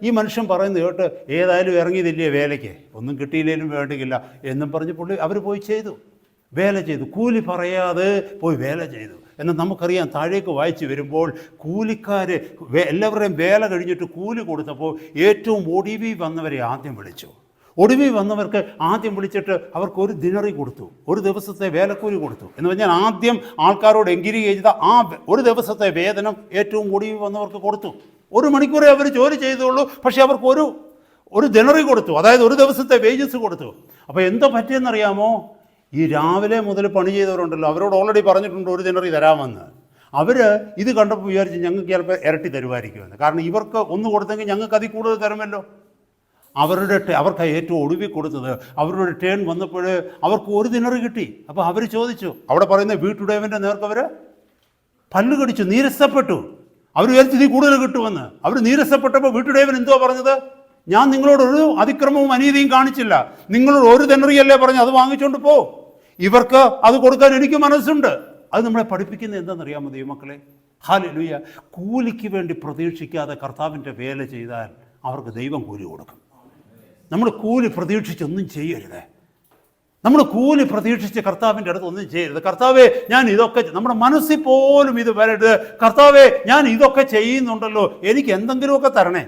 ഈ മനുഷ്യൻ പറയുന്നത് കേട്ട്, ഏതായാലും ഇറങ്ങിയതില്ലേ വേലയ്ക്ക്, ഒന്നും കിട്ടിയില്ലേലും വേണ്ടിയില്ല എന്നും പറഞ്ഞ് അവർ പോയി വേല ചെയ്തു, കൂലി പറയാതെ പോയി വേല ചെയ്തു. എന്നാൽ നമുക്കറിയാം, താഴേക്ക് വായിച്ച് വരുമ്പോൾ കൂലിക്കാർ എല്ലാവരുടെയും വേല കഴിഞ്ഞിട്ട് കൂലി കൊടുത്തപ്പോൾ ഏറ്റവും ഒടുവിൽ വന്നവരെ ആദ്യം വിളിച്ചു. ഒടുവിൽ വന്നവർക്ക് ആദ്യം വിളിച്ചിട്ട് അവർക്ക് 1 ദിനറി കൊടുത്തു, 1 ദിവസത്തെ വേലക്കൂലി കൊടുത്തു. എന്ന് പറഞ്ഞാൽ ആദ്യം ആൾക്കാരോട് എൻഗേജ് ചെയ്ത ആ 1 ദിവസത്തെ വേതനം ഏറ്റവും ഒടുവിൽ വന്നവർക്ക് കൊടുത്തു. 1 മണിക്കൂറേ അവർ ജോലി ചെയ്തുള്ളൂ, പക്ഷേ അവർക്ക് ഒരു ദിനറി കൊടുത്തു, അതായത് 1 ദിവസത്തെ വേജസ് കൊടുത്തു. അപ്പോൾ എന്താ പറ്റിയെന്നറിയാമോ? ഈ രാവിലെ മുതൽ പണി ചെയ്തവരുണ്ടല്ലോ, അവരോട് ഓൾറെഡി പറഞ്ഞിട്ടുണ്ട് 1 ദിനറി തരാമെന്ന്. അവർ ഇത് കണ്ടപ്പോൾ വിചാരിച്ച് ഞങ്ങൾക്ക് ചിലപ്പോൾ ഇരട്ടി തരുമായിരിക്കുമെന്ന്. കാരണം ഇവർക്ക് 1 കൊടുത്തെങ്കിൽ ഞങ്ങൾക്ക് അതിൽ കൂടുതൽ തരുമല്ലോ. അവർക്ക് ഏറ്റവും ഒടുവിൽ കൊടുത്തത്, അവരുടെ ടേൺ വന്നപ്പോൾ അവർക്ക് 1 ദിനറി കിട്ടി. അപ്പോൾ അവർ ചോദിച്ചു, അവിടെ പറയുന്ന വീട്ടുടയവൻ്റെ നേർക്കവർ പല്ല് കടിച്ചു, നീരസപ്പെട്ടു. അവർ വിചാരിച്ചു ഇതിൽ കൂടുതൽ കിട്ടുമെന്ന്. അവർ നീരസപ്പെട്ടപ്പോൾ വീട്ടുടയവൻ എന്തുവാ പറഞ്ഞത്? ഞാൻ നിങ്ങളോട് ഒരു അതിക്രമവും അനീതിയും കാണിച്ചില്ല, നിങ്ങളോട് 1 ദിനറിയല്ലേ പറഞ്ഞു, അത് വാങ്ങിച്ചുകൊണ്ട് പോ. ഇവർക്ക് അത് കൊടുക്കാൻ എനിക്ക് മനസ്സുണ്ട്. അത് നമ്മളെ പഠിപ്പിക്കുന്നത് എന്താണെന്നറിയാമോ ദൈവമക്കളെ? ഹല്ലേലൂയ. കൂലിക്ക് വേണ്ടി പ്രതീക്ഷിക്കാതെ കർത്താവിൻ്റെ വേല ചെയ്താൽ അവർക്ക് ദൈവം കൂലി കൊടുക്കും. നമ്മൾ കൂലി പ്രതീക്ഷിച്ചൊന്നും ചെയ്യരുത്. നമ്മൾ കൂലി പ്രതീക്ഷിച്ച് കർത്താവിൻ്റെ അടുത്ത് ഒന്നും ചെയ്യരുത്. കർത്താവേ, ഞാൻ ഇതൊക്കെ, നമ്മുടെ മനസ്സിൽ പോലും ഇത് വരരുത്. കർത്താവേ, ഞാൻ ഇതൊക്കെ ചെയ്യുന്നുണ്ടല്ലോ, എനിക്ക് എന്തെങ്കിലുമൊക്കെ തരണേ.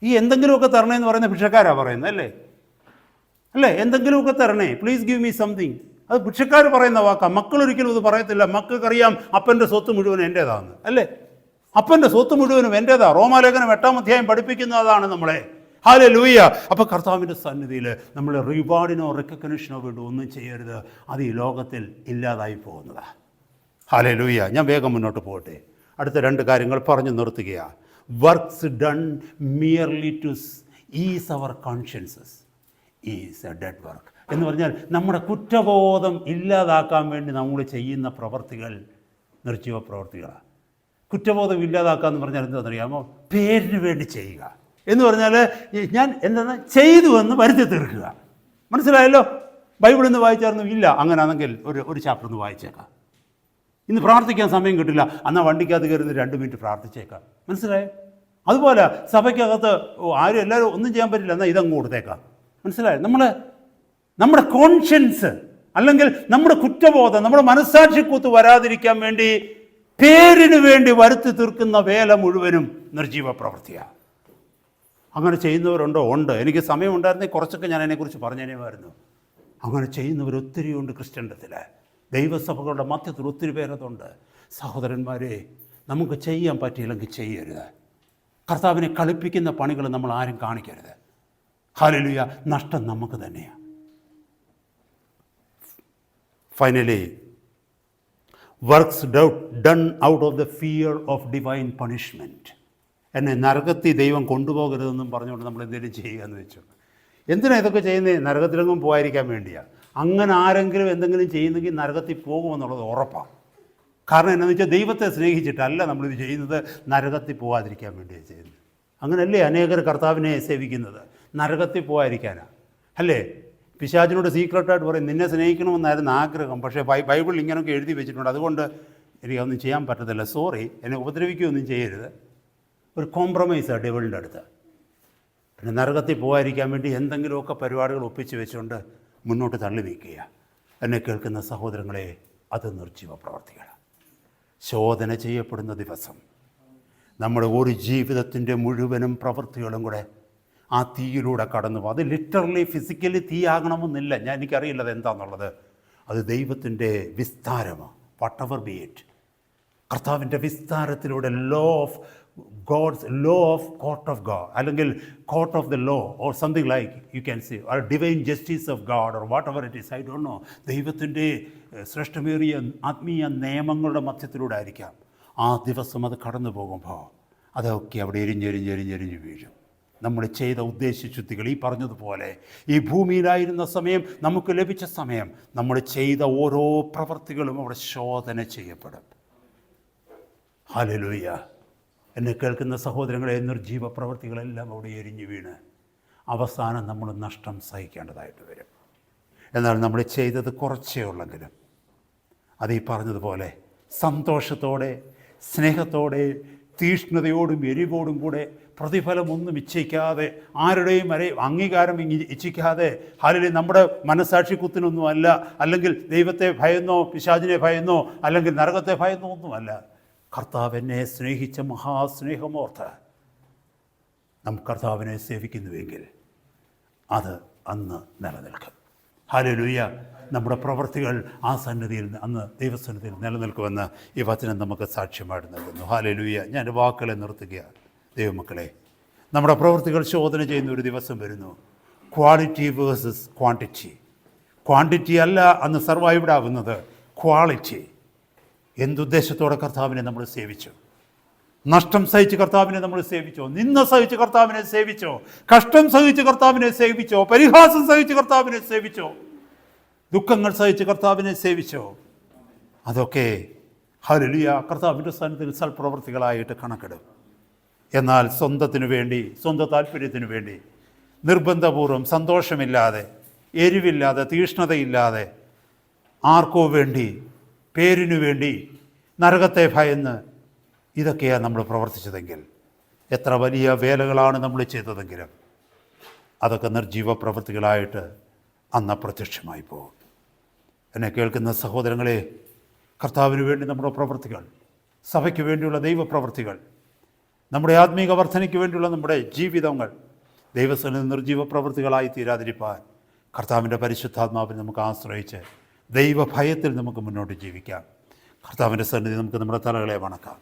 ഈ എന്തെങ്കിലുമൊക്കെ തരണേ എന്ന് പറയുന്ന ഭിക്ഷക്കാരാണ് പറയുന്നത്, അല്ലേ? എന്തെങ്കിലുമൊക്കെ തരണേ, പ്ലീസ് ഗിവ് മീ സംതിങ്. അത് ഭിക്ഷക്കാർ പറയുന്ന വാക്കാണ്. മക്കളൊരിക്കലും ഇത് പറയത്തില്ല. മക്കൾക്കറിയാം അപ്പൻ്റെ സ്വത്ത് മുഴുവൻ എൻ്റേതാണെന്ന്, അല്ലേ? അപ്പൻ്റെ സ്വത്ത് മുഴുവനും എൻ്റേതാണ്. റോമാലേഖനം 8-ാം അധ്യായം പഠിപ്പിക്കുന്നതാണ് നമ്മളെ. ഹല്ലേലൂയ. അപ്പോൾ കർത്താവിൻ്റെ സന്നിധിയിൽ നമ്മൾ റിവാർഡിനോ റെക്കഗ്നിഷനോ വേണ്ടി ഒന്നും ചെയ്യരുത്. അത് ഈ ലോകത്തിൽ ഇല്ലാതായി പോകുന്നതാണ്. ഹല്ലേലൂയ. ഞാൻ വേഗം മുന്നോട്ട് പോകട്ടെ. അടുത്ത 2 കാര്യങ്ങൾ പറഞ്ഞു നിർത്തുകയാണ്. Works done merely to ease our consciences is a dead work എന്ന് പറഞ്ഞാൽ നമ്മുടെ കുറ്റബോധം ഇല്ലാതാക്കാൻ വേണ്ടി നമ്മൾ ചെയ്യുന്ന പ്രവർത്തികൾ നിർജീവ പ്രവർത്തികളാണ്. കുറ്റബോധം ഇല്ലാതാക്കുക എന്ന് പറഞ്ഞാൽ എന്താണെന്നറിയാമോ? പേരിന് വേണ്ടി ചെയ്യുക എന്ന് പറഞ്ഞാൽ ഞാൻ എന്താണ് ചെയ്തു എന്ന് വരുത്തി തീർക്കുക. മനസ്സിലായല്ലോ? ബൈബിളിൽ നിന്ന് വായിച്ചായിരുന്നു? ഇല്ല. അങ്ങനെയാണെങ്കിൽ ഒരു ചാപ്റ്റർ ഒന്ന് വായിച്ചേക്കാം. ഇന്ന് പ്രാർത്ഥിക്കാൻ സമയം കിട്ടില്ല, എന്നാൽ വണ്ടിക്കകത്ത് കയറുന്ന 2 മിനിറ്റ് പ്രാർത്ഥിച്ചേക്കാം. മനസ്സിലായോ? അതുപോലെ സഭയ്ക്കകത്ത് ആരും എല്ലാവരും ഒന്നും ചെയ്യാൻ പറ്റില്ല, എന്നാൽ ഇതങ്ങ് കൊടുത്തേക്കാം. മനസ്സിലായോ? നമ്മുടെ കോൺഷ്യൻസ് അല്ലെങ്കിൽ നമ്മുടെ കുറ്റബോധം, നമ്മുടെ മനസ്സാക്ഷിക്കൂത്ത് വരാതിരിക്കാൻ വേണ്ടി പേരിന് വേണ്ടി വരുത്തി തീർക്കുന്ന വേല മുഴുവനും നിർജീവ പ്രവൃത്തിയാണ്. അങ്ങനെ ചെയ്യുന്നവരുണ്ടോ? ഉണ്ട്. എനിക്ക് സമയമുണ്ടായിരുന്നെങ്കിൽ കുറച്ചൊക്കെ ഞാൻ അതിനെക്കുറിച്ച് പറഞ്ഞേനെമായിരുന്നു. അങ്ങനെ ചെയ്യുന്നവർ ഒത്തിരിയുണ്ട് ക്രിസ്ത്യൻഡത്തിൽ. ദൈവസഭകളുടെ മധ്യത്തിൽ ഒത്തിരി പേരതുണ്ട്. സഹോദരന്മാരെ, നമുക്ക് ചെയ്യാൻ പറ്റിയില്ലെങ്കിൽ ചെയ്യരുത്. കർത്താവിനെ കളിപ്പിക്കുന്ന പണികൾ നമ്മൾ ആരും കാണിക്കരുത്. ഹല്ലേലൂയ. നഷ്ടം നമുക്ക് തന്നെയാണ്. Finally, works done out of the fear of divine punishment. എന്നെ നരകത്തിൽ ദൈവം കൊണ്ടുപോകരുതെന്നും പറഞ്ഞുകൊണ്ട് നമ്മൾ എന്തെങ്കിലും ചെയ്യുക എന്ന് വെച്ചു. എന്തിനാണ് ഇതൊക്കെ ചെയ്യുന്നത്? നരകത്തിലെങ്ങും പോകാതിരിക്കാൻ വേണ്ടിയാണ്. അങ്ങനെ ആരെങ്കിലും എന്തെങ്കിലും ചെയ്യുന്നെങ്കിൽ നരകത്തിൽ പോകുമെന്നുള്ളത് ഉറപ്പാണ്. കാരണം എന്താണെന്ന് വെച്ചാൽ ദൈവത്തെ സ്നേഹിച്ചിട്ടല്ല നമ്മളിത് ചെയ്യുന്നത്, നരകത്തിൽ പോകാതിരിക്കാൻ വേണ്ടിയാണ് ചെയ്യുന്നത്. അങ്ങനെയല്ലേ അനേകർ കർത്താവിനെ സേവിക്കുന്നത്? നരകത്തിൽ പോകാതിരിക്കാനാണ് അല്ലേ? പിശാചിനോട് സീക്രട്ടായിട്ട് പറയും, നിന്നെ സ്നേഹിക്കണമെന്നായിരുന്നു ആഗ്രഹം, പക്ഷേ ബൈബിൾ ഇങ്ങനെയൊക്കെ എഴുതി വെച്ചിട്ടുണ്ട്, അതുകൊണ്ട് എനിക്കൊന്നും ചെയ്യാൻ പറ്റത്തില്ല, സോറി, എന്നെ ഉപദ്രവിക്കുകയൊന്നും ചെയ്യരുത്. ഒരു കോംപ്രമൈസാണ് ഡെവിളിൻ്റെ അടുത്ത്. പിന്നെ നരകത്തിൽ പോകാതിരിക്കാൻ വേണ്ടി എന്തെങ്കിലുമൊക്കെ പരിപാടികൾ ഒപ്പിച്ച് വെച്ചുകൊണ്ട് മുന്നോട്ട് തള്ളി വയ്ക്കുക. എന്നെ കേൾക്കുന്ന സഹോദരങ്ങളെ, അത് നിർജ്ജീവ പ്രവർത്തികളാണ്. ശോധന ചെയ്യപ്പെടുന്ന ദിവസം നമ്മുടെ ഒരു ജീവിതത്തിൻ്റെ മുഴുവനും പ്രവൃത്തികളും കൂടെ ആ തീയിലൂടെ കടന്നു പോകും. അത് ലിറ്ററലി ഫിസിക്കലി തീയാകണമെന്നില്ല. എനിക്കറിയില്ല അത് എന്താണെന്നുള്ളത്. അത് ദൈവത്തിൻ്റെ വിസ്താരമാണ്. വാട്ട് എവർ ബി ഇറ്റ്, കർത്താവിൻ്റെ വിസ്താരത്തിലൂടെ law of court of God, അല്ലെങ്കിൽ court of the law, or something like you can say, or divine justice of God, or whatever it is, I don't know. ദൈവത്തിൻ്റെ ശ്രേഷ്ഠമേറിയ ആത്മീയ നിയമങ്ങളുടെ മധ്യത്തിലൂടെ ആയിരിക്കാം. ആ ദിവസം അത് കടന്നു പോകുമ്പോൾ അതൊക്കെ അവിടെ എരിഞ്ഞെരിഞ്ഞ് വീഴും. നമ്മൾ ചെയ്ത ഉദ്ദേശശുദ്ധികൾ, ഈ പറഞ്ഞതുപോലെ ഈ ഭൂമിയിലായിരുന്ന സമയം, നമുക്ക് ലഭിച്ച സമയം, നമ്മൾ ചെയ്ത ഓരോ പ്രവൃത്തികളും അവിടെ ശോധന ചെയ്യപ്പെടും. ഹല്ലേലൂയ. എന്നെ കേൾക്കുന്ന സഹോദരങ്ങളെ, നിർജ്ജീവ പ്രവൃത്തികളെല്ലാം അവിടെ എരിഞ്ഞു വീണ് അവസാനം നമ്മൾ നഷ്ടം സഹിക്കേണ്ടതായിട്ട് വരും. എന്നാൽ നമ്മൾ ചെയ്തത് കുറച്ചേ ഉള്ളെങ്കിലും അത് ഈ പറഞ്ഞതുപോലെ സന്തോഷത്തോടെ, സ്നേഹത്തോടെ, തീഷ്ണതയോടും എരിവോടും കൂടെ, പ്രതിഫലമൊന്നും ഇച്ഛിക്കാതെ, ആരുടെയും അംഗീകാരം ഇച്ഛിക്കാതെ, അല്ലെങ്കിൽ നമ്മുടെ മനസ്സാക്ഷി കുത്തിനൊന്നുമല്ല, അല്ലെങ്കിൽ ദൈവത്തെ ഭയന്നോ പിശാചിനെ ഭയന്നോ അല്ലെങ്കിൽ നരകത്തെ ഭയന്നോ ഒന്നുമല്ല, കർത്താവിനെ സ്നേഹിച്ച മഹാസ്നേഹമോർത്ത് നാം കർത്താവിനെ സേവിക്കുന്നുവെങ്കിൽ അത് അന്ന് നിലനിൽക്കും. ഹല്ലേലൂയ. നമ്മുടെ പ്രവൃത്തികൾ ആ സന്നിധിയിൽ, അന്ന് ദൈവസന്നിധിയിൽ നിലനിൽക്കുമെന്ന് ഈ വചനം നമുക്ക് സാക്ഷ്യമായിട്ട് നൽകുന്നു. ഹല്ലേലൂയ. ഞാൻ വാക്കുകളെ നിർത്തുകയാണ്. ദൈവമക്കളെ, നമ്മുടെ പ്രവൃത്തികൾ ശോധന ചെയ്യുന്ന ഒരു ദിവസം വരുന്നു. Quality versus quantity. ക്വാണ്ടിറ്റി അല്ല അന്ന് സർവൈവ്ഡ് ആകുന്നത്, ക്വാളിറ്റി. എന്തുദ്ദേശത്തോടെ കർത്താവിനെ നമ്മൾ സേവിച്ചു? നഷ്ടം സഹിച്ച് കർത്താവിനെ നമ്മൾ സേവിച്ചോ? നിന്ന സഹിച്ച് കർത്താവിനെ സേവിച്ചോ? കഷ്ടം സഹിച്ച് കർത്താവിനെ സേവിച്ചോ? പരിഹാസം സഹിച്ച് കർത്താവിനെ സേവിച്ചോ? ദുഃഖങ്ങൾ സഹിച്ച് കർത്താവിനെ സേവിച്ചോ? അതൊക്കെ ഹല്ലേലൂയ കർത്താവിൻ്റെ സന്നിധിയിൽ സൽപ്രവൃത്തികളായിട്ട് കണക്കിടും. എന്നാൽ സ്വന്തത്തിനു വേണ്ടി, സ്വന്തം താല്പര്യത്തിനു വേണ്ടി, നിർബന്ധപൂർവ്വം, സന്തോഷമില്ലാതെ, എരിവില്ലാതെ, തീഷ്ണതയില്ലാതെ, ആർക്കോ വേണ്ടി, പേരിനു വേണ്ടി, നരകത്തെ ഭയന്ന്, ഇതൊക്കെയാണ് നമ്മൾ പ്രവർത്തിച്ചതെങ്കിൽ, എത്ര വലിയ വേലകളാണ് നമ്മൾ ചെയ്തതെങ്കിലും അതൊക്കെ നിർജ്ജീവ പ്രവൃത്തികളായിട്ട് അന്ന് അപ്രത്യക്ഷമായി പോകും. എന്നെ കേൾക്കുന്ന സഹോദരങ്ങളെ, കർത്താവിന് വേണ്ടി നമ്മുടെ പ്രവൃത്തികൾ, സഭയ്ക്ക് വേണ്ടിയുള്ള ദൈവപ്രവൃത്തികൾ, നമ്മുടെ ആത്മീക വർധനയ്ക്ക് വേണ്ടിയുള്ള നമ്മുടെ ജീവിതങ്ങൾ ദൈവസന്നിധി നിർജ്ജീവ പ്രവൃത്തികളായി തീരാതിരിപ്പാൻ കർത്താവിൻ്റെ പരിശുദ്ധാത്മാവിനെ നമുക്ക് ആശ്രയിച്ച് ദൈവഭയത്തിൽ നമുക്ക് മുന്നോട്ട് ജീവിക്കാം. കർത്താവിൻ്റെ സന്നിധി നമുക്ക് നമ്മുടെ തലകളെ വണക്കാം.